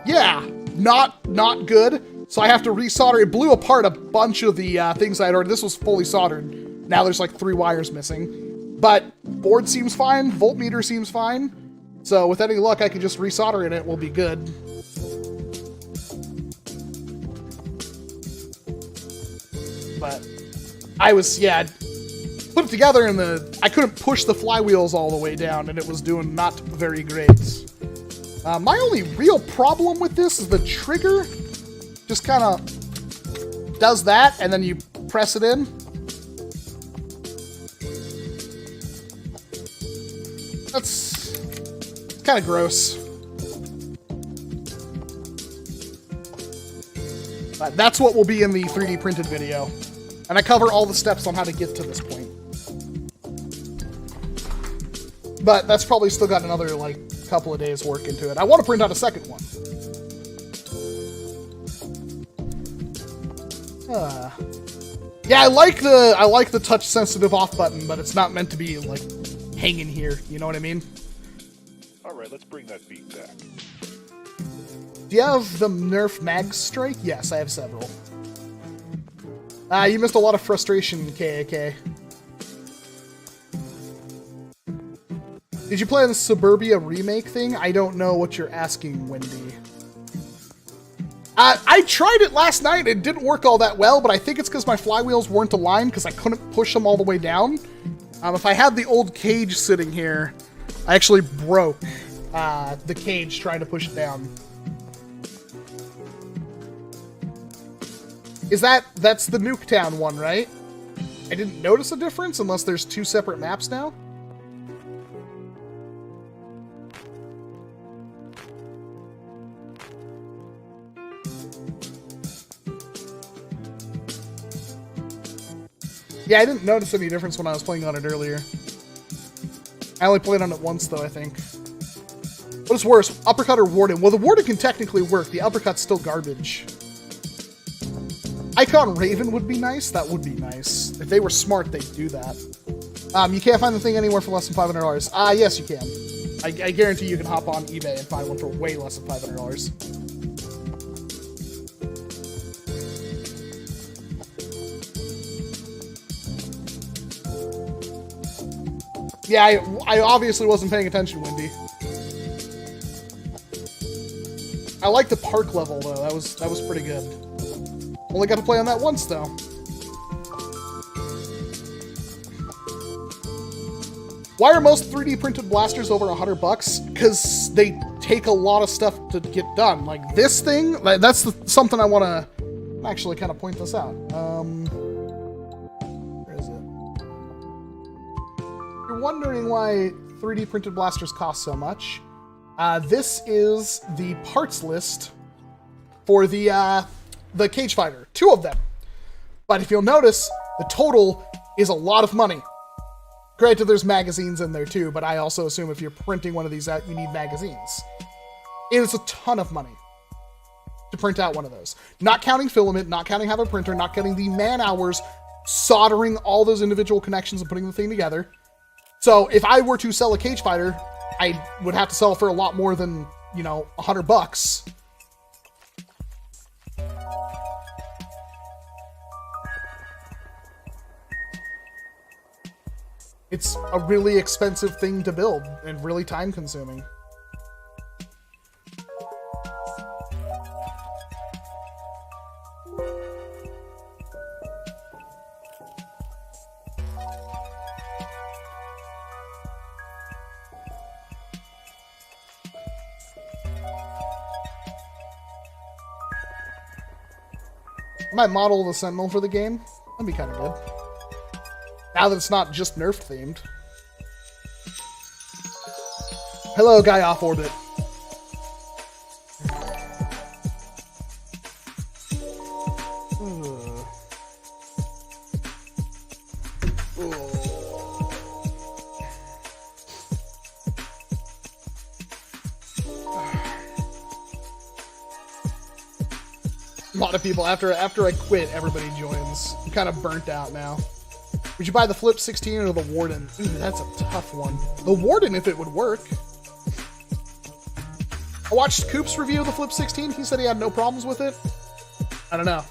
yeah, not good. So I have to resolder. It blew apart a bunch of the things I had ordered. This was fully soldered. Now there's like 3 wires missing. But board seems fine, voltmeter seems fine. So with any luck, I can just resolder it, we'll be good. But I was, yeah, put it together and I couldn't push the flywheels all the way down and it was doing not very great. My only real problem with this is the trigger just kind of does that and then you press it in. That's kind of gross. But that's what will be in the 3D printed video. And I cover all the steps on how to get to this point. But that's probably still got another, like, couple of days work into it. I want to print out a second one. Yeah, I like the touch sensitive off button, but it's not meant to be, like, hanging here. You know what I mean? Alright, let's bring that beat back. Do you have the NERF mag strike? Yes, I have several. You missed a lot of frustration, KAK. Did you play the Suburbia remake thing? I don't know what you're asking, Wendy. I tried it last night. It didn't work all that well, but I think it's because my flywheels weren't aligned because I couldn't push them all the way down. If I had the old cage sitting here, I actually broke the cage trying to push it down. That's the Nuketown one, right? I didn't notice a difference unless there's 2 separate maps now. Yeah, I didn't notice any difference when I was playing on it earlier. I only played on it once, though, I think. What is worse, uppercut or warden? Well, the warden can technically work. The uppercut's still garbage. Icon Raven would be nice. That would be nice. If they were smart, they'd do that. You can't find the thing anywhere for less than $500. Yes, you can. I guarantee you can hop on eBay and find one for way less than $500. Yeah, I obviously wasn't paying attention, Wendy. I like the park level, though. That was pretty good. Only got to play on that once, though. Why are most 3D printed blasters over $100? Because they take a lot of stuff to get done. Like this thing, that's something I want to actually kind of point this out. Where is it? You're wondering why 3D printed blasters cost so much. This is the parts list for the Cage Fighter. 2 of them. But if you'll notice, the total is a lot of money. Granted, there's magazines in there too, but I also assume if you're printing one of these out, you need magazines. It is a ton of money to print out one of those. Not counting filament, not counting having a printer, not counting the man hours soldering all those individual connections and putting the thing together. So if I were to sell a Cage Fighter, I would have to sell for a lot more than, you know, $100. It's a really expensive thing to build and really time consuming. I might model the Sentinel for the game. That'd be kind of good. Now that it's not just Nerf themed. Hello, guy off orbit. A lot of people, after I quit, everybody joins. I'm kind of burnt out now. Would you buy the Flip 16 or the Warden? Ooh, that's a tough one. The Warden, if it would work. I watched Coop's review of the Flip 16. He said he had no problems with it. I don't know.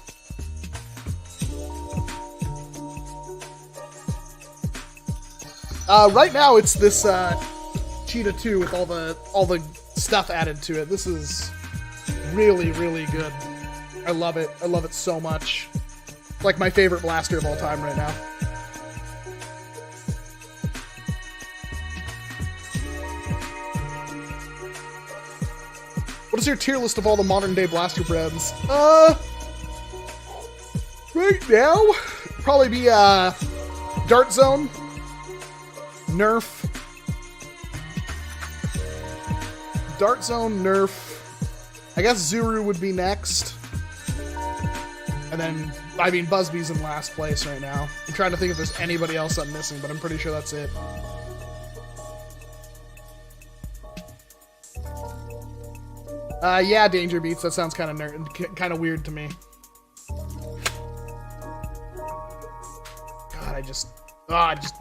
Right now it's this Cheetah 2 with all the stuff added to it. This is really, really good. I love it. I love it so much. It's like my favorite blaster of all time right now. What is your tier list of all the modern day blaster brands? Right now, probably be Dart Zone, NERF, Dart Zone, NERF. I guess Zuru would be next. And then, I mean, Busby's in last place right now. I'm trying to think if there's anybody else I'm missing, but I'm pretty sure that's it. Yeah, Danger Beats. That sounds kind of weird to me. God, I just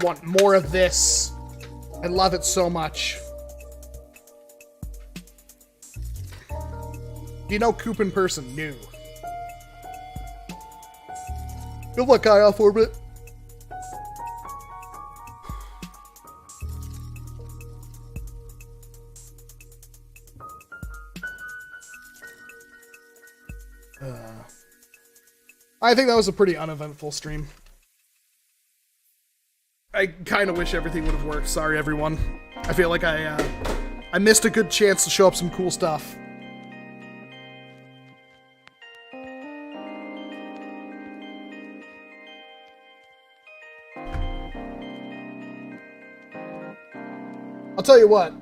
want more of this. I love it so much. Do you know Coop in person? No. Good luck, guy off orbit. I think that was a pretty uneventful stream. I kind of wish everything would have worked. Sorry, everyone. I feel like I missed a good chance to show up some cool stuff. I'll tell you what.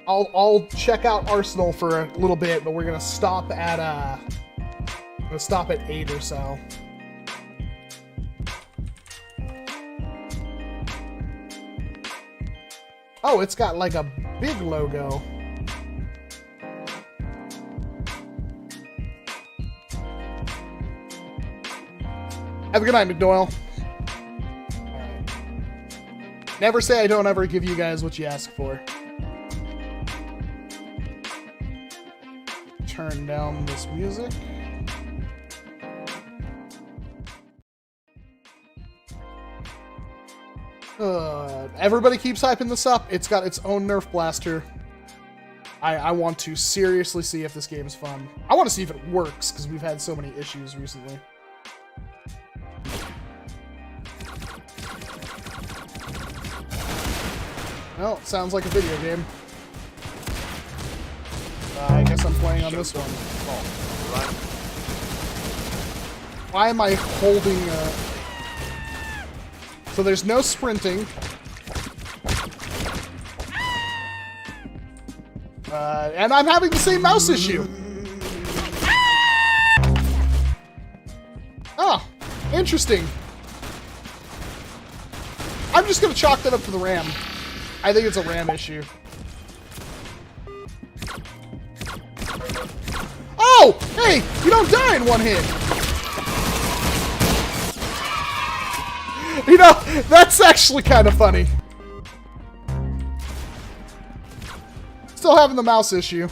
I'll check out Arsenal for a little bit, but we're gonna stop at 8 or so. Oh, it's got like a big logo. Have a good night, McDoyle. Alright. Never say I don't ever give you guys what you ask for. Turn down this music. Everybody keeps hyping this up. It's got its own Nerf blaster. I want to seriously see if this game is fun. I want to see if it works, because we've had so many issues recently. Well, it sounds like a video game. I guess I'm playing on this one. Why am I holding So there's no sprinting. And I'm having the same mouse issue. Oh, interesting. I'm just gonna chalk that up to the RAM. I think it's a RAM issue. Oh! Hey! You don't die in one hit! You know, that's actually kind of funny. Still having the mouse issue.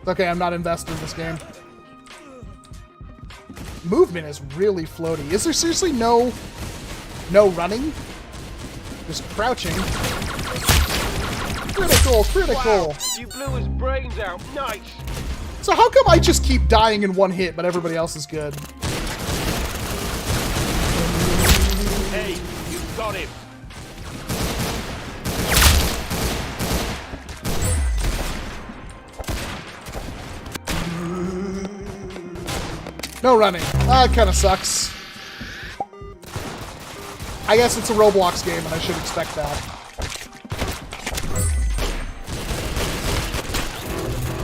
Okay, I'm not invested in this game. Movement is really floaty. Is there seriously no running? Just crouching. Critical, critical. Wow, you blew his brains out. Nice. So how come I just keep dying in one hit, but everybody else is good? Hey, you got him. No running. That kind of sucks. I guess it's a Roblox game, and I should expect that.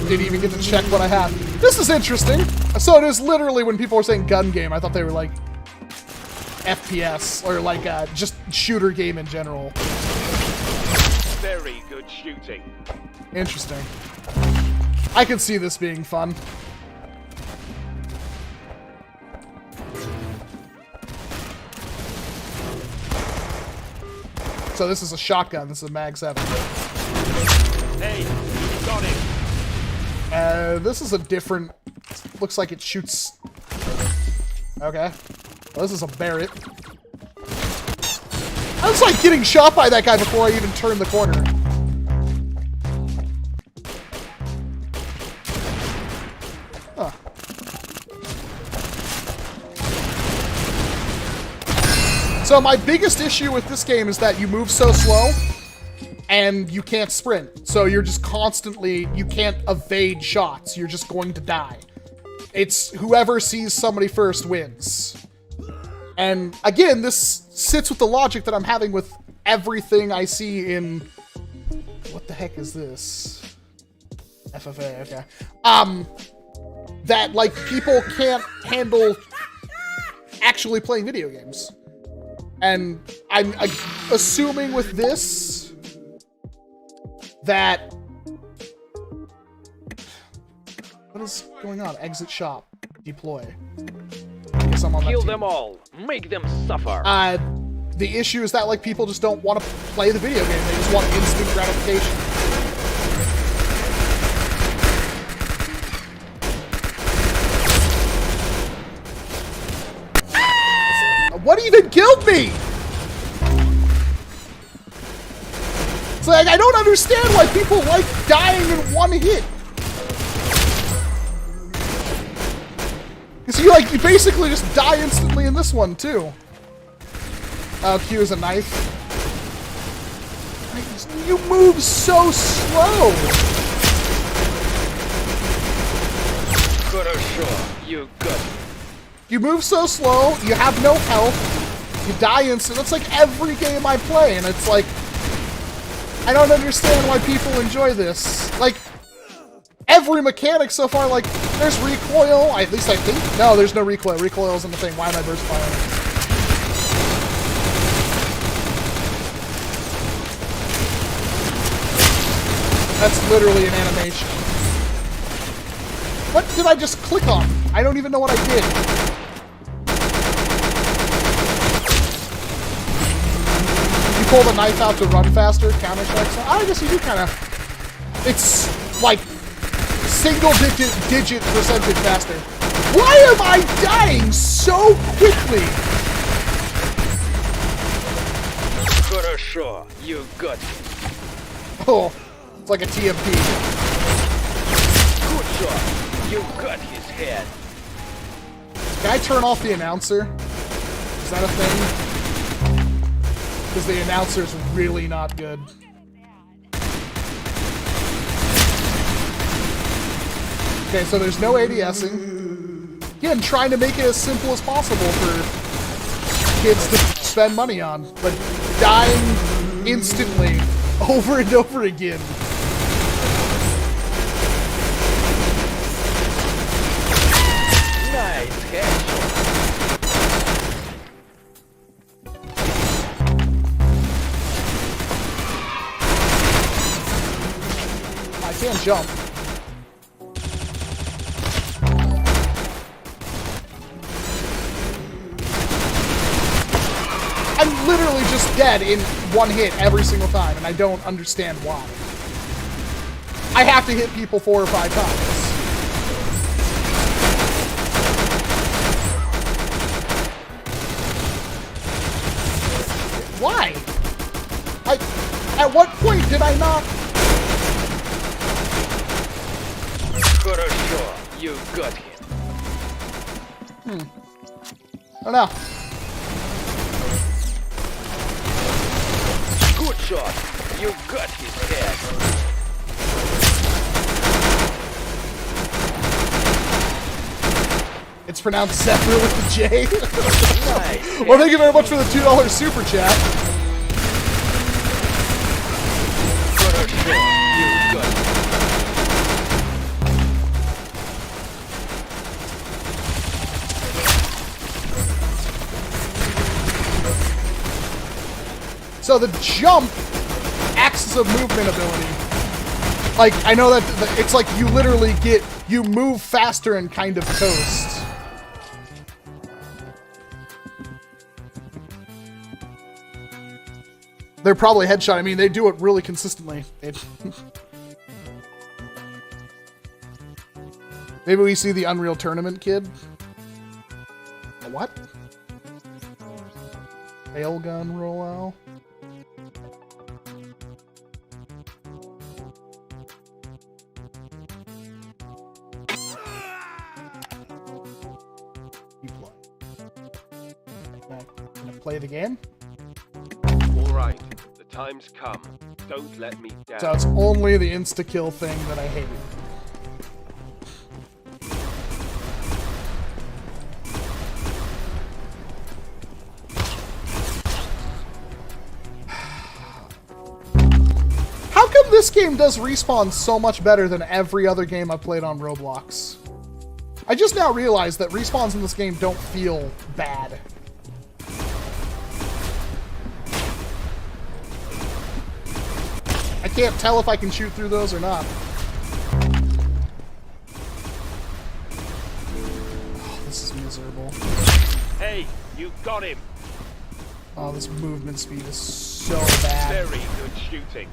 Didn't even get to check what I have. This is interesting. So it is literally when people were saying gun game, I thought they were like FPS or like just shooter game in general. Very good shooting. Interesting. I could see this being fun. So this is a shotgun. This is a Mag 7. Hey, you got him. This is a different... Looks like it shoots... Okay. Well, this is a Barrett. I was like getting shot by that guy before I even turned the corner. Huh. So my biggest issue with this game is that you move so slow and you can't sprint. So you're just constantly, you can't evade shots. You're just going to die. It's whoever sees somebody first wins. And again, this sits with the logic that I'm having with everything I see in... What the heck is this? FFA, okay. That, like, people can't handle actually playing video games. And I'm assuming with this that... What is going on? Exit shop. Deploy. I guess I'm on that Kill team. them all. Make them suffer. The issue is that, like, people just don't want to play the video game. They just want instant gratification. What even killed me? It's like, I don't understand why people like dying in one hit. Because you basically just die instantly in this one, too. Q is a knife. You move so slow. Good or sure, you good. You move so slow, you have no health, you die instantly. That's like every game I play, and it's like, I don't understand why people enjoy this. Like, every mechanic so far, like, there's recoil, at least I think. No, there's no recoil. Recoil isn't the thing. Why am I burst firing? That's literally an animation. What did I just click on? I don't even know what I did. You pull the knife out to run faster, counter-strike. So I guess you do kind of... It's like single-digit percentage faster. Why am I dying so quickly? Good or sure, you good. Oh, it's like a TMP. Good shot. You got his head. Can I turn off the announcer? Is that a thing? Because the announcer's really not good. Okay, so there's no ADSing. Again, trying to make it as simple as possible for kids to spend money on, but dying instantly over and over again. Nice headshot. I can't jump. I'm literally just dead in one hit every single time, and I don't understand why. I have to hit people 4 or 5 times. Why? At what point did I not... Good or sure, you got him. I don't know. Good shot. You got his head. It's pronounced Zephyr with the J. Nice. Well, thank you very much for the $2 super chat. Good or sure, you got him. So the jump acts as a movement ability. Like, I know that it's like you literally you move faster and kind of coast. They're probably headshot. I mean, they do it really consistently. Maybe we see the Unreal Tournament kid. A what? Railgun rollout. play the game. Alright, the time's come. Don't let me down. So it's only the insta-kill thing that I hate. How come this game does respawn so much better than every other game I've played on Roblox? I just now realized that respawns in this game don't feel bad. I can't tell if I can shoot through those or not. Oh, this is miserable. Hey, you got him. Oh, this movement speed is so bad. Very good shooting.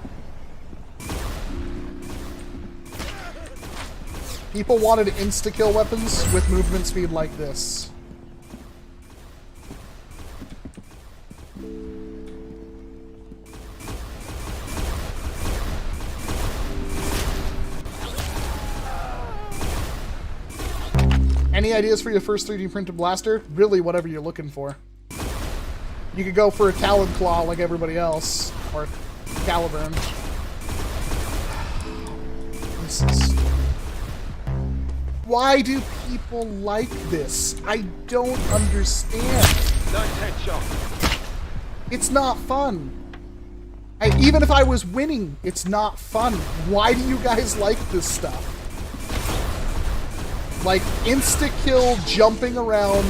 People wanted insta-kill weapons with movement speed like this. Any ideas for your first 3D printed blaster? Really, whatever you're looking for. You could go for a Talon Claw like everybody else, or Caliburn. This is... Why do people like this? I don't understand. Nice headshot. It's not fun. Even if I was winning, it's not fun. Why do you guys like this stuff? Like, insta-kill jumping around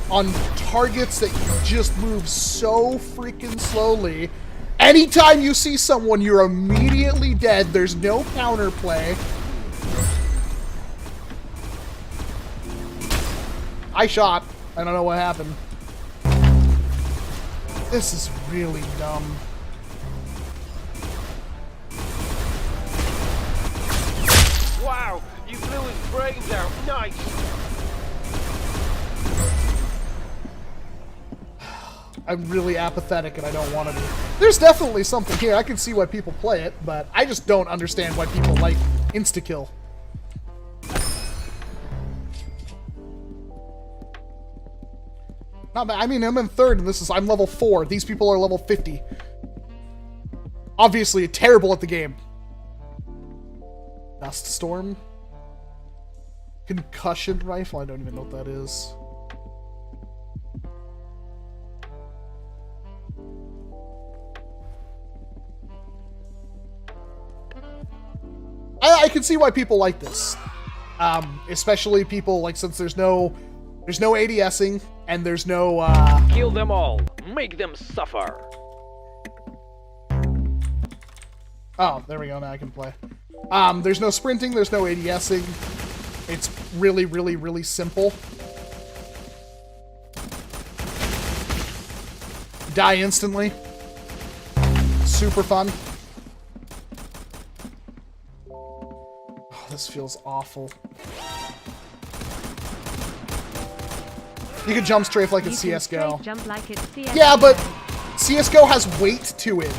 on targets that just move so freaking slowly. Anytime you see someone, you're immediately dead. There's no counterplay. I shot. I don't know what happened. This is really dumb. Wow, you blew his brains out. Nice. I'm really apathetic and I don't want to be. There's definitely something here. I can see why people play it, but I just don't understand why people like insta-kill. Not bad. I mean, I'm in third and I'm level 4. These people are level 50. Obviously terrible at the game. Dust Storm. Concussion Rifle. I don't even know what that is. I can see why people like this. Especially people, like, since there's no ADSing and there's no Kill them all. Make them suffer. Oh, there we go. Now I can play. There's no sprinting. There's no ADSing. It's really, really, really simple. Die instantly. Super fun. Oh, this feels awful. You can jump strafe like it's CSGO. Jump like it's CSGO. Yeah, but CSGO has weight to it.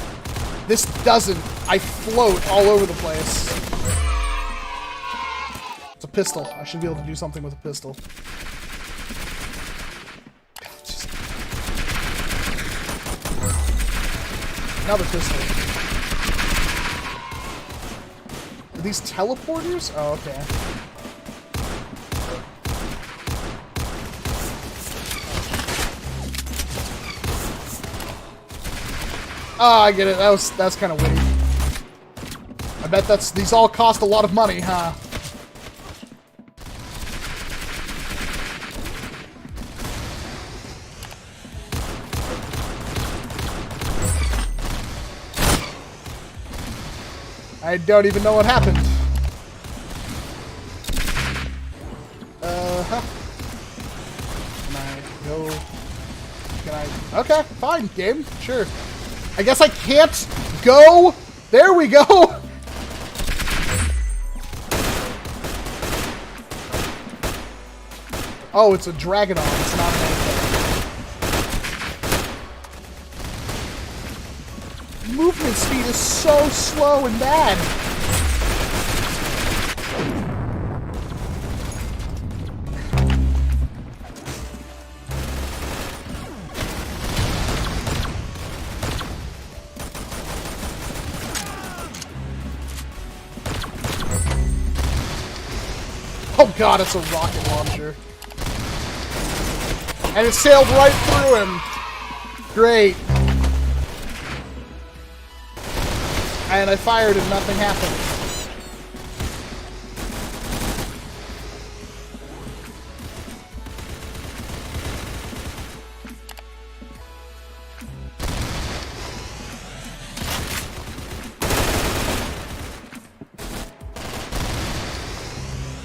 This doesn't. I float all over the place. It's a pistol. I should be able to do something with a pistol. Another pistol. Are these teleporters? Oh, okay. Oh, I get it. That's kind of witty. I bet these all cost a lot of money, huh? I don't even know what happened. Can I go? Can I? Okay, fine, game. Sure. I guess I can't go. There we go. Oh, it's a Dragonon. It's not an movement speed is so slow and bad. Oh god, it's a rocket launcher. And it sailed right through him. Great. And I fired and nothing happened.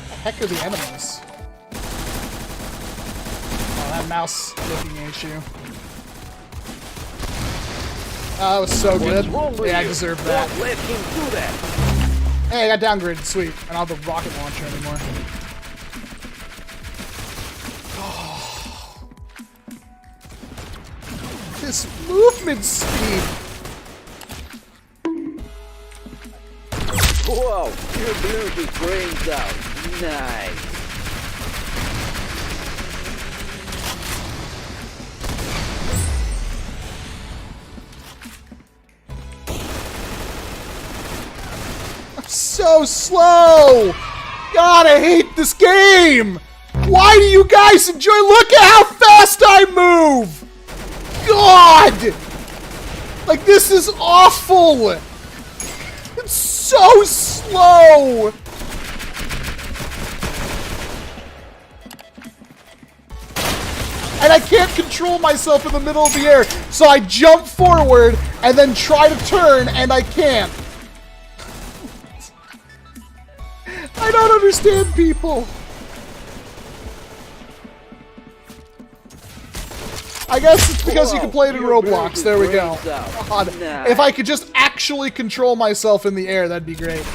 The heck are the enemies? Oh, that mouse looking issue. Oh, that was so good. Yeah, I deserved that. Don't let him do that. Hey, I got downgraded. Sweet. I don't have the rocket launcher anymore. Oh. This movement speed. Wow, you blew his brains out. Nice. So slow! God, I hate this game! Why do you guys enjoy? Look at how fast I move! God! Like, this is awful! It's so slow! And I can't control myself in the middle of the air, so I jump forward and then try to turn, and I can't. I don't understand people. I guess it's because you can play it in Roblox. There we go. God, if I could just actually control myself in the air, that'd be great.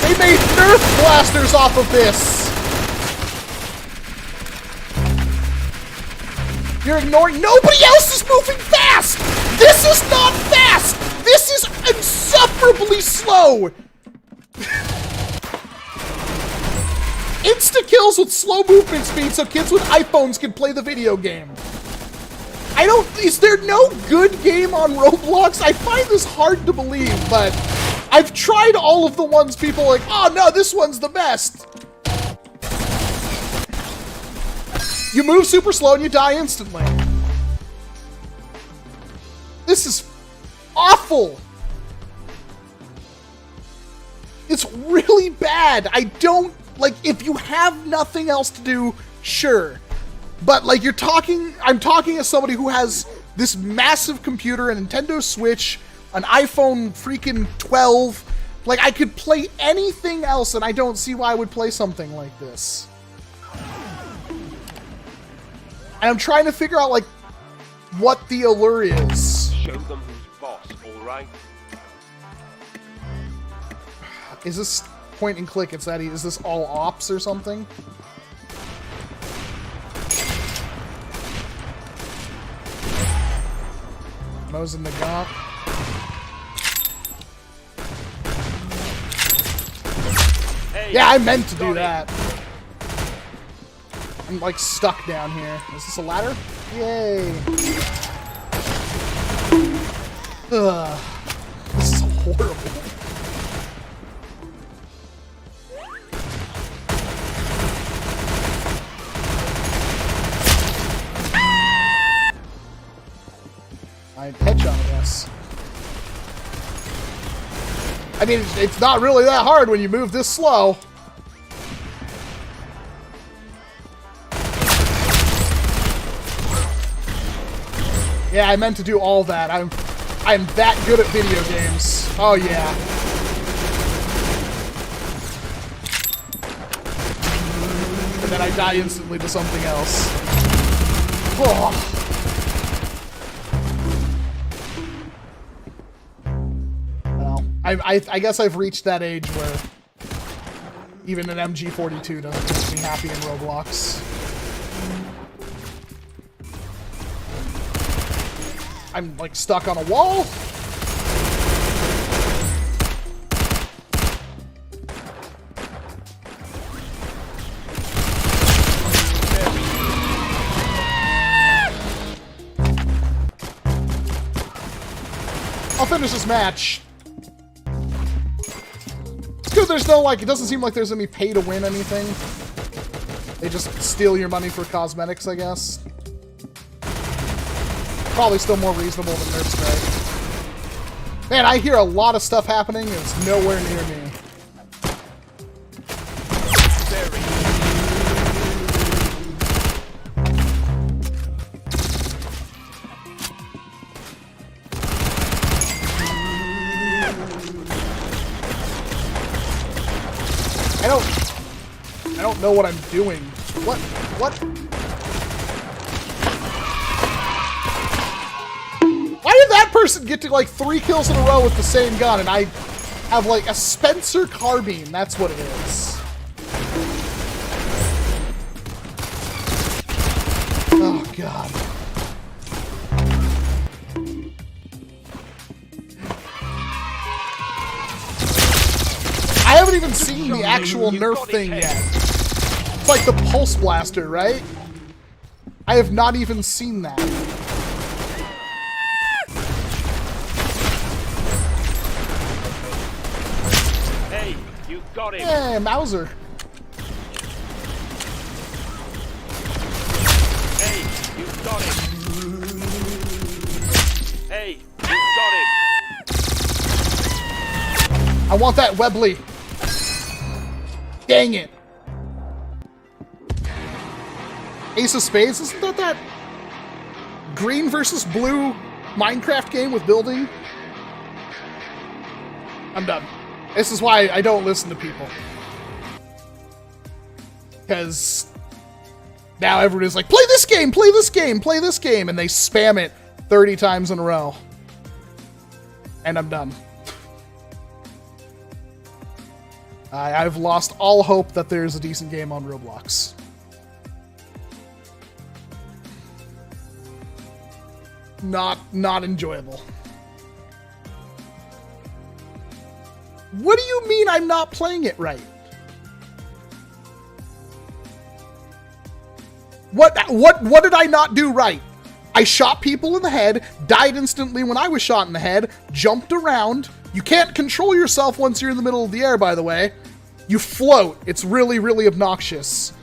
They made NERF blasters off of this. You're ignoring. Nobody else is moving fast. This is not fast. This is insufferably slow. Insta-kills with slow movement speed so kids with iPhones can play the video game. Is there no good game on Roblox? I find this hard to believe, but I've tried all of the ones people are like, oh no, this one's the best. You move super slow and you die instantly. This is awful. It's really bad. I don't, like, if you have nothing else to do, sure. But, like, I'm talking as somebody who has this massive computer, a Nintendo Switch, an iPhone freaking 12. Like, I could play anything else, and I don't see why I would play something like this. And I'm trying to figure out, like, what the allure is. Show them who's boss, alright? Is this point and click? Is this all ops or something? Mo's in the gaunt. Hey, Yeah, I meant to do that. I'm like stuck down here. Is this a ladder? Yay. Ugh. This is horrible. I headshot, I guess. I mean, it's not really that hard when you move this slow. Yeah, I meant to do all that. I'm that good at video games. Oh yeah. And then I die instantly to something else. Oh. Well, I guess I've reached that age where even an MG42 doesn't make me happy in Roblox. I'm, like, stuck on a wall. I'll finish this match. good there's no, like, it doesn't seem like there's any pay to win anything. They just steal your money for cosmetics, I guess. Probably still more reasonable than Nerf Strike. Man, I hear a lot of stuff happening and it's nowhere near me. I don't know what I'm doing. What? Why did that person get to like 3 kills in a row with the same gun and I have like a Spencer carbine? That's what it is. Oh god. I haven't even seen the actual Nerf thing yet. It's like the Pulse Blaster, right? I have not even seen that. Hey, you got him. Hey, Mauser. Hey, you got him. Hey, you got him. I want that Webley. Dang it. Ace of Spades, isn't that green versus blue Minecraft game with building? I'm done. This is why I don't listen to people. Because now everybody's like, play this game, play this game, play this game, and they spam it 30 times in a row. And I'm done. I've lost all hope that there's a decent game on Roblox. Not enjoyable. What do you mean I'm not playing it right? What did I not do right? I shot people in the head, died instantly when I was shot in the head, jumped around. You can't control yourself once you're in the middle of the air, by the way. You float. It's really, really obnoxious.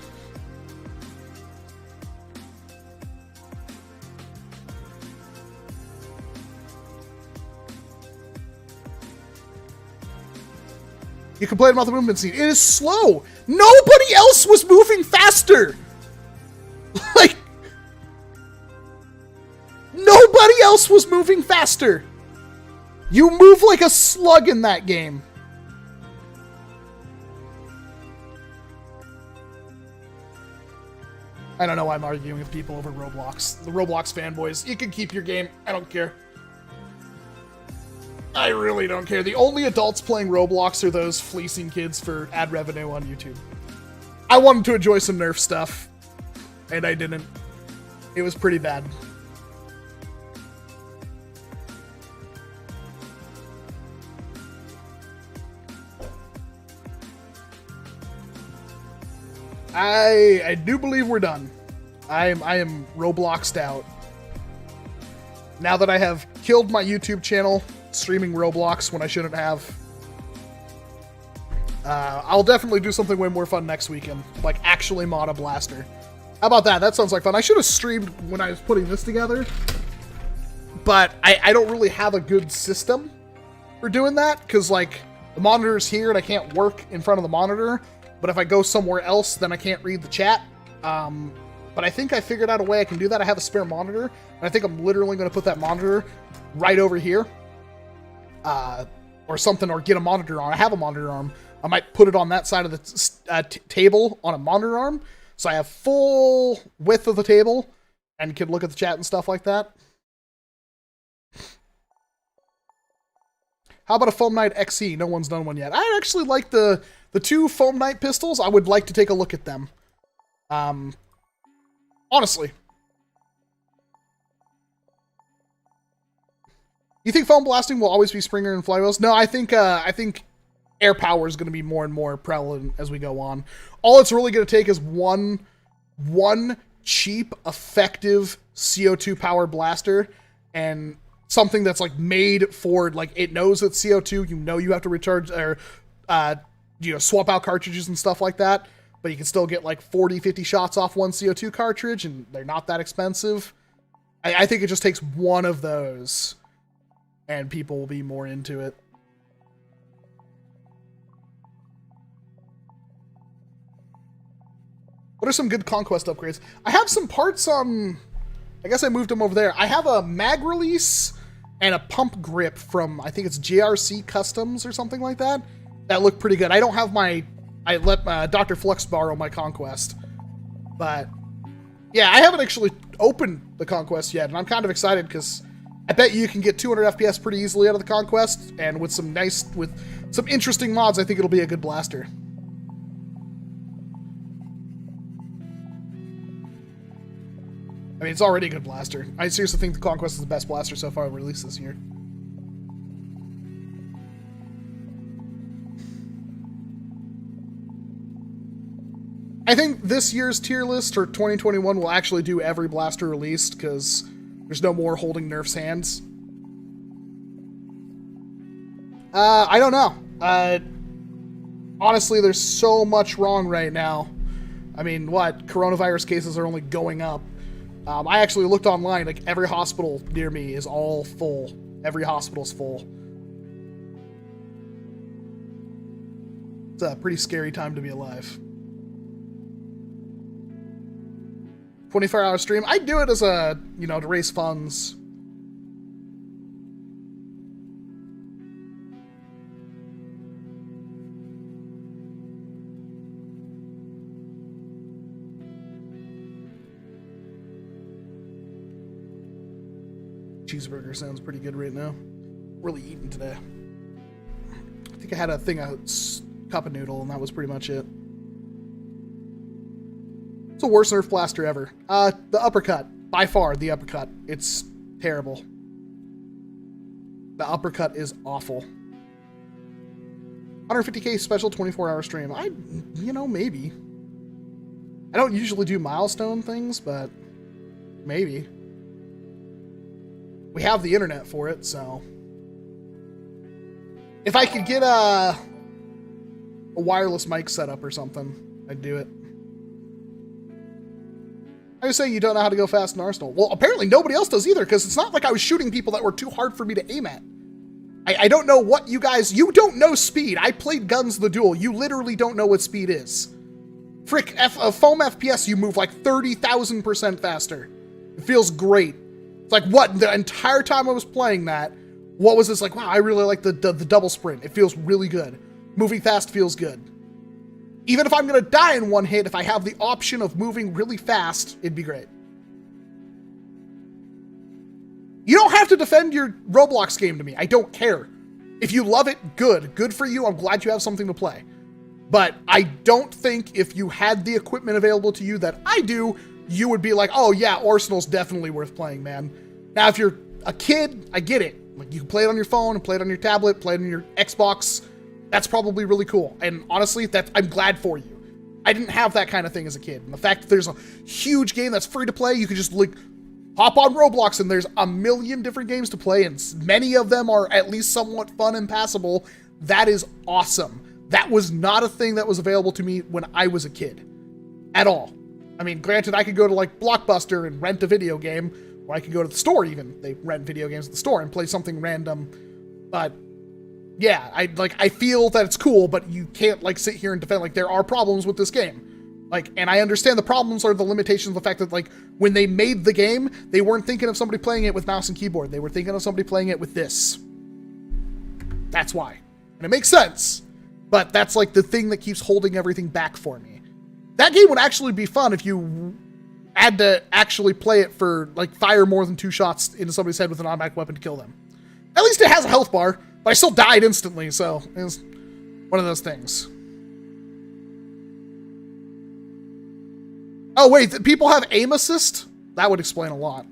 You complain about the movement speed. It is slow. Nobody else was moving faster. Like, nobody else was moving faster. You move like a slug in that game. I don't know why I'm arguing with people over Roblox. The Roblox fanboys, you can keep your game. I don't care. I really don't care. The only adults playing Roblox are those fleecing kids for ad revenue on YouTube. I wanted to enjoy some Nerf stuff, and I didn't. It was pretty bad. I do believe we're done. I am Robloxed out. Now that I have killed my YouTube channel streaming Roblox when I shouldn't have, I'll definitely do something way more fun next weekend, like actually mod a blaster. How about that? That sounds like fun. I should have streamed when I was putting this together, but I don't really have a good system for doing that, because like the monitor's here and I can't work in front of the monitor. But if I go somewhere else, then I can't read the chat. But I think I figured out a way I can do that. I have a spare monitor, and I think I'm literally going to put that monitor right over here. Or something, or get a monitor arm. I have a monitor arm. I might put it on that side of the table on a monitor arm, so I have full width of the table, and can look at the chat and stuff like that. How about a Foam Knight XE? No one's done one yet. I actually like the 2 Foam Knight pistols. I would like to take a look at them. Honestly. You think foam blasting will always be Springer and flywheels? No, I think air power is going to be more and more prevalent as we go on. All it's really going to take is one cheap, effective CO2 powered blaster, and something that's like made for, like, it knows it's CO2. You know you have to recharge or you know, swap out cartridges and stuff like that, but you can still get like 40, 50 shots off one CO2 cartridge, and they're not that expensive. I think it just takes one of those, and people will be more into it. What are some good Conquest upgrades? I have some parts on... I guess I moved them over there. I have a mag release and a pump grip from, I think it's JRC Customs or something like that. That look pretty good. I don't have my... I let Dr. Flux borrow my Conquest. But, yeah, I haven't actually opened the Conquest yet, and I'm kind of excited because I bet you can get 200 FPS pretty easily out of the Conquest, and with some some interesting mods, I think it'll be a good blaster. I mean, it's already a good blaster. I seriously think the Conquest is the best blaster so far released this year. I think this year's tier list for 2021 will actually do every blaster released because there's no more holding Nerf's hands. I don't know. Honestly, there's so much wrong right now. I mean, what? Coronavirus cases are only going up. I actually looked online, like every hospital near me is all full. Every hospital's full. It's a pretty scary time to be alive. 24-hour stream. I do it as a, you know, to raise funds. Cheeseburger sounds pretty good right now. Really eating today. I think I had a cup of noodle, and that was pretty much it. It's the worst Nerf blaster ever. The uppercut. By far, the uppercut. It's terrible. The uppercut is awful. 150k special 24-hour stream. You know, maybe. I don't usually do milestone things, but maybe. We have the internet for it, so... If I could get a wireless mic setup or something, I'd do it. I was saying you don't know how to go fast in Arsenal. Well, apparently nobody else does either, because it's not like I was shooting people that were too hard for me to aim at. I don't know what you guys... You don't know speed. I played Guns the Duel. You literally don't know what speed is. Frick, foam FPS, you move like 30,000% faster. It feels great. It's like, what? The entire time I was playing that, what was this like? Wow, I really like the double sprint. It feels really good. Moving fast feels good. Even if I'm going to die in one hit, if I have the option of moving really fast, it'd be great. You don't have to defend your Roblox game to me. I don't care. If you love it, good. Good for you. I'm glad you have something to play. But I don't think if you had the equipment available to you that I do, you would be like, oh yeah, Arsenal's definitely worth playing, man. Now, if you're a kid, I get it. Like, you can play it on your phone, and play it on your tablet, play it on your Xbox. That's probably really cool. And honestly, I'm glad for you. I didn't have that kind of thing as a kid. And the fact that there's a huge game that's free to play, you can just like hop on Roblox and there's a million different games to play, and many of them are at least somewhat fun and passable. That is awesome. That was not a thing that was available to me when I was a kid. At all. I mean, granted, I could go to like Blockbuster and rent a video game, or I could go to the store even. They rent video games at the store and play something random. But yeah, I feel that it's cool, but you can't like sit here and defend, like, there are problems with this game. Like, and I understand the problems are the limitations of the fact that, like, when they made the game, they weren't thinking of somebody playing it with mouse and keyboard. They were thinking of somebody playing it with this. That's why. And it makes sense. But that's like the thing that keeps holding everything back for me. That game would actually be fun if you had to actually play it for, like, fire more than 2 shots into somebody's head with an automatic weapon to kill them. At least it has a health bar, but I still died instantly, so it's one of those things. Oh, wait, people have aim assist? That would explain a lot.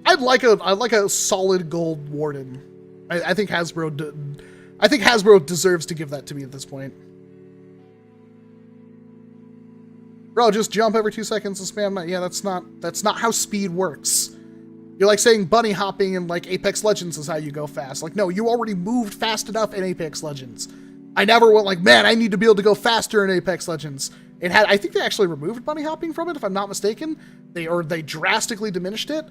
I'd like a solid gold warden. I think Hasbro deserves to give that to me at this point. Bro, just jump every 2 seconds and spam. Yeah, that's not how speed works. You're like saying bunny hopping in like Apex Legends is how you go fast. Like, no, you already moved fast enough in Apex Legends. I never went like, man, I need to be able to go faster in Apex Legends. It had, I think they actually removed bunny hopping from it, if I'm not mistaken. They drastically diminished it.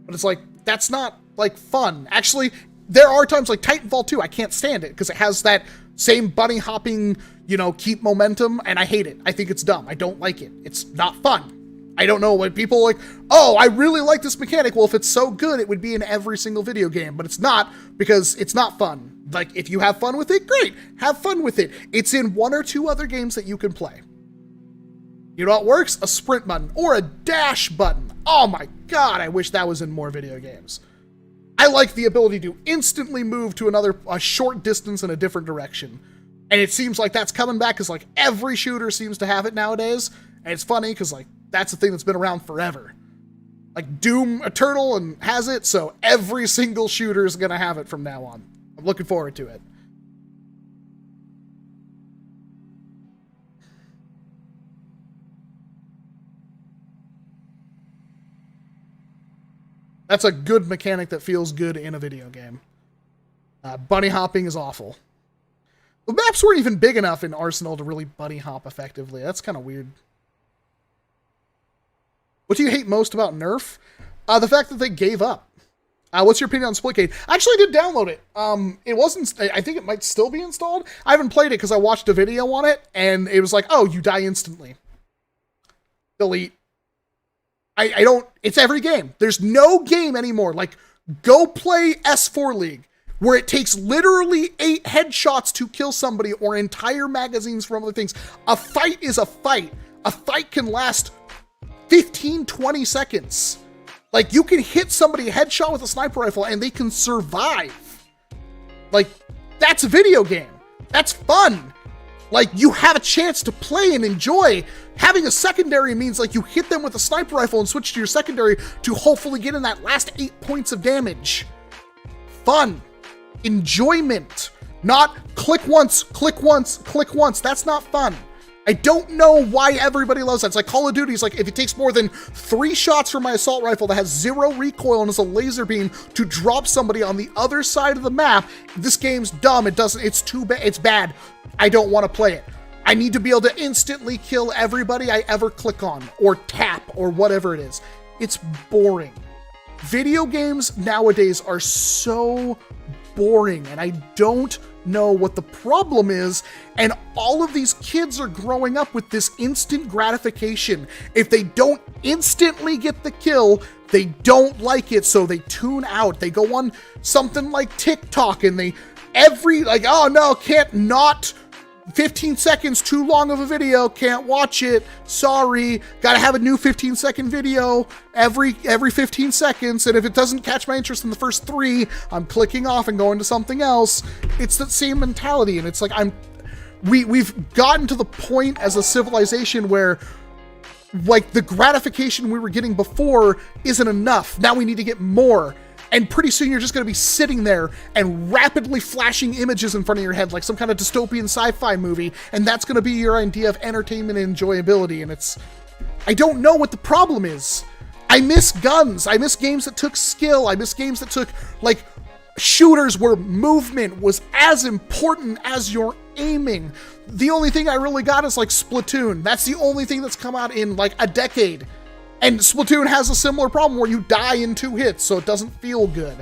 But it's like, that's not like fun. Actually, there are times like Titanfall 2, I can't stand it because it has that same bunny hopping, you know, keep momentum, and I hate it. I think it's dumb. I don't like it. It's not fun. I don't know what people like, oh, I really like this mechanic. Well, if it's so good, it would be in every single video game, but it's not because it's not fun. Like, if you have fun with it, great. Have fun with it. It's in 1 or 2 other games that you can play. You know what works? A sprint button or a dash button. Oh my God, I wish that was in more video games. I like the ability to instantly move to a short distance in a different direction. And it seems like that's coming back because like every shooter seems to have it nowadays. And it's funny because like that's a thing that's been around forever. Like Doom Eternal and has it, so every single shooter is going to have it from now on. I'm looking forward to it. That's a good mechanic that feels good in a video game. Bunny hopping is awful. The maps weren't even big enough in Arsenal to really bunny hop effectively. That's kind of weird. What do you hate most about NERF? The fact that they gave up. What's your opinion on Splitgate? I actually did download it. It wasn't, I think it might still be installed. I haven't played it because I watched a video on it and it was like, oh, you die instantly. Delete. I don't, it's every game. There's no game anymore. Like, go play S4 League, where it takes literally 8 headshots to kill somebody or entire magazines from other things. A fight is a fight. A fight can last 15, 20 seconds. Like, you can hit somebody a headshot with a sniper rifle and they can survive. Like, that's a video game. That's fun. Like, you have a chance to play and enjoy. Having a secondary means, like, you hit them with a sniper rifle and switch to your secondary to hopefully get in that last 8 points of damage. Fun. Enjoyment. Not click once, click once, click once. That's not fun. I don't know why everybody loves that. It's like Call of Duty. It's like, if it takes more than 3 shots from my assault rifle that has 0 recoil and is a laser beam to drop somebody on the other side of the map, this game's dumb. It doesn't, it's too bad. It's bad. I don't want to play it. I need to be able to instantly kill everybody I ever click on or tap or whatever it is. It's boring. Video games nowadays are so boring, and I don't know what the problem is. And all of these kids are growing up with this instant gratification. If they don't instantly get the kill, they don't like it, so they tune out. They go on something like TikTok and they oh no, can't not 15 seconds too long of a video, can't watch it, sorry, gotta have a new 15-second video every 15 seconds, and if it doesn't catch my interest in the first 3, I'm clicking off and going to something else. It's that same mentality, and it's like we've gotten to the point as a civilization where, like, the gratification we were getting before isn't enough. Now we need to get more. And pretty soon you're just going to be sitting there and rapidly flashing images in front of your head like some kind of dystopian sci-fi movie, and that's going to be your idea of entertainment and enjoyability, and I don't know what the problem is. I miss guns. I miss games that took skill. I miss games that took, like, shooters where movement was as important as your aiming. The only thing I really got is, like, Splatoon. That's the only thing that's come out in, like, a decade. And Splatoon has a similar problem where you die in 2 hits, so it doesn't feel good.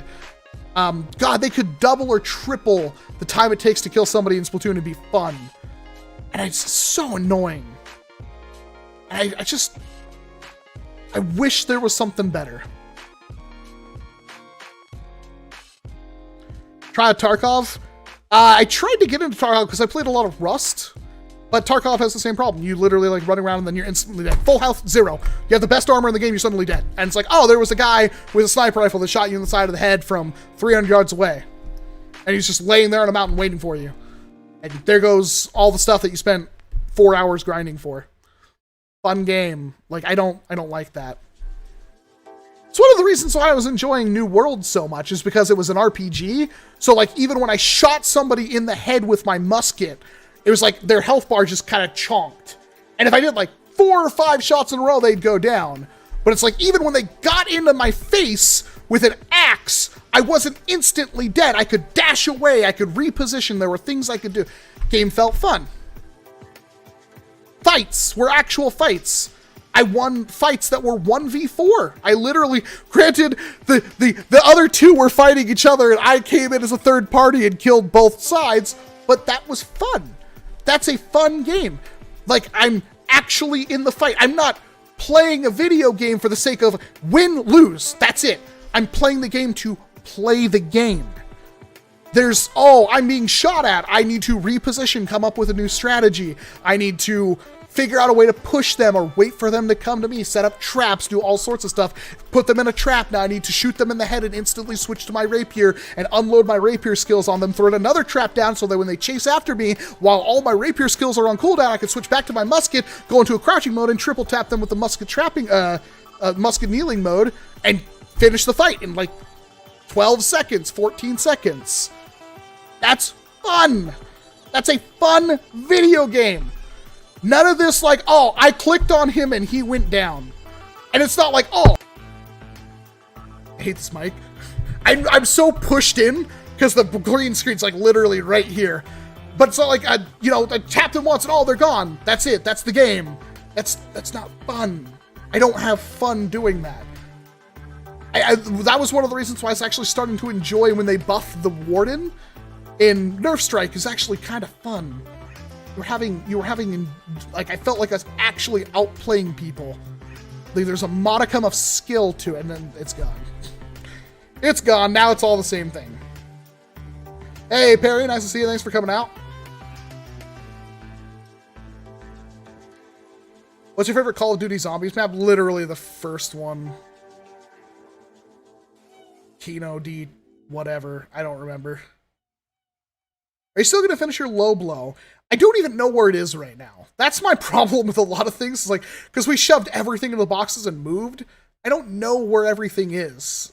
God, they could double or triple the time it takes to kill somebody in Splatoon and be fun. And it's so annoying. And I wish there was something better. Try out Tarkov. I tried to get into Tarkov because I played a lot of Rust. But Tarkov has the same problem. You literally, like, run around and then you're instantly dead. Full health, 0. You have the best armor in the game, you're suddenly dead. And it's like, oh, there was a guy with a sniper rifle that shot you in the side of the head from 300 yards away. And he's just laying there on a mountain waiting for you. And there goes all the stuff that you spent 4 hours grinding for. Fun game. Like, I don't like that. It's one of the reasons why I was enjoying New World so much, is because it was an RPG. So, like, even when I shot somebody in the head with my musket, it was like their health bar just kind of chonked. And if I did like 4 or 5 shots in a row, they'd go down. But it's like, even when they got into my face with an axe, I wasn't instantly dead. I could dash away. I could reposition. There were things I could do. Game felt fun. Fights were actual fights. I won fights that were 1v4. I literally, granted, the other two were fighting each other and I came in as a third party and killed both sides, but that was fun. That's a fun game. Like, I'm actually in the fight. I'm not playing a video game for the sake of win, lose. That's it. I'm playing the game to play the game. There's, oh, I'm being shot at. I need to reposition, come up with a new strategy. I need to figure out a way to push them or wait for them to come to me, set up traps, do all sorts of stuff, put them in a trap. Now I need to shoot them in the head and instantly switch to my rapier and unload my rapier skills on them, throw another trap down so that when they chase after me, while all my rapier skills are on cooldown, I can switch back to my musket, go into a crouching mode and triple tap them with the musket trapping, musket kneeling mode and finish the fight in like 12 seconds, 14 seconds. That's fun. That's a fun video game. None of this like, oh, I clicked on him and he went down. And it's not like, oh, I hate this mic. I'm so pushed in because the green screen's like literally right here. But it's not like, I tapped them once and oh, they're gone. That's it. That's the game. That's not fun. I don't have fun doing that. That was one of the reasons why I was actually starting to enjoy when they buffed the Warden in Nerf Strike. Is actually kind of fun. You were having, like, I felt like I was actually outplaying people. Like, there's a modicum of skill to it, and then it's gone. It's gone. Now it's all the same thing. Hey, Perry, nice to see you. Thanks for coming out. What's your favorite Call of Duty Zombies map? Literally the first one. Kino D whatever. I don't remember. Are you still going to finish your low blow? I don't even know where it is right now. That's my problem with a lot of things. It's like, because we shoved everything in the boxes and moved, I don't know where everything is.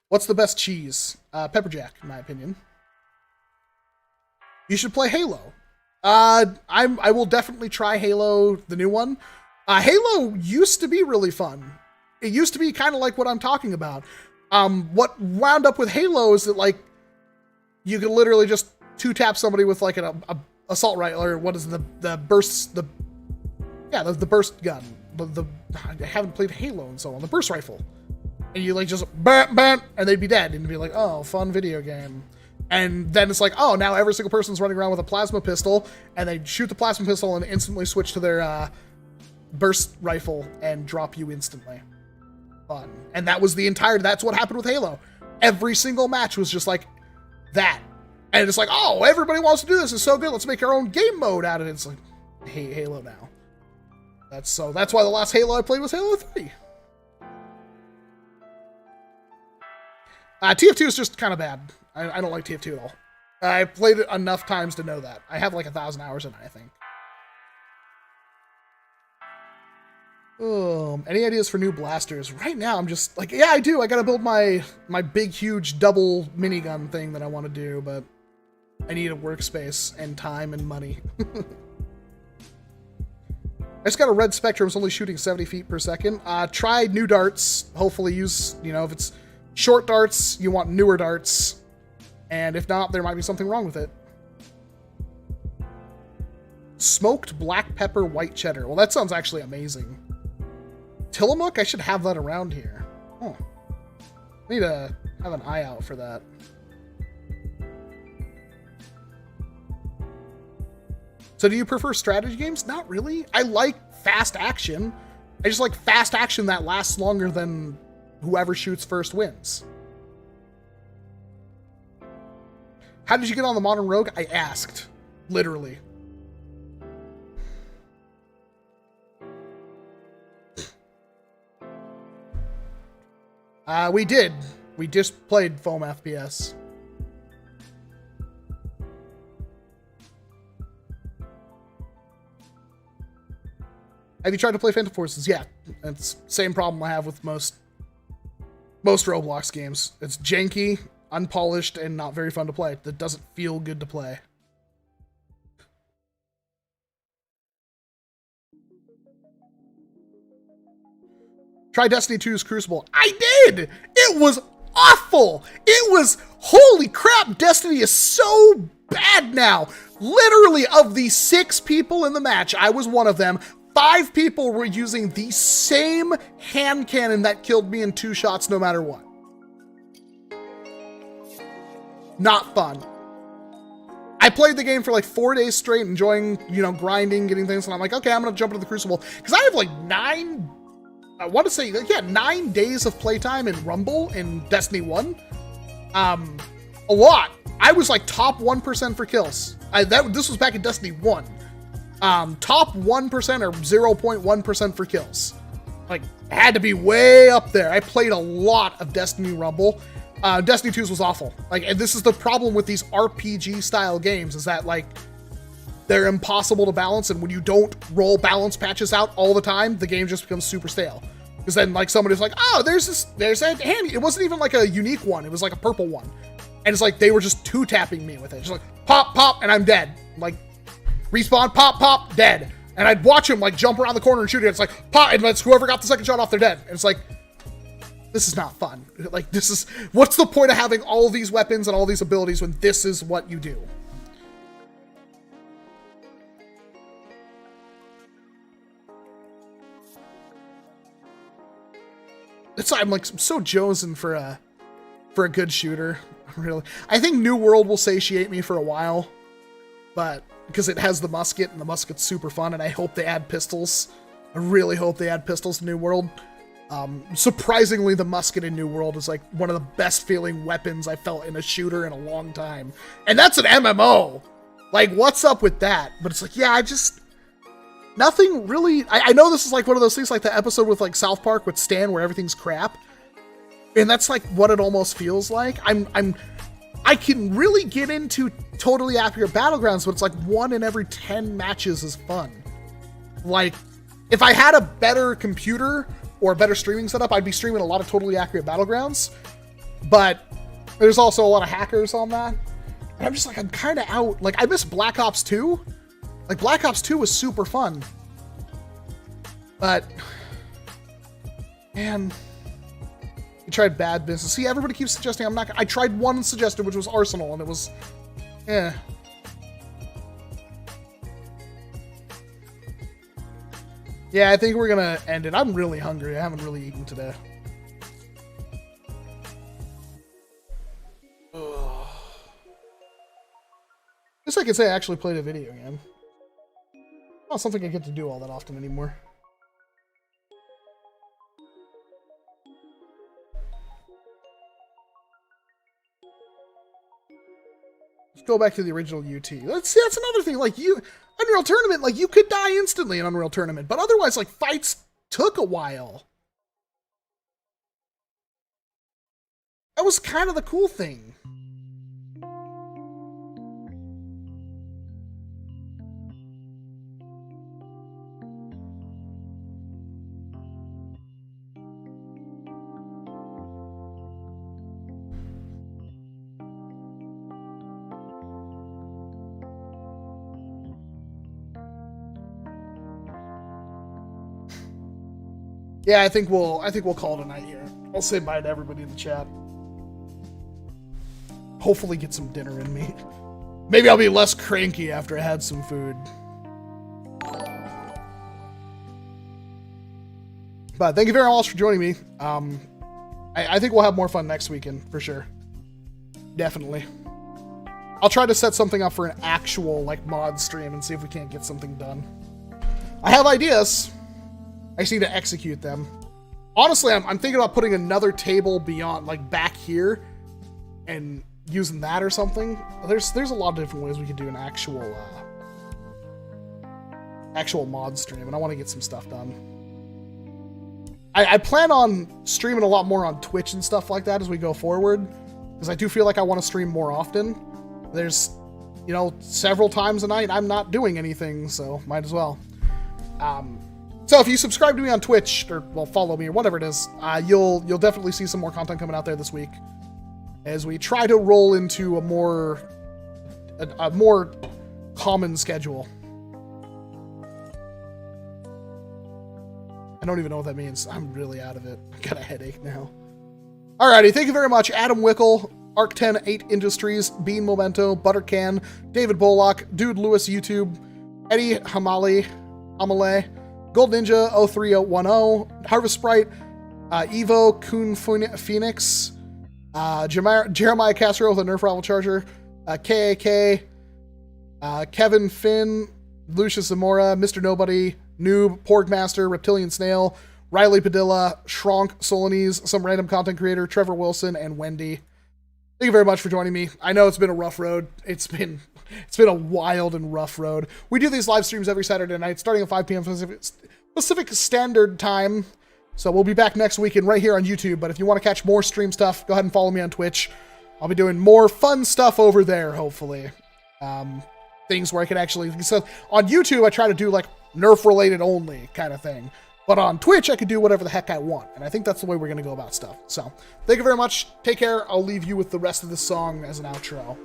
What's the best cheese? Pepper Jack, in my opinion. You should play Halo. I will definitely try Halo, the new one. Halo used to be really fun. It used to be kind of like what I'm talking about. What wound up with Halo is that, like, you could literally just two-tap somebody with like an assault rifle, or what is the burst, the burst gun. I haven't played Halo in so long. The burst rifle. And you like just bam, bam, and they'd be dead. And you'd be like, oh, fun video game. And then it's like, oh, now every single person's running around with a plasma pistol, and they shoot the plasma pistol and instantly switch to their burst rifle and drop you instantly. Fun. And that was that's what happened with Halo. Every single match was just like that. And it's like, oh, everybody wants to do this. It's so good. Let's make our own game mode out of it. It's like, I hate Halo now. That's why the last Halo I played was Halo 3. TF2 is just kind of bad. I don't like TF2 at all. I played it enough times to know that. I have like 1,000 hours in it, I think. Any ideas for new blasters? Right now, I'm just like, yeah, I do. I gotta build my big, huge double minigun thing that I want to do, but I need a workspace and time and money. I just got a red Spectrum. It's only shooting 70 feet per second. Try new darts. Hopefully use, if it's short darts, you want newer darts. And if not, there might be something wrong with it. Smoked black pepper white cheddar. Well, that sounds actually amazing. Tillamook? I should have that around here. Oh. I need to have an eye out for that. So do you prefer strategy games? Not really. I like fast action. I just like fast action that lasts longer than whoever shoots first wins. How did you get on the Modern Rogue? I asked. Literally. We did. We just played Foam FPS. Have you tried to play Phantom Forces? Yeah. It's the same problem I have with most Roblox games. It's janky, unpolished, and not very fun to play. That doesn't feel good to play. Try Destiny 2's Crucible. I did! It was awful! It was, holy crap, Destiny is so bad now. Literally, of the 6 people in the match, I was one of them. 5 people were using the same hand cannon that killed me in 2 shots no matter what. Not fun. I played the game for like 4 days straight, enjoying, you know, grinding, getting things, and I'm like, okay, I'm gonna jump into the Crucible. Because I have like 9, I want to say, yeah, 9 days of playtime in Rumble in Destiny 1. A lot. I was like top 1% for kills. This was back in Destiny 1. Top 1% or 0.1% for kills. Like, had to be way up there. I played a lot of Destiny Rumble. Destiny 2's was awful. Like, and this is the problem with these RPG style games, is that like, they're impossible to balance, and when you don't roll balance patches out all the time, the game just becomes super stale. Because then like somebody's like, oh, there's a handy. It wasn't even like a unique one. It was like a purple one. And it's like, they were just 2-tapping me with it. Just like, pop, pop, and I'm dead. Like, respawn, pop, pop, dead. And I'd watch him like jump around the corner and shoot it. It's like, pop, and it's whoever got the second shot off, they're dead. And it's like, this is not fun. Like, this is, what's the point of having all these weapons and all these abilities when this is what you do? It's, I'm like, I'm so chosen for a good shooter. Really, I think New World will satiate me for a while, but because it has the musket, and the musket's super fun, and I hope they add pistols. I really hope they add pistols to New World. Surprisingly, the musket in New World is like one of the best feeling weapons I felt in a shooter in a long time, and that's an MMO. Like, what's up with that? But it's like, yeah, I just, nothing really. I know this is like one of those things, like the episode with like South Park with Stan, where everything's crap. And that's like what it almost feels like. I can really get into totally accurate battlegrounds, but it's like 1 in every 10 matches is fun. Like, if I had a better computer or a better streaming setup, I'd be streaming a lot of totally accurate battlegrounds. But there's also a lot of hackers on that. And I'm just like, I'm kind of out. Like, I miss Black Ops 2. Like, Black Ops 2 was super fun. But, man, I tried Bad Business. See, everybody keeps suggesting I'm not. I tried one suggested, which was Arsenal, and it was, eh. Yeah, I think we're gonna end it. I'm really hungry. I haven't really eaten today. Ugh. Guess I could say I actually played a video game. Not something I get to do all that often anymore. Let's go back to the original UT. That's another thing. Like, Unreal Tournament, like, you could die instantly in Unreal Tournament, but otherwise, like, fights took a while. That was kind of the cool thing. Yeah, I think we'll call it a night here. I'll say bye to everybody in the chat. Hopefully get some dinner in me. Maybe I'll be less cranky after I had some food. But thank you very much for joining me. I think we'll have more fun next weekend, for sure. Definitely. I'll try to set something up for an actual, like, mod stream and see if we can't get something done. I have ideas. I just need to execute them. Honestly, I'm thinking about putting another table beyond, like, back here and using that or something. There's a lot of different ways we could do an actual mod stream, and I want to get some stuff done. I plan on streaming a lot more on Twitch and stuff like that as we go forward, because I do feel like I want to stream more often. There's, you know, several times a night I'm not doing anything, so might as well. So if you subscribe to me on Twitch, or, well, follow me, or whatever it is, you'll definitely see some more content coming out there this week, as we try to roll into a more common schedule. I don't even know what that means. I'm really out of it. I got a headache now. Alrighty, thank you very much, Adam Wickel, Arc10 8 Industries, Bean Momento, Buttercan, David Bullock, Dude Lewis YouTube, Eddie Hamale, Gold Ninja 03010, Harvest Sprite, Evo Kun Phoenix, Jeremiah Castro with a Nerf Rival Charger, KAK, Kevin Finn, Lucius Zamora, Mr. Nobody, Noob, Porgmaster, Reptilian Snail, Riley Padilla, Shronk, Solanese, some random content creator, Trevor Wilson, and Wendy. Thank you very much for joining me. I know it's been a rough road. It's been a wild and rough road. We do these live streams every Saturday night, starting at 5 p.m. Pacific Standard Time. So we'll be back next weekend right here on YouTube. But if you want to catch more stream stuff, go ahead and follow me on Twitch. I'll be doing more fun stuff over there, hopefully. Things where I can actually... So on YouTube, I try to do like Nerf-related only kind of thing. But on Twitch, I can do whatever the heck I want. And I think that's the way we're going to go about stuff. So thank you very much. Take care. I'll leave you with the rest of the song as an outro.